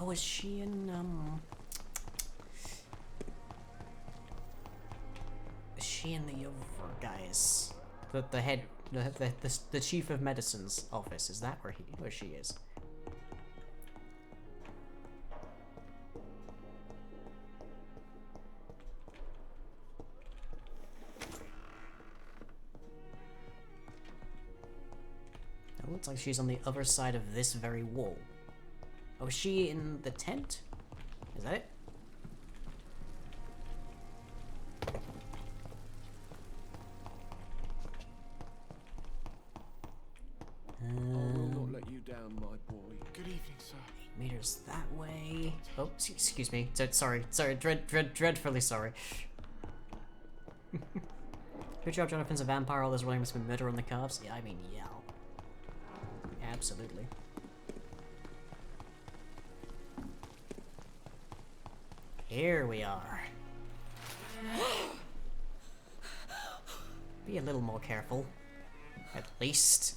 Oh, is she in Is she in the other guys? The head, the chief of medicine's office. Is that where she is? It looks like she's on the other side of this very wall. Oh, is she in the tent? Is that it? I will not let you down, my boy. Good evening, sir. 8 meters that way. Oh, excuse me. Sorry, dreadfully sorry. Good job, Jonathan's a vampire. All this running must be murder on the calves. Yeah, I mean, yeah. Absolutely. Here we are. Be a little more careful. At least.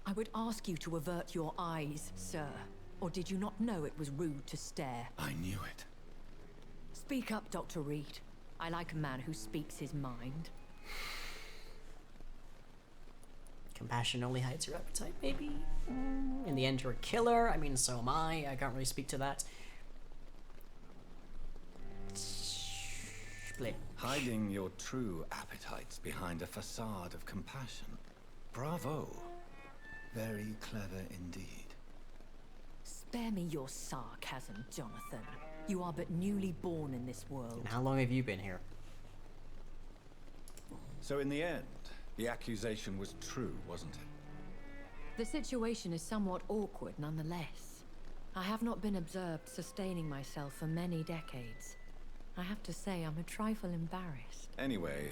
I would ask you to avert your eyes, sir. Or did you not know it was rude to stare? I knew it. Speak up, Dr. Reed. I like a man who speaks his mind. Compassion only hides your appetite, maybe? In the end, you're a killer. I mean, so am I. I can't really speak to that. Split. Hiding your true appetites behind a facade of compassion. Bravo. Very clever indeed. Spare me your sarcasm, Jonathan. You are but newly born in this world. And how long have you been here? So in the end, the accusation was true, wasn't it? The situation is somewhat awkward nonetheless. I have not been observed sustaining myself for many decades. I have to say I'm a trifle embarrassed. Anyway,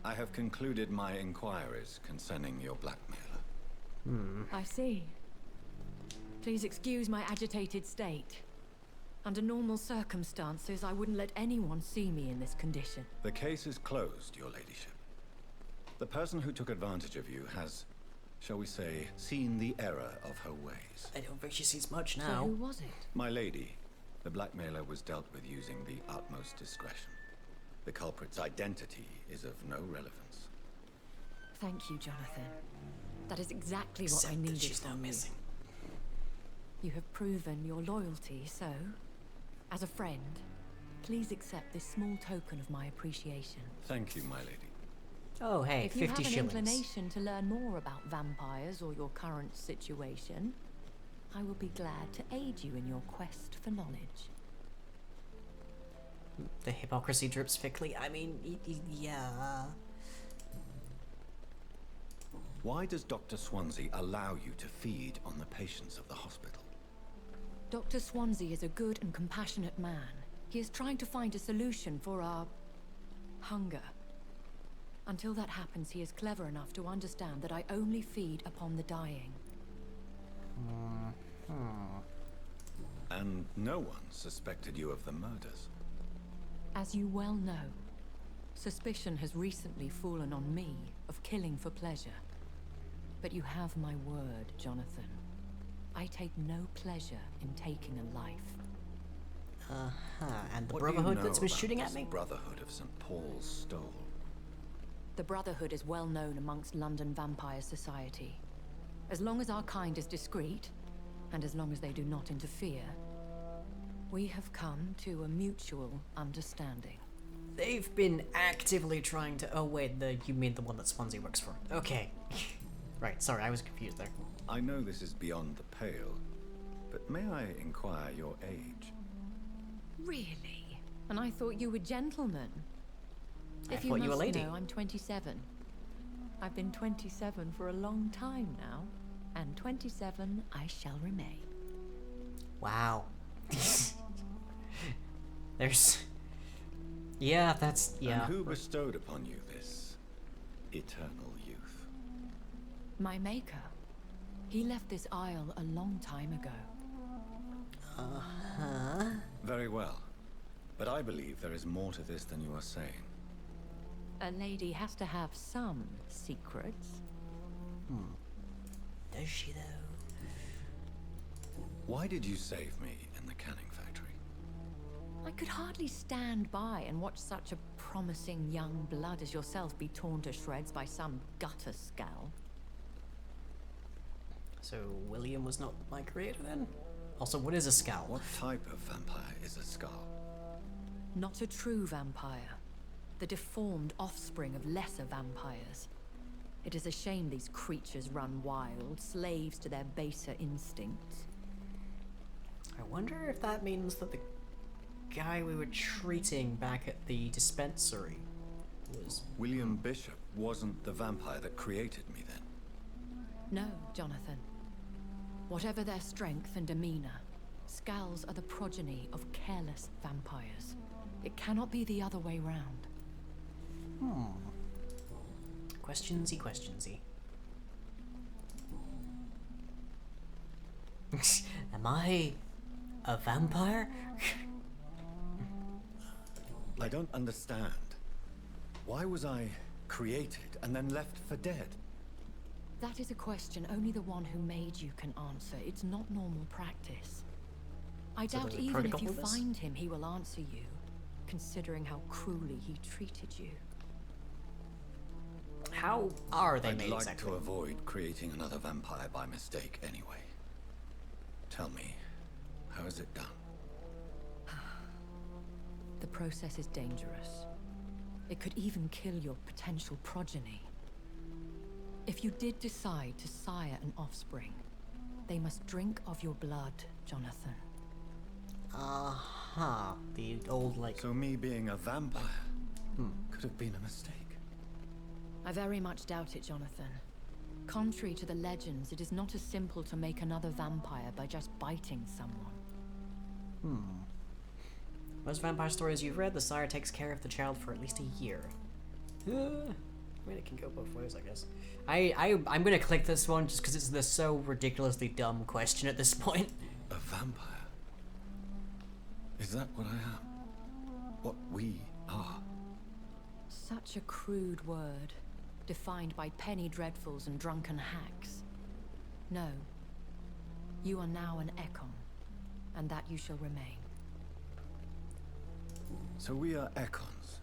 I have concluded my inquiries concerning your blackmailer. I see. Please excuse my agitated state. Under normal circumstances, I wouldn't let anyone see me in this condition. The case is closed, your ladyship. The person who took advantage of you has, shall we say, seen the error of her ways. I don't think she sees much So now. who was it? My lady, the blackmailer was dealt with using the utmost discretion. The culprit's identity is of no relevance. Thank you, Jonathan. That is exactly what Except I that needed she's now from you. missing. You have proven your loyalty, so, as a friend, please accept this small token of my appreciation. Thank you, my lady. Oh, hey, If you 50 have an shillings. inclination to learn more about vampires or your current situation, I will be glad to aid you in your quest for knowledge. The hypocrisy drips thickly. I mean, yeah. Why does Dr. Swansea allow you to feed on the patients of the hospital? Dr. Swansea is a good and compassionate man. He is trying to find a solution for our hunger. Until that happens, he is clever enough to understand that I only feed upon the dying. And no one suspected you of the murders. As you well know, suspicion has recently fallen on me of killing for pleasure. But you have my word, Jonathan. I take no pleasure in taking a life. And the What do you Brotherhood know that's been about shooting this at me? Brotherhood of St. Paul's Stole. The Brotherhood is well known amongst London vampire society. As long as our kind is discreet, and as long as they do not interfere, we have come to a mutual understanding. They've been actively trying to. Oh wait, you mean the one that Swansea works for? Okay, right. Sorry, I was confused there. I know this is beyond the pale, but may I inquire your age? Really? And I thought you were gentlemen. I If you thought must you were a lady. know, I'm 27. I've been 27 for a long time now, and 27 I shall remain. Wow. There's. Yeah, that's. Yeah. And who bestowed upon you this eternal youth? My maker. He left this isle a long time ago. Very well. But I believe there is more to this than you are saying. A lady has to have some secrets. Does she though? Why did you save me in the canning factory? I could hardly stand by and watch such a promising young blood as yourself be torn to shreds by some gutter scowl. So William was not my creator then? Also, what is a scowl? What type of vampire is a skull? Not a true vampire. The deformed offspring of lesser vampires. It is a shame these creatures run wild, slaves to their baser instincts. I wonder if that means that the guy we were treating back at the dispensary was... William Bishop wasn't the vampire that created me then. No, Jonathan. Whatever their strength and demeanor, Scowls are the progeny of careless vampires. It cannot be the other way round. Questionsy, questionsy. Am I a vampire? I don't understand. Why was I created and then left for dead? That is a question only the one who made you can answer. It's not normal practice. I So doubt there's a even if protocol you for this? find him, he will answer you, considering how cruelly he treated you. How are they I'd made like exactly? to avoid creating another vampire by mistake anyway. Tell me, how is it done? The process is dangerous. It could even kill your potential progeny. If you did decide to sire an offspring, they must drink of your blood, Jonathan. Uh-huh. The old, like... So me being a vampire could have been a mistake. I very much doubt it, Jonathan. Contrary to the legends, it is not as simple to make another vampire by just biting someone. Most vampire stories you've read, the sire takes care of the child for at least a year. I mean, it can go both ways, I guess. I'm gonna click this one just because it's the so ridiculously dumb question at this point. A vampire? Is that what I am? What we are? Such a crude word, defined by penny dreadfuls and drunken hacks. No. You are now an Ekon, and that you shall remain. So we are Ekons.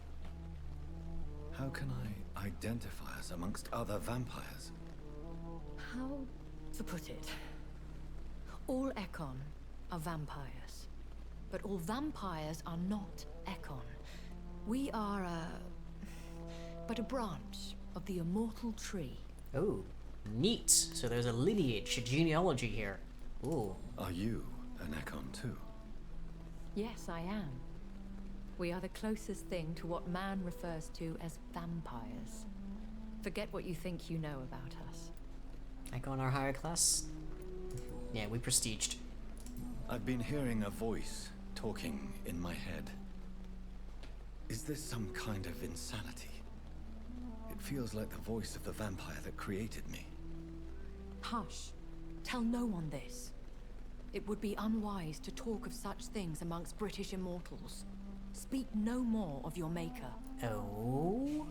How can I identify us amongst other vampires? How to put it? All Ekon are vampires, but all vampires are not Ekon. We are but a branch of the immortal tree. Oh, neat. So there's a lineage, a genealogy here. Ooh. Are you an Ekon too? Yes, I am. We are the closest thing to what man refers to as vampires. Forget what you think you know about us. Ekon are higher class? Yeah, we prestiged. I've been hearing a voice talking in my head. Is this some kind of insanity? It feels like the voice of the vampire that created me. Hush. Tell no one this. It would be unwise to talk of such things amongst British immortals. Speak no more of your maker. Oh?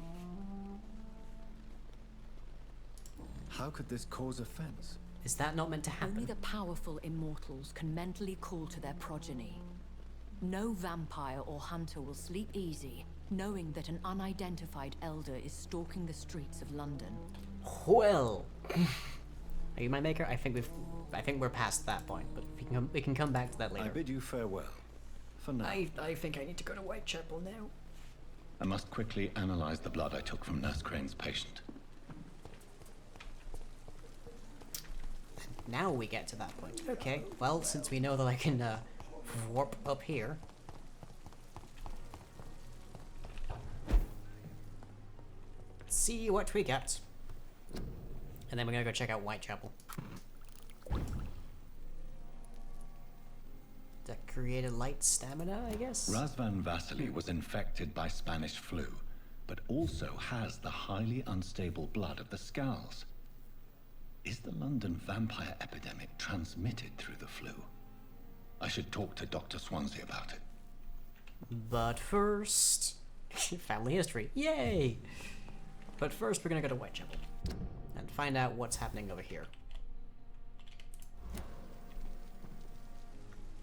How could this cause offense? Is that not meant to happen? Only the powerful immortals can mentally call to their progeny. No vampire or hunter will sleep easy, knowing that an unidentified elder is stalking the streets of London. Well, are you my maker? I think we're past that point, but we can come back to that later. I bid you farewell. For now. I think I need to go to Whitechapel now. I must quickly analyze the blood I took from Nurse Crane's patient. Now we get to that point. Okay, well, since we know that I can warp up here. Let's see what we get. And then we're gonna go check out Whitechapel. That created light stamina, I guess? Razvan Vasily was infected by Spanish flu, but also has the highly unstable blood of the Scowls. Is the London vampire epidemic transmitted through the flu? I should talk to Dr. Swansea about it. But first... family history. Yay! But first we're gonna go to Whitechapel and find out what's happening over here.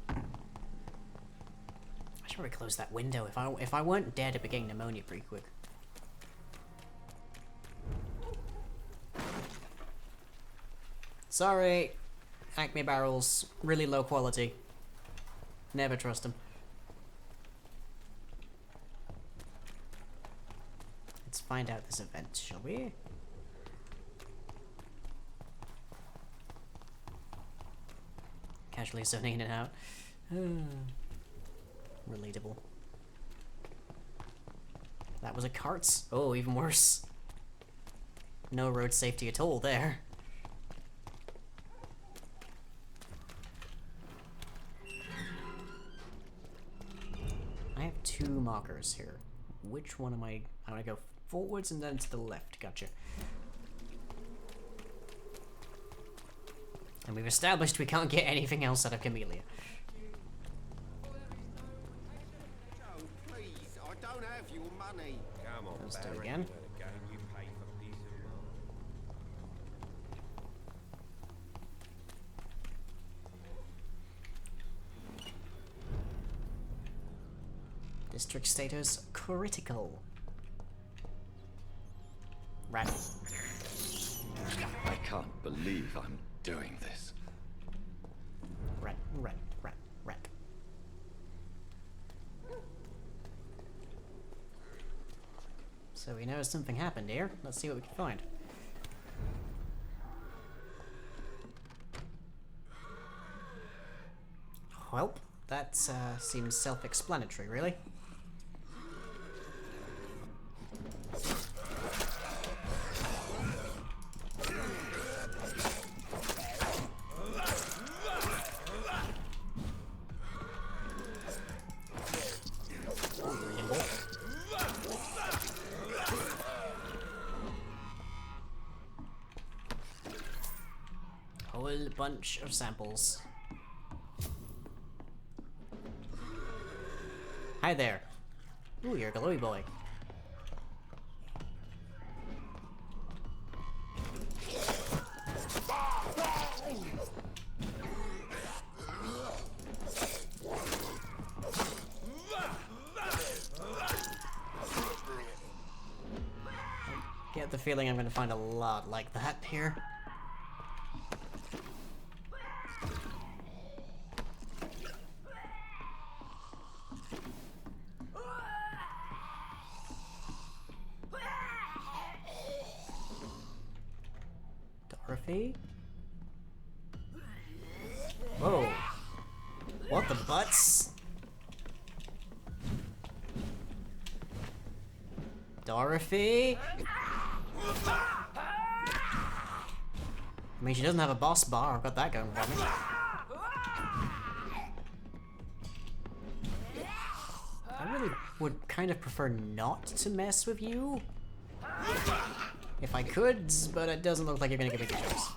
I should probably close that window. If I weren't dead, I'd be getting pneumonia pretty quick. Sorry, Acme barrels, really low quality. Never trust them. Let's find out this event, shall we? Casually zoning in and out. Relatable. That was a cart? Oh, even worse. No road safety at all there. I have two markers here. Which one am I? I'm gonna go forwards and then to the left. Gotcha. And we've established we can't get anything else out of Camellia. Joe, please, I don't have your money. Come on, Let's do it Barry, again. you pay for peace of District status critical. Rat. I can't believe I'm doing this. Rat, rat, rat, rat. So we know something happened here. Let's see what we can find. Well, that seems self-explanatory, really. Whole bunch of samples. Hi there. Ooh, you're a glowy boy. I get the feeling I'm going to find a lot like that here. Dorothy? Whoa. What the butts? Dorothy? I mean, she doesn't have a boss bar. I've got that going for me. I really would kind of prefer not to mess with you. If I could, but it doesn't look like you're gonna give me the choice.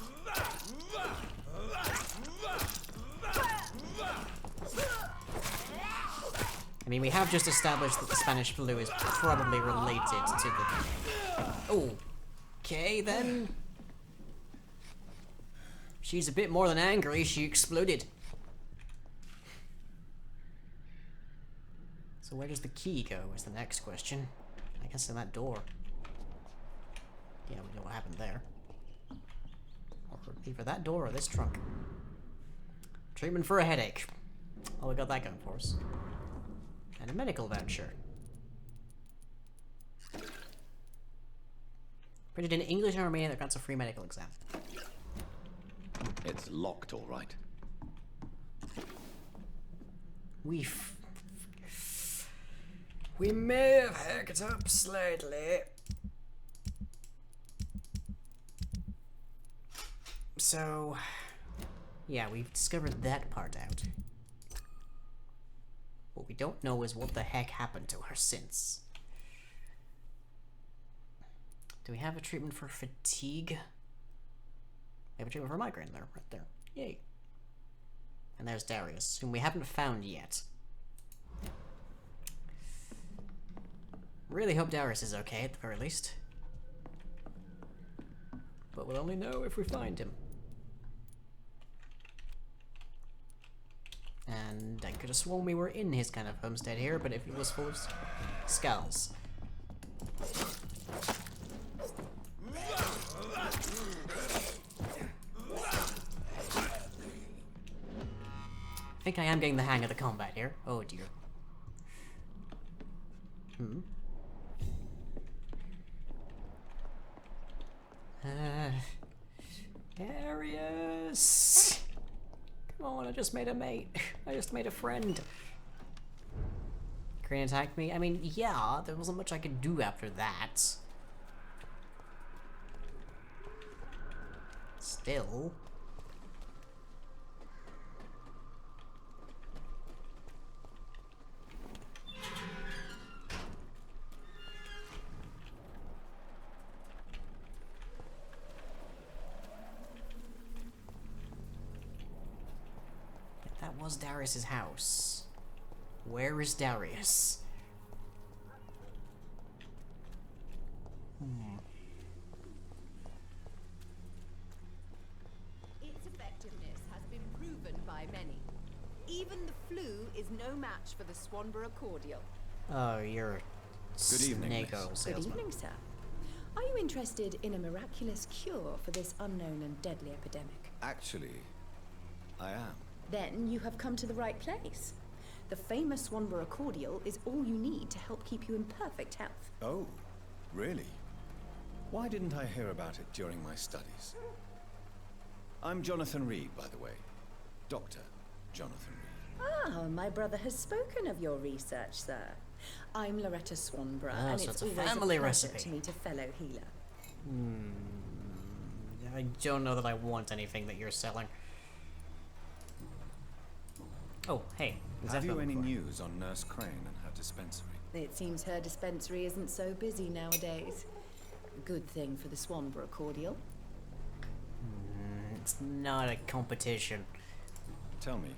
I mean, we have just established that the Spanish flu is probably related to the... Oh, okay then. She's a bit more than angry, she exploded. So where does the key go is the next question. I guess in that door. Yeah, we know what happened there. Or either that door or this trunk. Treatment for a headache. Oh, we got that going for us. And a medical voucher. Printed in English and Romanian that grants a free medical exam. It's locked, all right. We may have hacked up slightly. So, yeah, we've discovered that part out. What we don't know is what the heck happened to her since. Do we have a treatment for fatigue? We have a treatment for migraine there, right there. Yay. And there's Darius, whom we haven't found yet. Really hope Darius is okay, at the very least. But we'll only know if we find him. And I could have sworn we were in his kind of homestead here, but if it was full of skulls. I think I am getting the hang of the combat here. Oh dear. Darius! Come on, I just made a mate. I just made a friend. Crane attacked me? I mean, yeah, there wasn't much I could do after that. Still. That was Darius's house. Where is Darius? Its effectiveness has been proven by many. Even the flu is no match for the Swanborough cordial. Oh, you're a Good evening, snake miss. oil Good salesman. evening, sir. Are you interested in a miraculous cure for this unknown and deadly epidemic? Actually, I am. Then you have come to the right place. The famous Swanborough cordial is all you need to help keep you in perfect health. Oh, really? Why didn't I hear about it during my studies? I'm Jonathan Reed, by the way. Dr. Jonathan Reed. Ah, my brother has spoken of your research, sir. I'm Loretta Swanborough, Ah, and so it's it's a always family a pleasure recipe. to meet a fellow healer. I don't know that I want anything that you're selling. Oh, hey. Have you any news on Nurse Crane and her dispensary? It seems her dispensary isn't so busy nowadays. Good thing for the Swanborough cordial. It's not a competition. Tell me,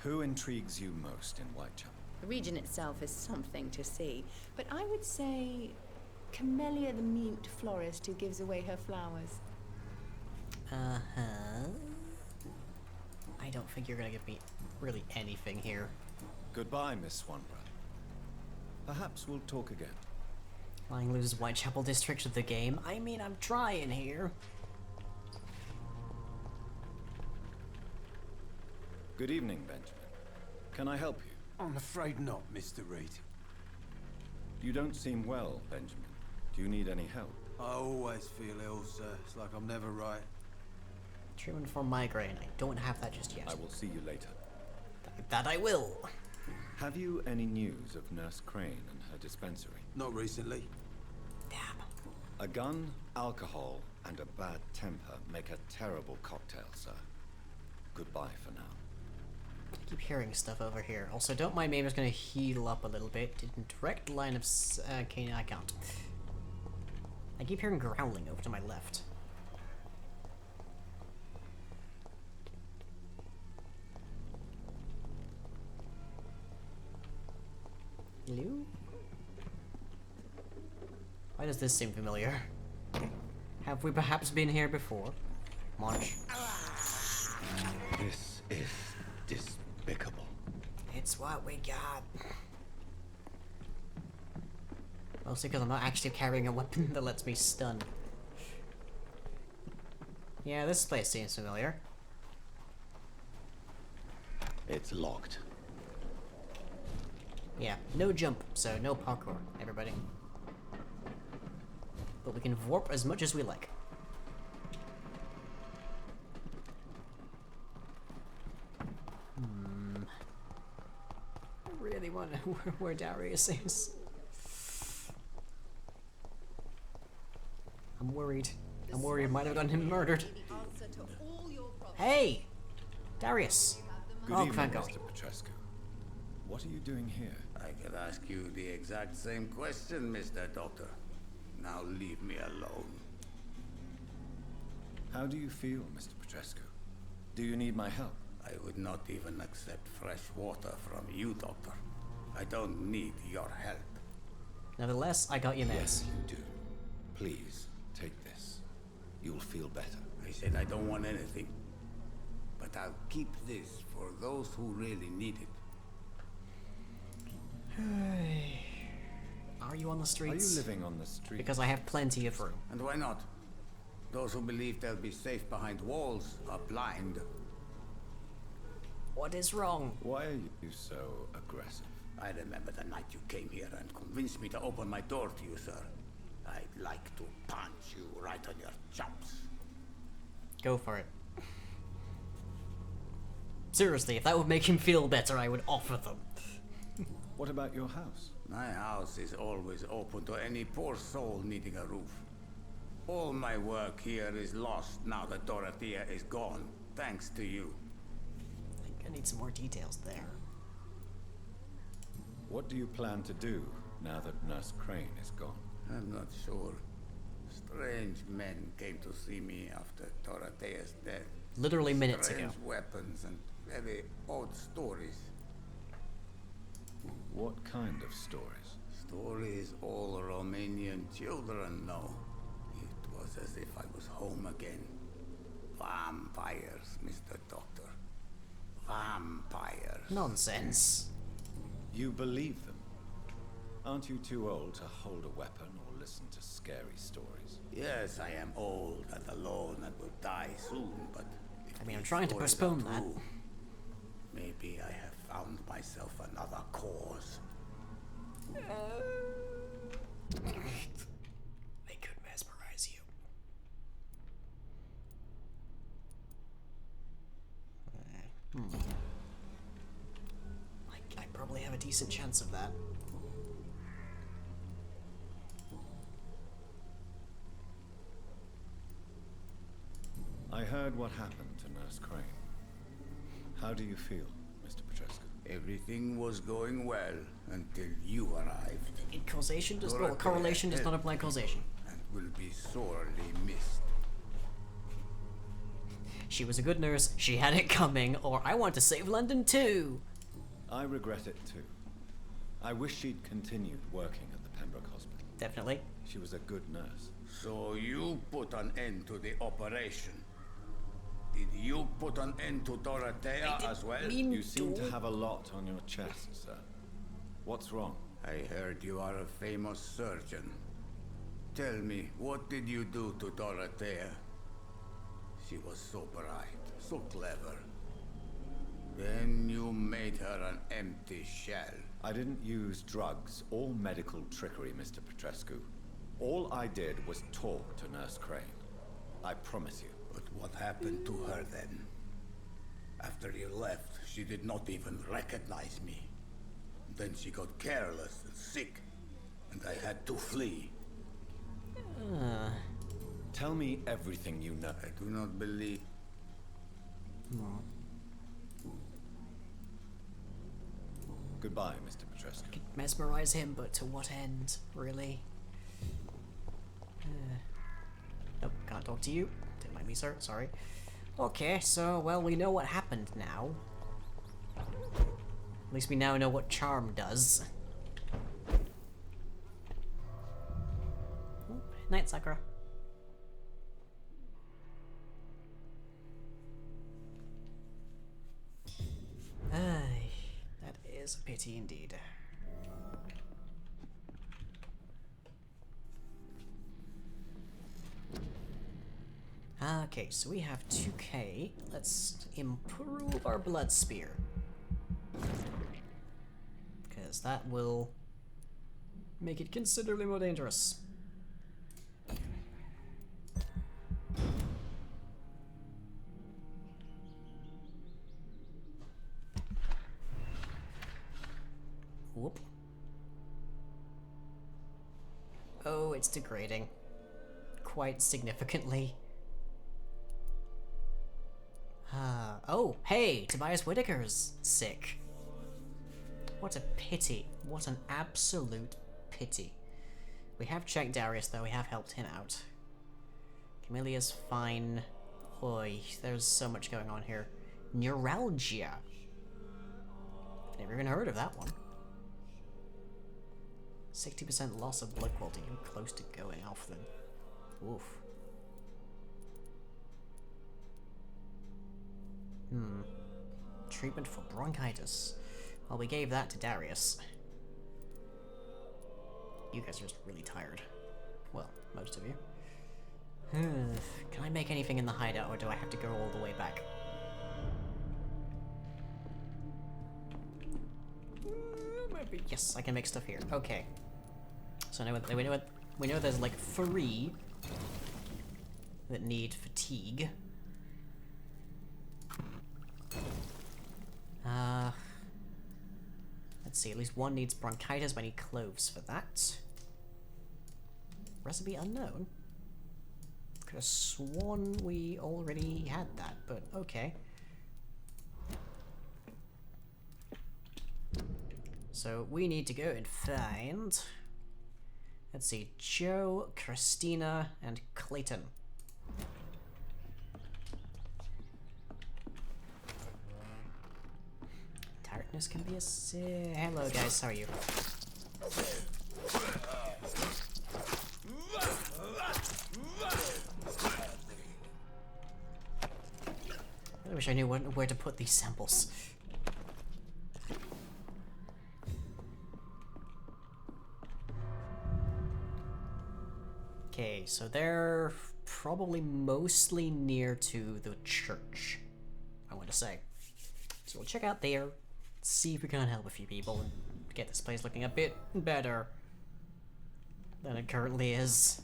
who intrigues you most in Whitechapel? The region itself is something to see, but I would say Camellia the mute florist who gives away her flowers. Uh-huh. I don't think you're gonna give me really anything here. Goodbye, Miss Swanborough. Perhaps we'll talk again. Flying loses Whitechapel district of the game. I mean, I'm trying here. Good evening, Benjamin. Can I help you? I'm afraid not, Mr. Reed. You don't seem well, Benjamin. Do you need any help? I always feel ill, sir. It's like I'm never right. Treatment for migraine. I don't have that just yet. I will see you later. That I will. Have you any news of Nurse Crane and her dispensary? Not recently. Damn. A gun, alcohol, and a bad temper make a terrible cocktail, sir. Goodbye for now. I keep hearing stuff over here. Also, don't mind me, I'm just gonna heal up a little bit. In direct line of okay, I can't. I keep hearing growling over to my left. Hello? Why does this seem familiar? Have we perhaps been here before? March. This is despicable. It's what we got. Mostly because I'm not actually carrying a weapon that lets me stun. Yeah, this place seems familiar. It's locked. Yeah, no jump, so no parkour, everybody. But we can warp as much as we like. I really want to know where Darius is. I'm worried. I'm worried I might have gotten him murdered. Hey! Darius! Good Oh, evening, thank God. Mr. Petrescu. What are you doing here? I could ask you the exact same question, Mr. Doctor. Now leave me alone. How do you feel, Mr. Petrescu? Do you need my help? I would not even accept fresh water from you, Doctor. I don't need your help. Nevertheless, I got your meds. Yes, you do. Please, take this. You'll feel better. I said I don't want anything. But I'll keep this for those who really need it. Are you on the Are streets? you living on the street? Because I have plenty of room. And why not? Those who believe they'll be safe behind walls are blind. What is wrong? Why are you so aggressive? I remember the night you came here and convinced me to open my door to you, sir. I'd like to punch you right on your chops. Go for it. Seriously, if that would make him feel better, I would offer them. What about your house? My house is always open to any poor soul needing a roof. All my work here is lost now that Dorothea is gone, thanks to you. I think I need some more details there. What do you plan to do now that Nurse Crane is gone? I'm not sure. Strange men came to see me after Dorothea's death. Literally minutes ago. Strange weapons and very odd stories. What kind of stories? Stories all Romanian children know. It was as if I was home again. Vampires, Mr. Doctor. Vampires. Nonsense. You believe them? Aren't you too old to hold a weapon or listen to scary stories? Yes, I am old and alone and will die soon, but I mean, I'm trying to postpone that. Maybe I have found myself another cause. They could mesmerize you. I probably have a decent chance of that. I heard what happened to Nurse Crane. How do you feel, Mr. Petrescu? Everything was going well until you arrived. Causation does not, correlation does not apply causation. And will be sorely missed. She was a good nurse, she had it coming, or I want to save London too. I regret it too. I wish she'd continued working at the Pembroke Hospital. Definitely. She was a good nurse. So you put an end to the operation. Did you put an end to Dorothea as well? You seem to have a lot on your chest, sir. What's wrong? I heard you are a famous surgeon. Tell me, what did you do to Dorothea? She was so bright, so clever. Then you made her an empty shell. I didn't use drugs or medical trickery, Mr. Petrescu. All I did was talk to Nurse Crane. I promise you. But what happened to her then? After you left, she did not even recognize me. Then she got careless and sick, and I had to flee. Tell me everything you know. I do not believe... Goodbye, Mr. Petrescu. I could mesmerize him, but to what end, really? Nope, can't talk to you. Didn't mind me, sir. Sorry. Okay, so, well, we know what happened now. At least we now know what charm does. Ooh, night, Sakura. Ay, that is a pity indeed. Okay, so we have 2k. Let's improve our blood spear. Because that will make it considerably more dangerous. Whoop. Oh, it's degrading. Quite significantly. Oh, hey, Tobias Whittaker's sick. What a pity. What an absolute pity. We have checked Darius, though. We have helped him out. Camillea's fine. Oi, there's so much going on here. Neuralgia. Never even heard of that one. 60% loss of blood quality. You're close to going off then. Oof. Treatment for bronchitis. Well, we gave that to Darius. You guys are just really tired. Well, most of you. Can I make anything in the hideout, or do I have to go all the way back? Maybe. Yes, I can make stuff here. Okay. So we know there's like 3 that need fatigue. Let's see, at least 1 needs bronchitis, but I need cloves for that. Recipe unknown? Could have sworn we already had that, but okay. So we need to go and find... Let's see, Joe, Christina, and Clayton. Tiredness can be a hello guys, how are you? I wish I knew where to put these samples. Okay, so they're probably mostly near to the church, I want to say. So we'll check out there, see if we can help a few people, and get this place looking a bit better than it currently is.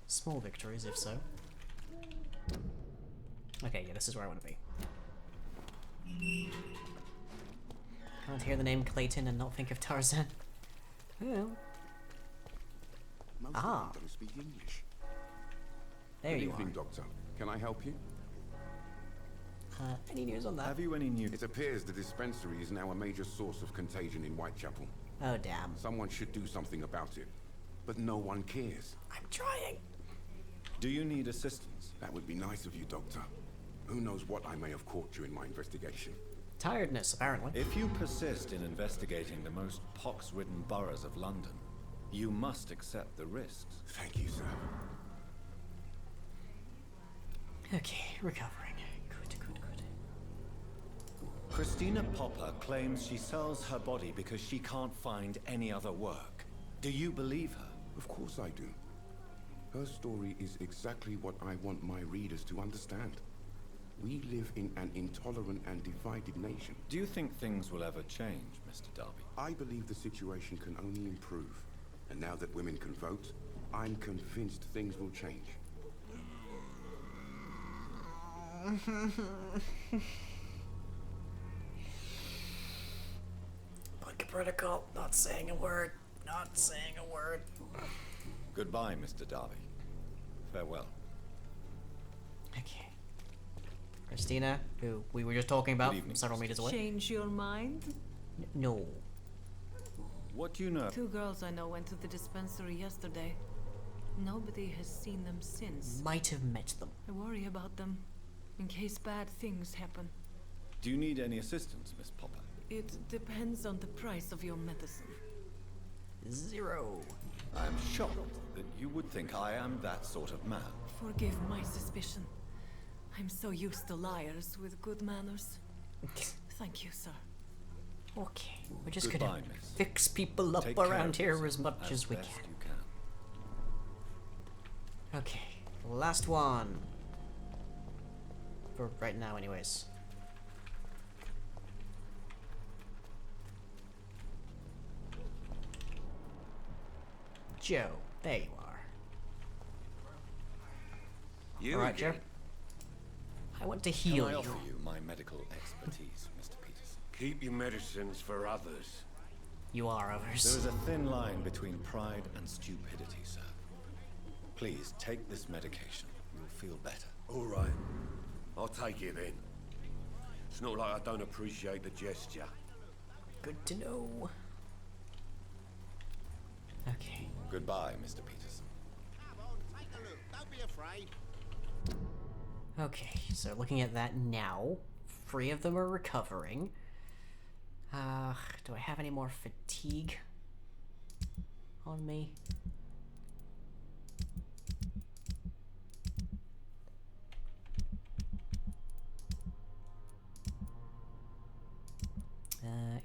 Small victories, if so. Okay, yeah, this is where I want to be. Can't hear the name Clayton and not think of Tarzan. Oh. Most Ah. of them don't speak English. There Good you evening, are. Doctor. Can I help you? Any news on that? Have you any news? It appears the dispensary is now a major source of contagion in Whitechapel. Oh, damn. Someone should do something about it. But no one cares. I'm trying. Do you need assistance? That would be nice of you, Doctor. Who knows what I may have caught during my investigation. Tiredness, apparently. If you persist in investigating the most pox-ridden boroughs of London, you must accept the risks. Thank you, sir. Okay, recovering. Good, good, good. Christina Popper claims she sells her body because she can't find any other work. Do you believe her? Of course I do. Her story is exactly what I want my readers to understand. We live in an intolerant and divided nation. Do you think things will ever change, Mr. Darby? I believe the situation can only improve. And now that women can vote, I'm convinced things will change. Bunker protocol, not saying a word. Not saying a word. Goodbye, Mr. Darby. Farewell. Okay. Christina, who we were just talking about Good evening, several meters away. Change your mind? No. What do you know? 2 girls I know went to the dispensary yesterday. Nobody has seen them since. Might have met them. I worry about them, in case bad things happen. Do you need any assistance, Miss Popper? It depends on the price of your medicine. 0. I'm shocked that you would think I am that sort of man. Forgive my suspicion. I'm so used to liars with good manners. Thank you, sir. Okay, we're just Goodbye, gonna miss. fix people up Take care around of here yourself as much as we best can. you can. Okay, last one. For right now, anyways. Joe, there you are. You Alright, again? Joe. I want to heal Can I you. offer you my medical expertise, Mr. Peterson? Keep your medicines for others. You are others. There is a thin line between pride and stupidity, sir. Please take this medication. You'll feel better. All right. I'll take it then. It's not like I don't appreciate the gesture. Good to know. Okay. Goodbye, Mr. Peterson. Come on, take a look. Don't be afraid. Okay, so looking at that now, 3 of them are recovering. Do I have any more fatigue on me?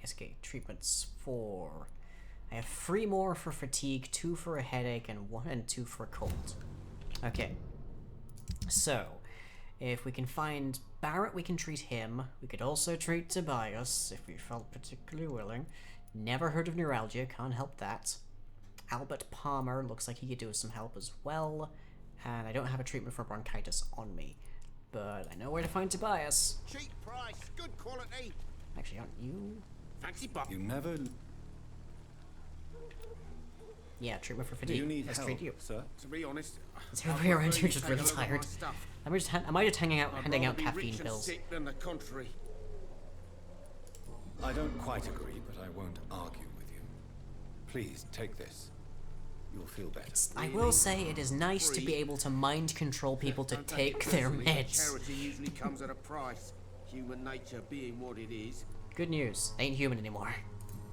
Escape treatments 4. I have 3 more for fatigue, 2 for a headache, and 1 and 2 for a cold. Okay. So, if we can find Barrett, we can treat him. We could also treat Tobias, if we felt particularly willing. Never heard of neuralgia, can't help that. Albert Palmer looks like he could do with some help as well. And I don't have a treatment for bronchitis on me. But I know where to find Tobias. Cheap price, good quality. Actually, aren't you? Fancy buck. You never... Yeah, treatment for Do fatigue. you need Let's help, treat you. sir? To be honest, It's the other way around, you're just really tired. Am I just handing out I'd rather be caffeine rich and pills? sick than the contrary. I don't quite agree, but I won't argue with you. Please, take this. You'll feel better. I will say it is nice to be able to mind control people to take their meds. Charity usually comes at a price. Human nature being what it is. Good news, ain't human anymore.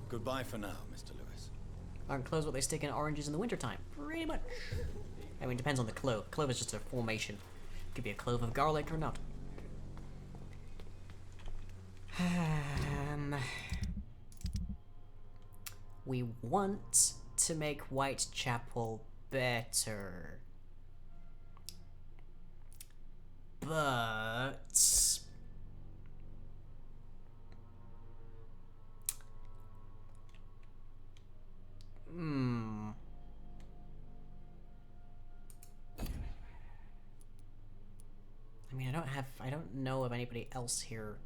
Goodbye for now, Mr. Lewis. Aren't cloves what they stick in oranges in the wintertime? Pretty much. I mean, depends on the clove. Clove is just a formation. Could be a clove of garlic or not. We want to make Whitechapel better. But... I mean, I don't know of anybody else here.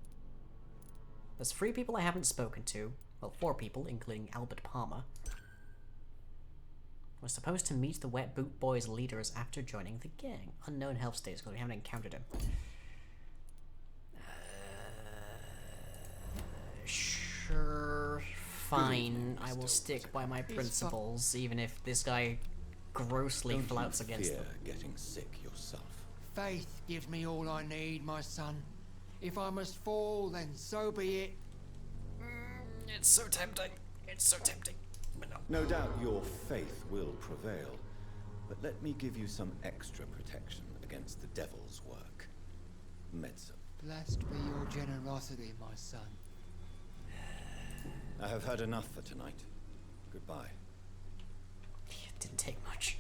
There's 3 people I haven't spoken to. Well, 4 people, including Albert Palmer. We're supposed to meet the Wet Boot Boys' leaders after joining the gang. Unknown health status because we haven't encountered him. Sure, fine. I will stick by my principles, even if this guy grossly flouts against them. Getting sick yourself. Faith gives me all I need, my son. If I must fall, then so be it. It's so tempting. It's so tempting. But no doubt your faith will prevail, but let me give you some extra protection against the devil's work. Medicine. Blessed be your generosity, my son. I have had enough for tonight. Goodbye. It didn't take much.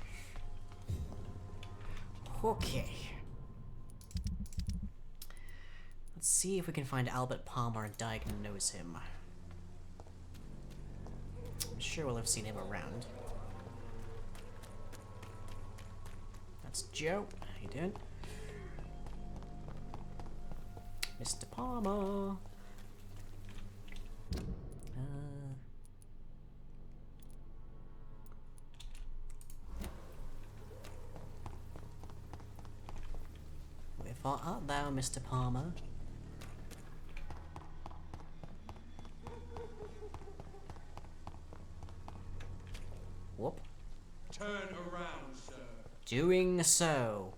Okay. Let's see if we can find Albert Palmer and diagnose him. I'm sure we'll have seen him around. That's Joe. How you doing? Mr. Palmer. Wherefore art thou, Mr. Palmer? Whoop. Turn around, sir. Doing so.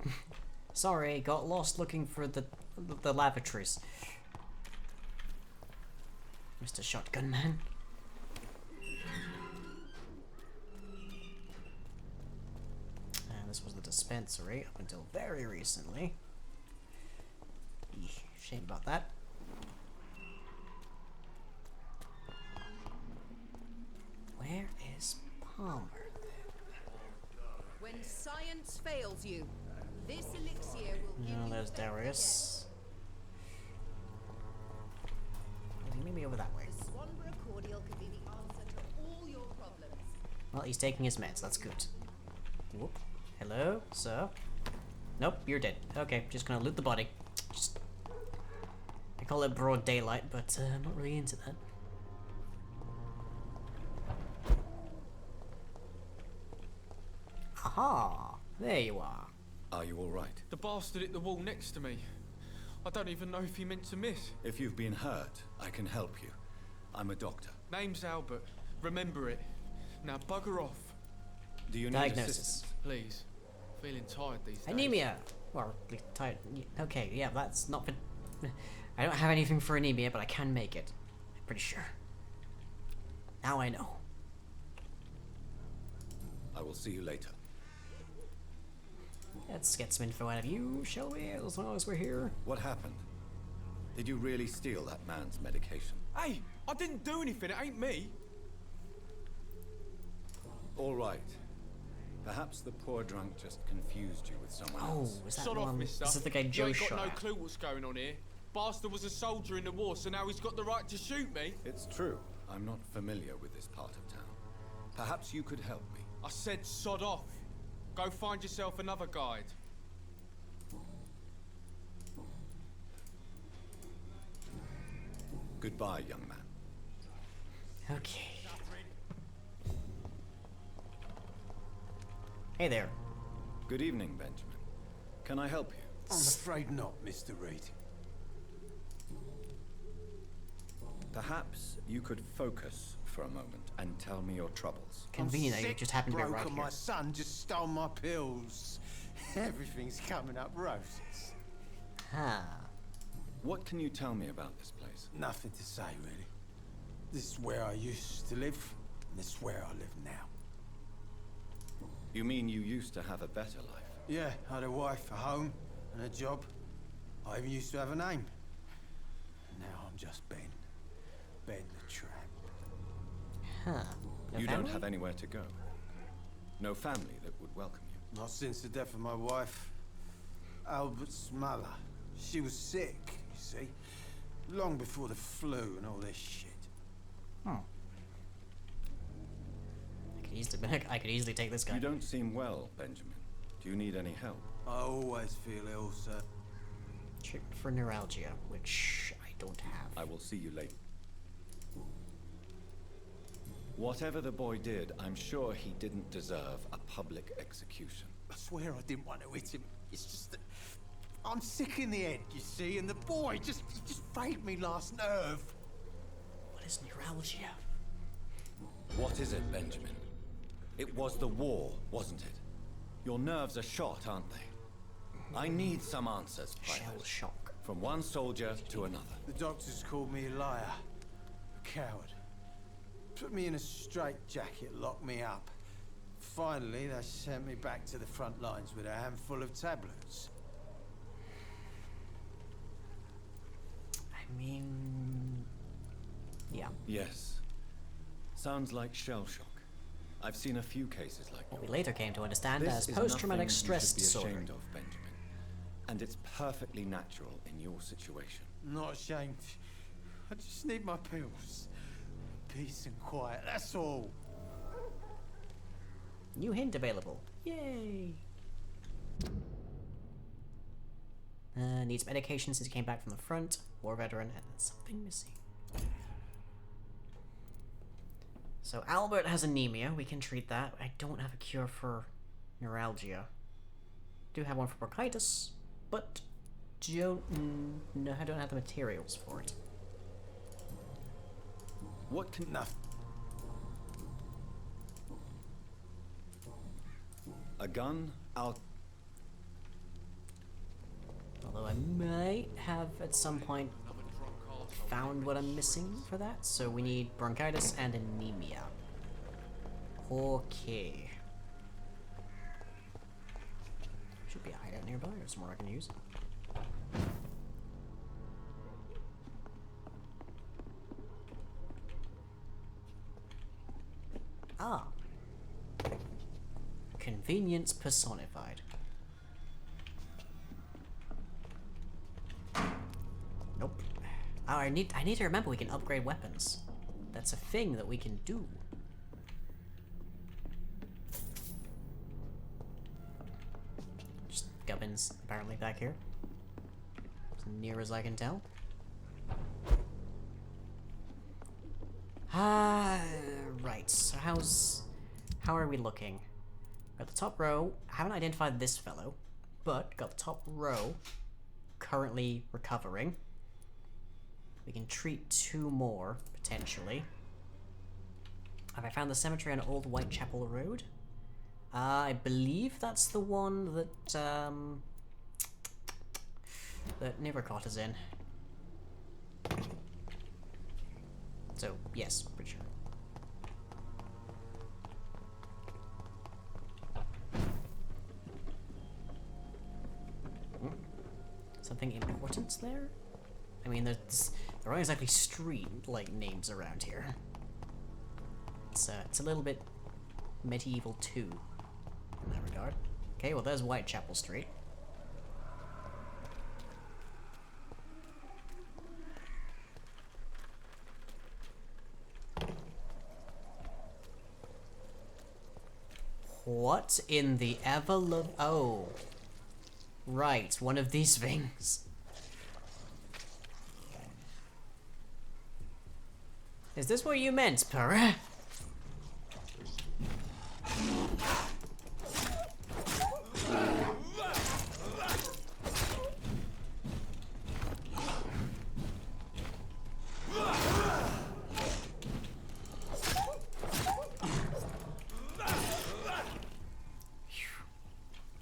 Sorry, got lost looking for the lavatories. Mr. Shotgun Man. And this was the dispensary up until very recently. Eesh, shame about that. Where is Palmer? When science fails you, this elixir will give No, you there's Darius. Maybe over that way. The Swanborough cordial could be the answer to all your problems. Well, he's taking his meds. That's good. Whoop. Hello, sir. Nope, you're dead. Okay, just gonna loot the body. Just... I call it broad daylight, but I'm not really into that. Aha! There you are. Are you all right? The bastard hit the wall next to me. I don't even know if he meant to miss. If you've been hurt, I can help you. I'm a doctor. Name's Albert. Remember it. Now bugger off. Do you need Diagnosis. assistance? Please. Feeling tired these days. Anemia! Or, tired. Okay, yeah, that's not for... I don't have anything for anemia, but I can make it. I'm pretty sure. Now I know. I will see you later. Let's get some info out of you, shall we? As long as we're here. What happened? Did you really steal that man's medication? Hey! I didn't do anything, it ain't me! All right. Perhaps the poor drunk just confused you with someone Oh, else. is that Sod the off, one? mister. This is the guy You Joe ain't got shot no at. clue what's going on here. Bastard was a soldier in the war, so now he's got the right to shoot me. It's true. I'm not familiar with this part of town. Perhaps you could help me. I said sod off. Go find yourself another guide. Goodbye, young man. Okay. Hey there. Good evening, Benjamin. Can I help you? I'm afraid not, Mr. Reed. Perhaps you could focus for a moment and tell me your troubles. Convenient that you sick, just happened to be broke, right and here. my son just stole my pills. Everything's coming up roses. Huh. What can you tell me about this place? Nothing to say, really. This is where I used to live, and this is where I live now. You mean you used to have a better life? Yeah, I had a wife, a home, and a job. I even used to have a name. Now I'm just Ben. Ben the Tramp. Huh. No You family? don't have anywhere to go. No family that would welcome you? Not since the death of my wife, Albert's mother. She was sick, you see. Long before the flu and all this shit. I could easily take this guy. You don't seem well, Benjamin. Do you need any help? I always feel ill, sir. Treatment for neuralgia, which I don't have. I will see you later. Whatever the boy did, I'm sure he didn't deserve a public execution. I swear I didn't want to hit him. It's just that I'm sick in the head, you see, and the boy he just failed me last nerve. What is neuralgia? What is it, Benjamin? It was the war, wasn't it? Your nerves are shot, aren't they? I need some answers, Private. Shell shock. From one soldier to another. The doctors called me a liar, a coward. Put me in a straitjacket, locked me up. Finally, they sent me back to the front lines with a handful of tablets. I mean... yeah. Yes. Sounds like shell shock. I've seen a few cases like that. What we later came to understand This as is post-traumatic nothing stress you should be disorder. ashamed of, Benjamin. And it's perfectly natural in your situation. Not ashamed. I just need my pills. Peace and quiet, that's all. New hint available. Yay! Needs medication since he came back from the front. War veteran and something missing. So Albert has anemia. We can treat that. I don't have a cure for neuralgia. Do have one for bronchitis, but don't I don't have the materials for it. What can... A gun? Although I might have at some point found what I'm missing for that. So we need bronchitis and anemia. Okay. Should be a hideout nearby or somewhere I can use. Ah. Convenience personified. Nope. Oh, I need to remember we can upgrade weapons. That's a thing that we can do. Just gubbins apparently back here. As near as I can tell. Right, so how are we looking? Got the top row, haven't identified this fellow, but got the top row currently recovering. We can treat 2 more, potentially. Have I found the cemetery on Old Whitechapel Road? I believe that's the one that, that Nivercott is in. So, yes, pretty sure. Something important there? I mean, there aren't exactly street-like names around here. It's a little bit medieval too, in that regard. Okay, well there's Whitechapel Street. What in the oh. Right, one of these things. Is this what you meant, Purr?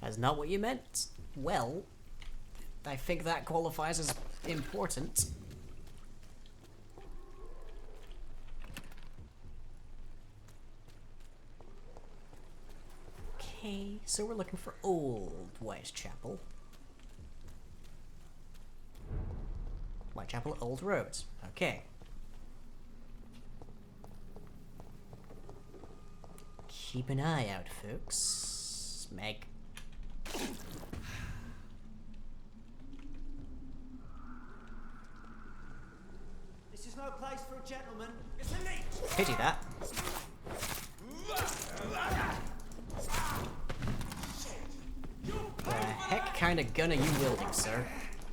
That's not what you meant. Well, I think that qualifies as important. Okay, so we're looking for Old Whitechapel. Whitechapel, Old Roads. Okay. Keep an eye out, folks. Meg. This is no place for a gentleman. It's a leech. Pity that. The heck kind of gun are you wielding, sir?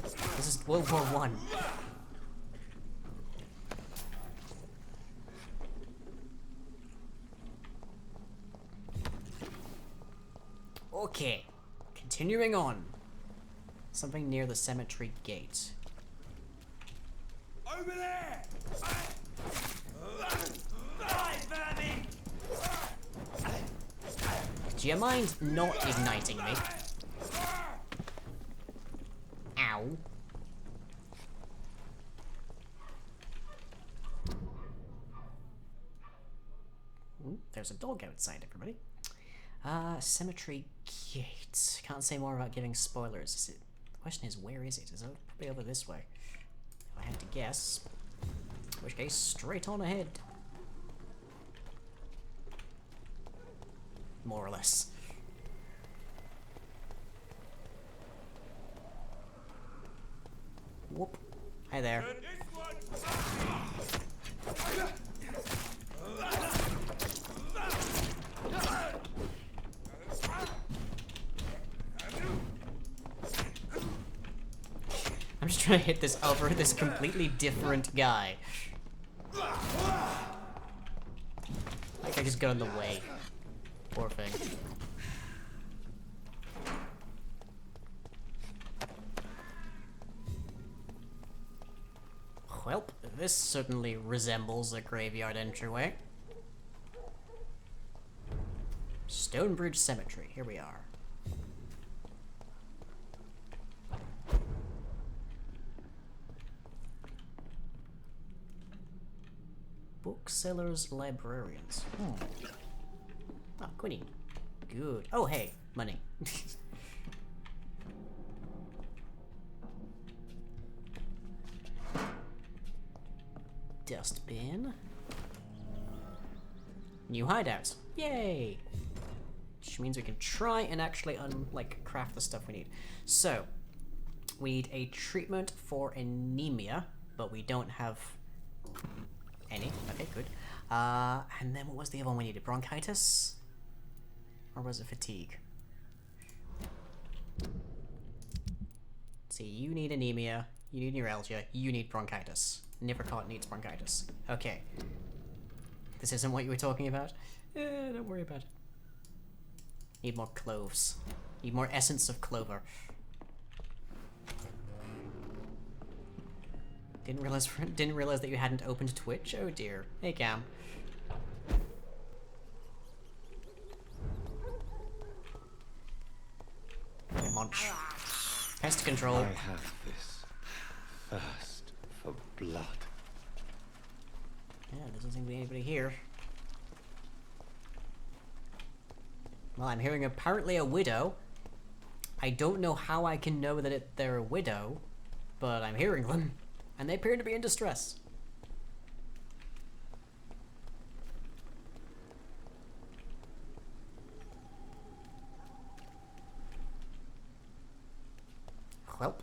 This is World War One. Okay, continuing on. Something near the cemetery gate. Over there! Die, vermin! Do you mind not igniting me? Ow. Ooh, there's a dog outside, everybody. Cemetery gate. Can't say more about giving spoilers. Is it? The question is, where is it? Is it probably over this way? If I had to guess. In which case, straight on ahead. More or less. Whoop. Hi there. I'm just trying to hit this over this completely different guy. Like I just got in the way. Poor thing. Welp, this certainly resembles a graveyard entryway. Stonebridge Cemetery, here we are. Booksellers, librarians. Oh, quinine. Good. Oh, hey, money. Dustbin. New hideouts. Yay! Which means we can try and actually craft the stuff we need. So, we need a treatment for anemia, but we don't have any. Okay, good. And then what was the other one we needed? Bronchitis? Or was it fatigue? See, you need anemia, you need neuralgia, you need bronchitis. Nippercott needs bronchitis. Okay. This isn't what you were talking about? Don't worry about it. Need more cloves. Need more essence of clover. Didn't realize that you hadn't opened Twitch? Oh dear. Hey Cam. Munch. Pest control. I have this thirst for blood. Yeah, doesn't seem to be anybody here. Well, I'm hearing apparently a widow. I don't know how I can know that they're a widow, but I'm hearing them, and they appear to be in distress. Welp.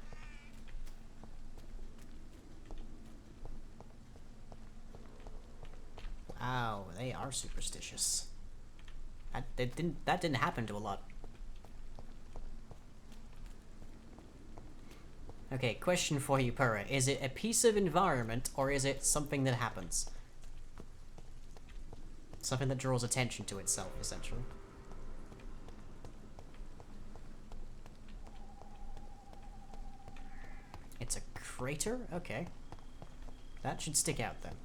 Wow, they are superstitious. That didn't happen to a lot. Okay, question for you, Purra. Is it a piece of environment, or is it something that happens? Something that draws attention to itself, essentially. It's a crater? Okay. That should stick out then.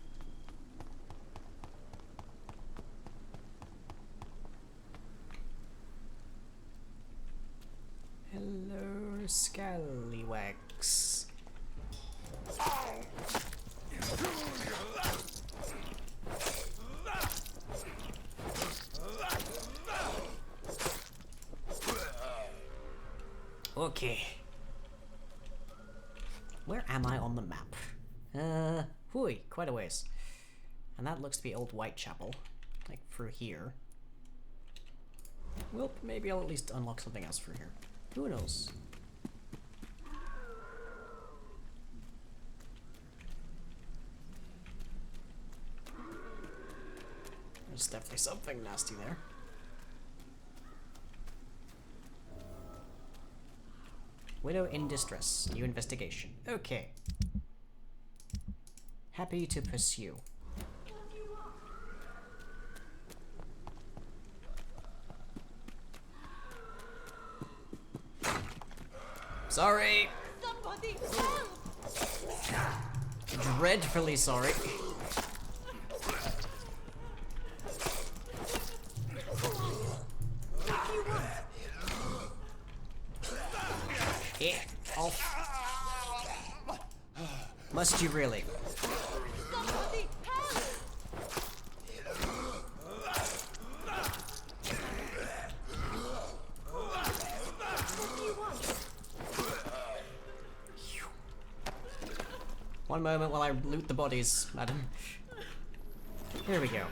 Hello, scallywags. Okay. Where am I on the map? Hooey, quite a ways. And that looks to be Old Whitechapel. Like, through here. Well, maybe I'll at least unlock something else for here. Who knows? There's definitely something nasty there. Widow in distress. New investigation. Okay. Happy to pursue. Sorry. Somebody help! Dreadfully sorry. Yeah. Off. Must you really? Somebody help! One moment while I loot the bodies, madam. Here we go.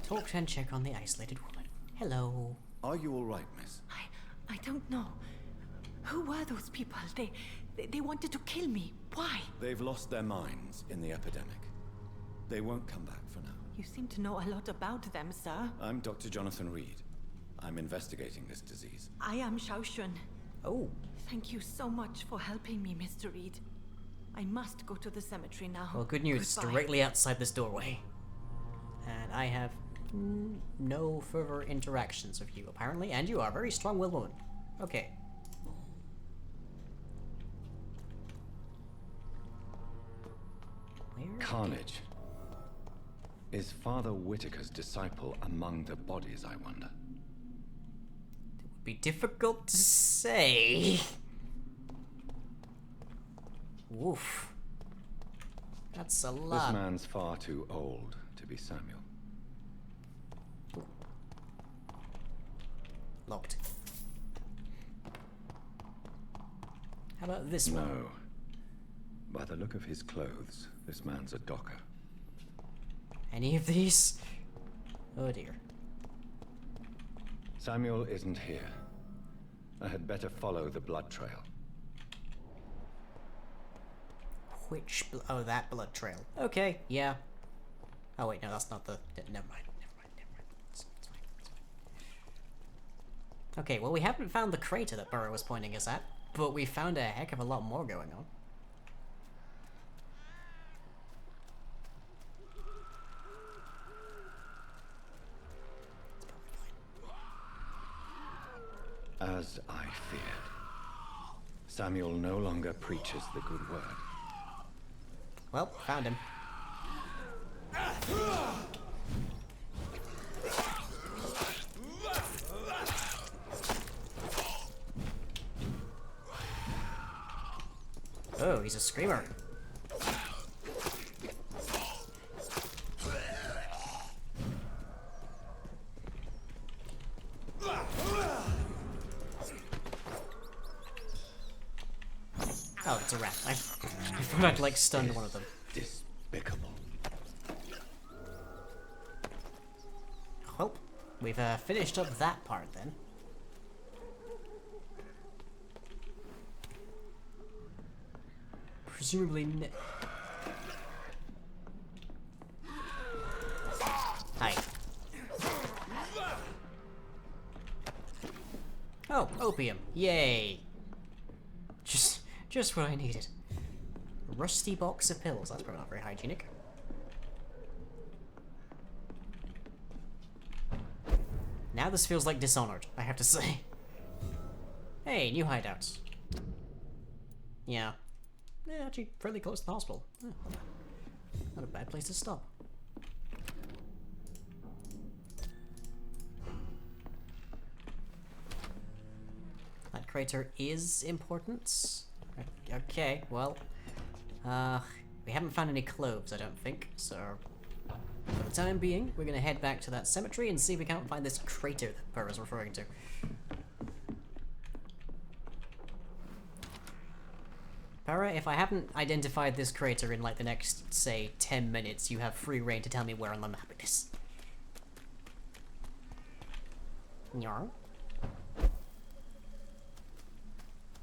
Talk and check on the isolated woman. Hello. Are you all right, miss? I don't know. Who were those people? They wanted to kill me. Why? They've lost their minds in the epidemic. They won't come back for now. You seem to know a lot about them, sir. I'm Dr. Jonathan Reed. I'm investigating this disease. I am Xiaoxun. Oh. Thank you so much for helping me, Mr. Reed. I must go to the cemetery now. Well, good news. It's directly outside this doorway. And I have no further interactions with you, apparently. And you are a very strong-willed woman. Okay. Where? Carnage. Is Father Whitaker's disciple among the bodies, I wonder? Be difficult to say. Woof. That's a lot. This man's far too old to be Samuel. Locked. How about this one? No. By the look of his clothes, this man's a docker. Any of these? Oh dear. Samuel isn't here. I had better follow the blood trail. Which oh, that blood trail. Okay, yeah. Oh wait, no, that's not the... Never mind. It's fine. Okay, well we haven't found the crater that Burrow was pointing us at, but we found a heck of a lot more going on. As I feared, Samuel no longer preaches the good word. Well, found him. Oh, he's a screamer. Oh, it's a rat. I thought I'd like stunned one of them. Despicable. Well, we've finished up that part then. Presumably Hi. Oh, opium. Yay. Just what I needed. A rusty box of pills. That's probably not very hygienic. Now this feels like Dishonored, I have to say. Hey, new hideouts. Yeah. Yeah, actually fairly close to the hospital. Oh, not a bad place to stop. That crater is important. Okay, well, we haven't found any cloves, I don't think, so for the time being, we're gonna head back to that cemetery and see if we can't find this crater that Burr is referring to. Para, if I haven't identified this crater in like the next, say, 10 minutes, you have free reign to tell me where on the map it is. Nyar.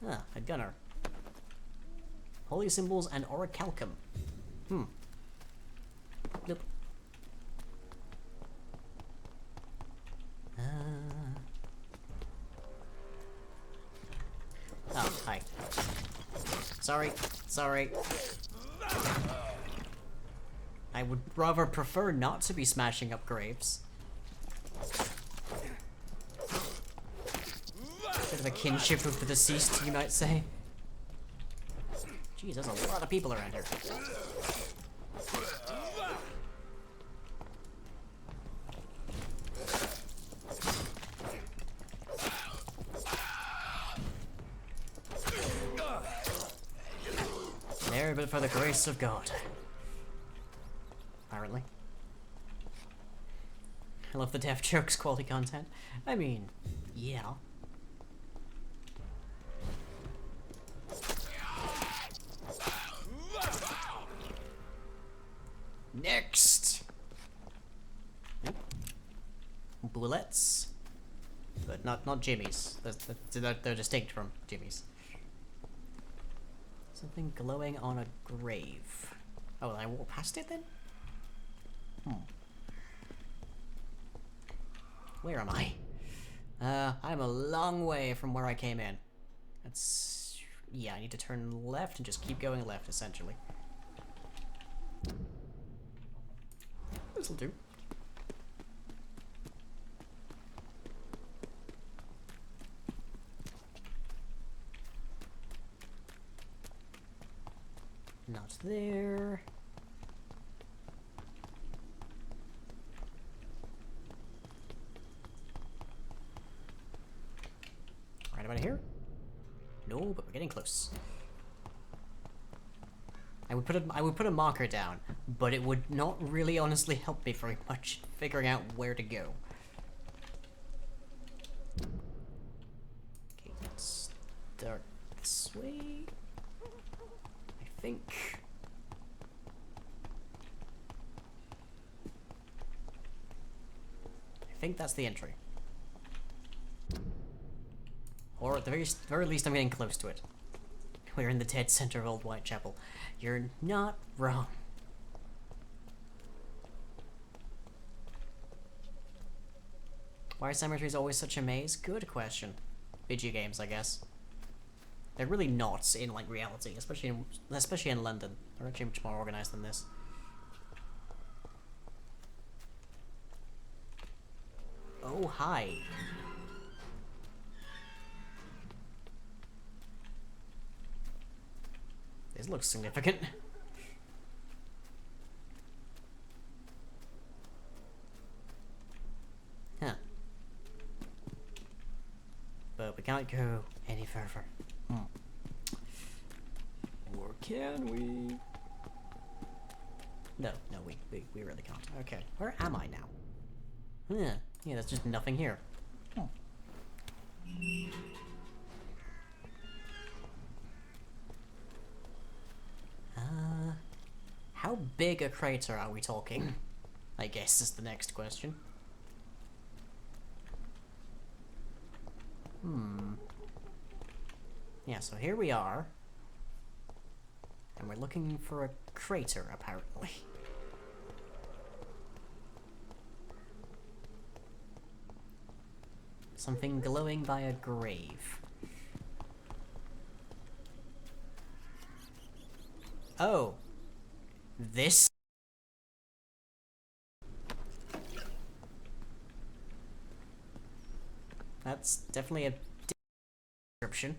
Ah, a gunner. Holy symbols and orichalcum. Nope. Oh, hi. Sorry. I would rather prefer not to be smashing up graves. Bit of a kinship with the deceased, you might say. Jeez, there's a lot of people around here. There, but for the grace of God. Apparently. I love the death jokes, quality content. I mean, yeah. Next! Bullets. But not Jimmy's. They're distinct from Jimmy's. Something glowing on a grave. Oh, I walk past it then? Where am I? I'm a long way from where I came in. That's... yeah, I need to turn left and just keep going left, essentially. This'll do. Not there. Right about here? No, but we're getting close. I would put a marker down, but it would not really honestly help me very much figuring out where to go. Okay, let's start this way. I think that's the entry. Or at the very least I'm getting close to it. We're in the dead center of Old Whitechapel. You're not wrong. Why are cemeteries always such a maze? Good question. Video games, I guess. They're really not in like reality, especially in London. They're actually much more organized than this. Oh, hi. This looks significant. Huh. But we can't go any further. Or can we? No, we really can't. Okay, where am I now? Yeah, there's just nothing here. How big a crater are we talking? I guess is the next question. Yeah, so here we are. And we're looking for a crater, apparently. Something glowing by a grave. Oh. This? That's definitely a description.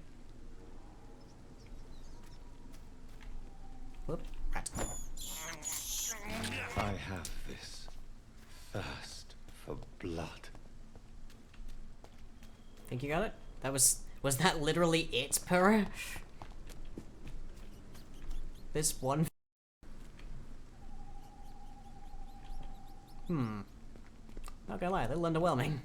Whoop, rat. I have this thirst for blood. Think you got it? That was that literally it, Purr? This one? Not gonna lie, a little underwhelming.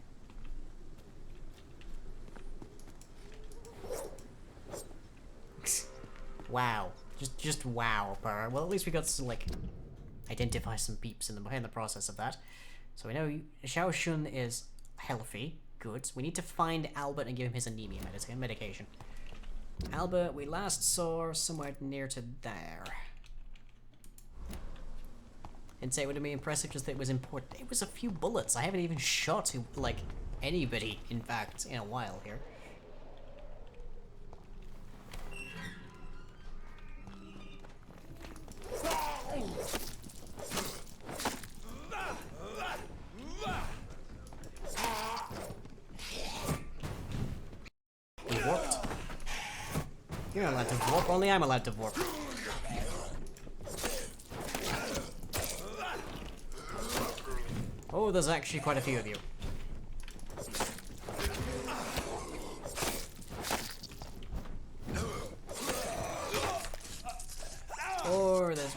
Wow. Just wow, Purr. Well, at least we got to, like, identify some peeps in the process of that. So we know Xiao Shun is healthy. good. We need to find Albert and give him his anemia medication. Albert, we last saw somewhere near to there. Didn't say it would have been impressive, just that it was important. It was a few bullets. I haven't even shot, like, anybody, in fact, in a while here. He warped. You're not allowed to warp, only I'm allowed to warp. Oh, there's actually quite a few of you. Or there's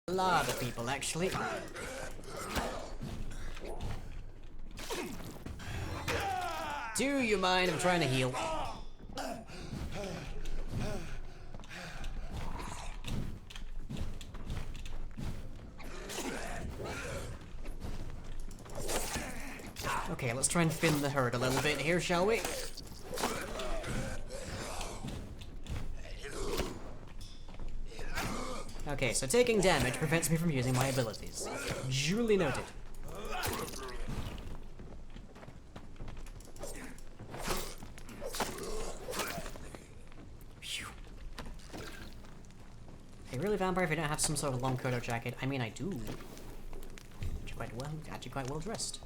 a lot of people, actually. Do you mind? I'm trying to heal. Okay, let's try and thin the herd a little bit here, shall we? Okay, so taking damage prevents me from using my abilities. Duly noted. Phew. Hey, really, Vampire, if you don't have some sort of long coat or jacket? I mean, I do. Actually quite well dressed.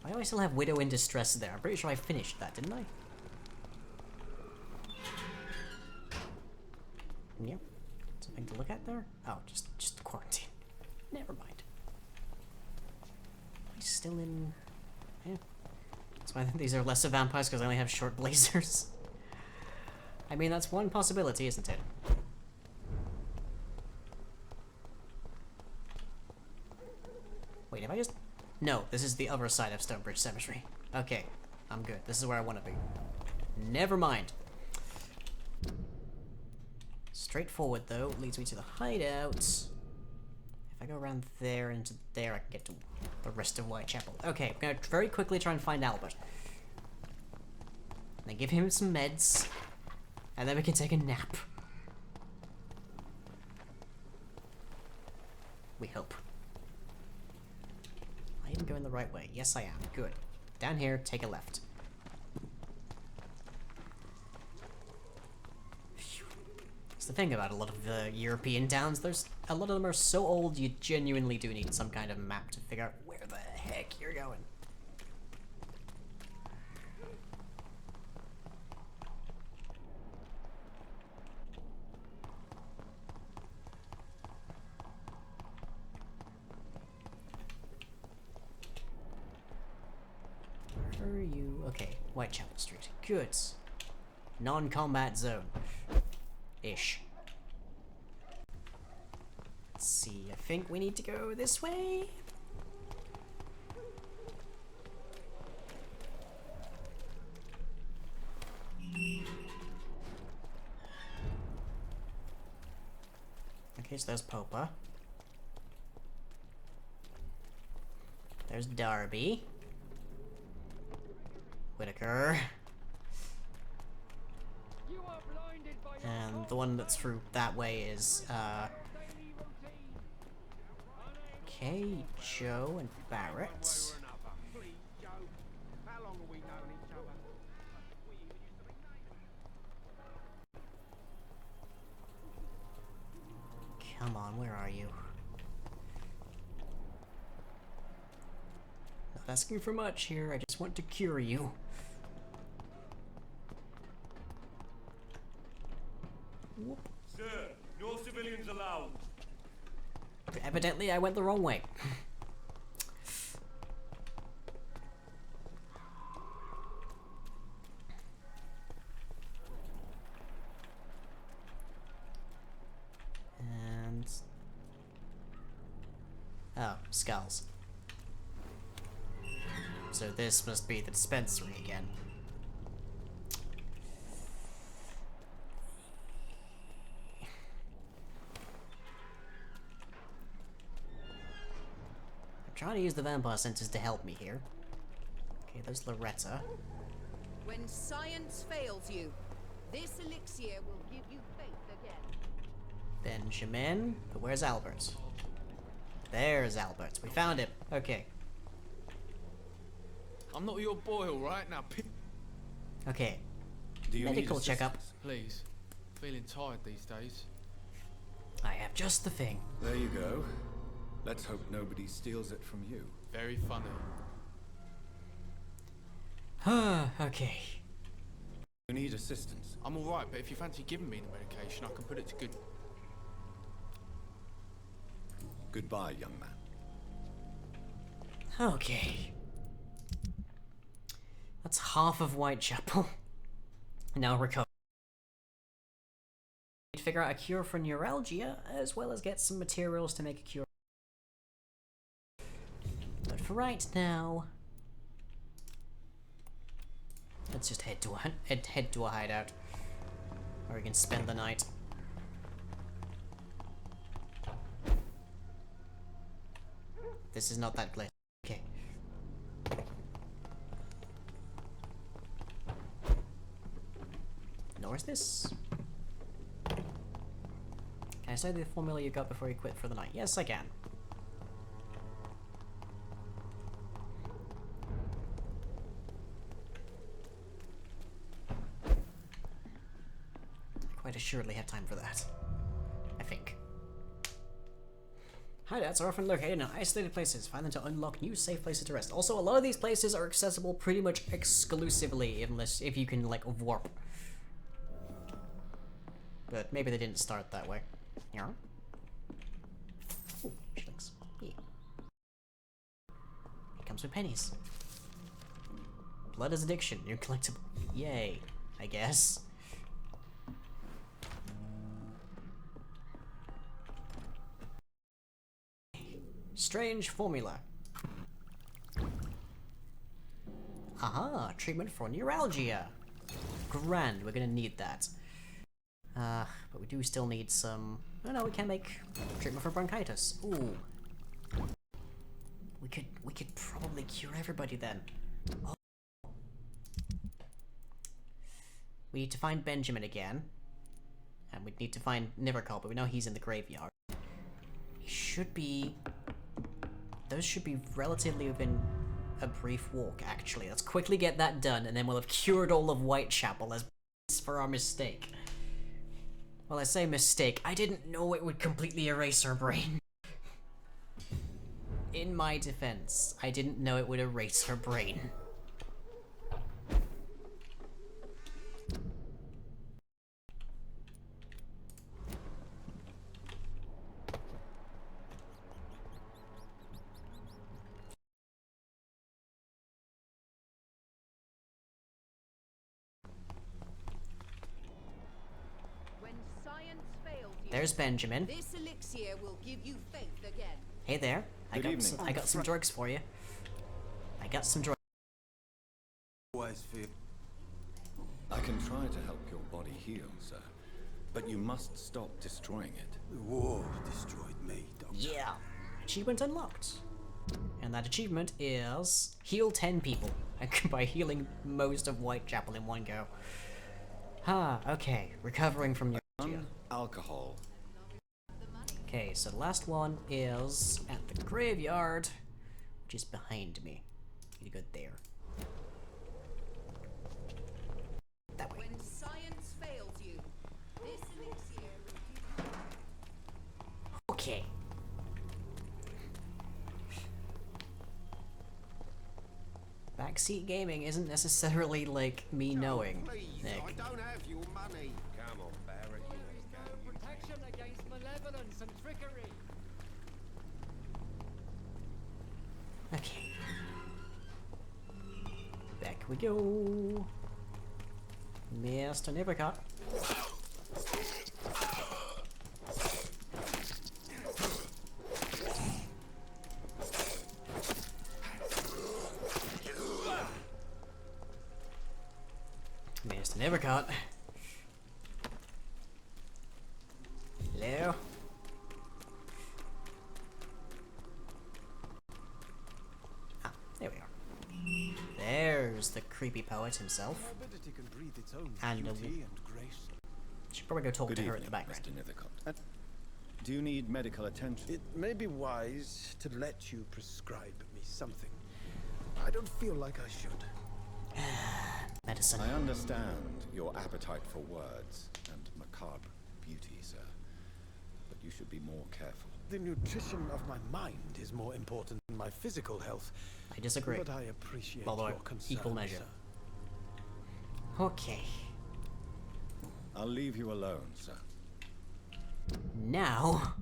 Why do I still have Widow in Distress there? I'm pretty sure I finished that, didn't I? Yep. Something to look at there? Oh, just quarantine. Never mind. Am I still in... Yeah. That's why I think these are lesser vampires, because I only have short blazers. I mean, that's one possibility, isn't it? Wait, have I just... No, this is the other side of Stonebridge Cemetery. Okay, I'm good. This is where I want to be. Never mind. Straightforward, though, leads me to the hideout. If I go around there into there, I can get to the rest of Whitechapel. Okay, I'm gonna very quickly try and find Albert. And then give him some meds. And then we can take a nap. We hope. I am going the right way. Yes, I am. Good. Down here, take a left. Phew. That's the thing about a lot of the European towns. A lot of them are so old, you genuinely do need some kind of map to figure out where the heck you're going. Where are you? Okay, Whitechapel Street. Good. Non-combat zone. Ish. Let's see, I think we need to go this way. Okay, so there's Popa. There's Darby. Whitaker. And the one that's through that way is, okay, Joe and Barrett. Come on, where are you? Not asking for much here, I just want to cure you. Whoop. Sir, no civilians allowed. Evidently, I went the wrong way. And... oh, skulls. So this must be the dispensary again. trying to use the vampire senses to help me here. Okay, there's Loretta. When science fails you, this elixir will give you faith again. Benjamin. But where's Albert? There's Albert. We found him. Okay. I'm not your boy, alright? Now, Okay. Do you need Medical checkup. assistance? please. Feeling tired these days. I have just the thing. There you go. Let's hope nobody steals it from you. Very funny. Okay. You need assistance. I'm alright, but if you fancy giving me the medication, I can put it to good... Goodbye, young man. Okay. That's half of Whitechapel. Now recover. Need to figure out a cure for neuralgia, as well as get some materials to make a cure. But for right now, let's just head to a hideout, where we can spend the night. This is not that glitch. Okay. Nor is this. Can I say the formula you got before you quit for the night? Yes, I can. I quite assuredly have time for that. I think. Hideouts are often located in isolated places. Find them to unlock new safe places to rest. Also, a lot of these places are accessible pretty much exclusively unless if you can like warp. But maybe they didn't start that way. Yeah. Ooh, shillings. Yeah. It comes with pennies. Blood is addiction. You're collectible. Yay, I guess. Strange formula. Aha, treatment for neuralgia. Grand, we're gonna need that. But we do still need some... Oh no, we can make treatment for bronchitis. Ooh. We could probably cure everybody then. Oh. We need to find Benjamin again. And we need to find Nivercall, but we know he's in the graveyard. He should be... Those should be relatively within a brief walk, actually. Let's quickly get that done, and then we'll have cured all of Whitechapel as for our mistake. Well, I say mistake. I didn't know it would completely erase her brain. In my defense, I didn't know it would erase her brain. There's Benjamin. This elixir will give you faith again. Hey there. I got some drugs for you. I got some drugs. I can try to help your body heal, sir. But you must stop destroying it. The war destroyed me, Doctor. Yeah. Achievement unlocked. And that achievement is heal 10 people by healing most of Whitechapel in one go. Okay. Recovering from your alcohol. Okay, so the last one is at the graveyard, which is behind me. You go there. That way. When science fails you, this elixir will give you... Okay. Backseat gaming isn't necessarily like me knowing, Please, Nick. I don't have your money. Come on, Barrett. Protection against malevolence and trickery. Okay. Back we go. Mr. Nivercott. Mr. Nivercott. Hello. creepy poet himself. Morbidity can breathe its own And beauty and grace. should probably go talk Good to her evening, in the background. Mr. Nethercott. Do you need medical attention? It may be wise to let you prescribe me something. I don't feel like I should. Medicine. I understand your appetite for words and macabre beauty, sir. But you should be more careful. The nutrition of my mind is more important than my physical health. I disagree. But I appreciate Although your concern, equal measure. sir. Okay. I'll leave you alone, sir. Now,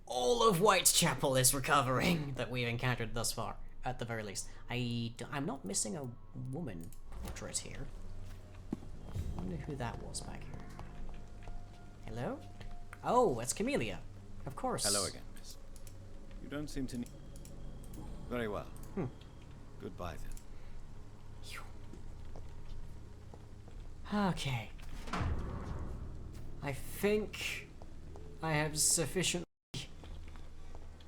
all of Whitechapel is recovering that we've encountered thus far, at the very least. I'm not missing a woman portrait here. I wonder who that was back here. Hello? Oh, it's Camellia. Of course. Hello again, miss. You don't seem to need... Very well. Goodbye, then. Okay. I think I have sufficiently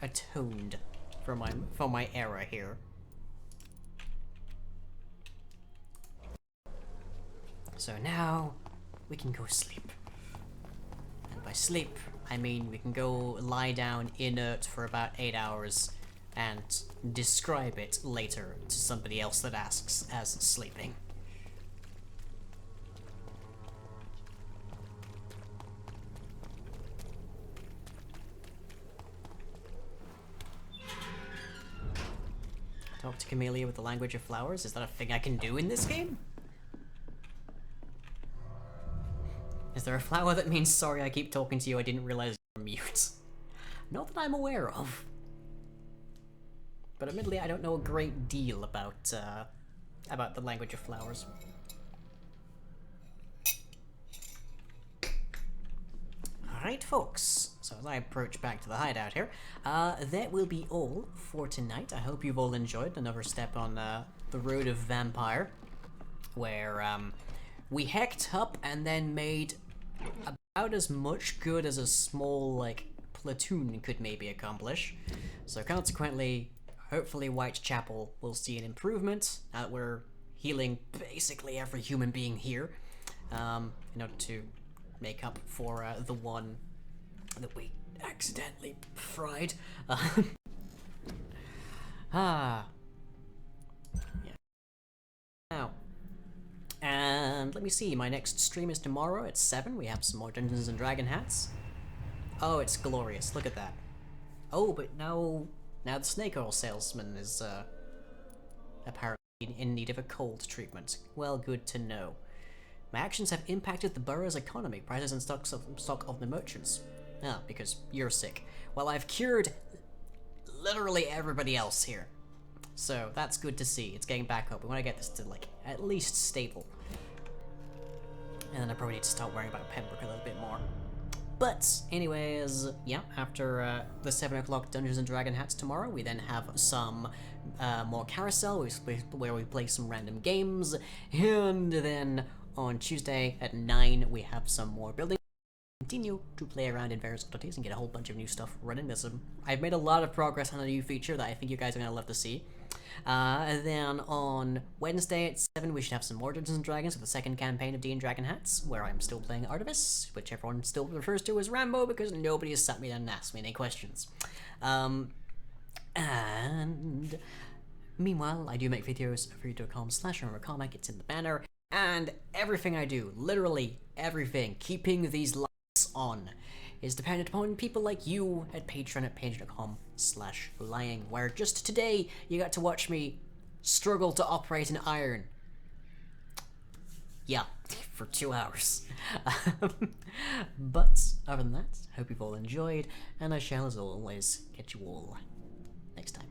atoned for my error here. So now we can go sleep. And by sleep, I mean we can go lie down inert for about 8 hours and describe it later to somebody else that asks as sleeping. Talk to Camellia with the language of flowers? Is that a thing I can do in this game? Is there a flower that means sorry I keep talking to you, I didn't realize you're mute? Not that I'm aware of. But admittedly, I don't know a great deal about the language of flowers. Alright, folks. So as I approach back to the hideout here, that will be all for tonight. I hope you've all enjoyed another step on the road of Vampyr, where we hecked up and then made about as much good as a small, like, platoon could maybe accomplish. So consequently, hopefully Whitechapel will see an improvement. We're healing basically every human being here in order to make up for the one that we accidentally fried. Yeah. Now, and let me see, my next stream is tomorrow at 7. We have some more Dungeons and Dragon hats. Oh, it's glorious. Look at that. Oh, but now the snake oil salesman is apparently in need of a cold treatment. Well, good to know. My actions have impacted the borough's economy, prices and stock of the merchants. Ah, because you're sick. Well, I've cured literally everybody else here. So that's good to see. It's getting back up. We want to get this to, like, at least stable. And then I probably need to start worrying about Pembroke a little bit more. But, anyways, yeah, after the 7 o'clock Dungeons and Dragon hats tomorrow, we then have some more carousel, where we play some random games, and then on Tuesday at 9, we have some more building. Continue to play around in various oddities and get a whole bunch of new stuff running. I've made a lot of progress on a new feature that I think you guys are going to love to see. And then on Wednesday at 7, we should have some more Dungeons & Dragons with the second campaign of D & Dragon Hats, where I'm still playing Artemis, which everyone still refers to as Rambo because nobody has sat me down and asked me any questions. And meanwhile, I do make videos for youtube.com/RememberComic. It's in the banner. And everything I do, literally everything, keeping these lights on, is dependent upon people like you at Patreon at patreon.com/lying, where just today you got to watch me struggle to operate an iron. Yeah, for 2 hours. But other than that, hope you've all enjoyed, and I shall as always catch you all next time.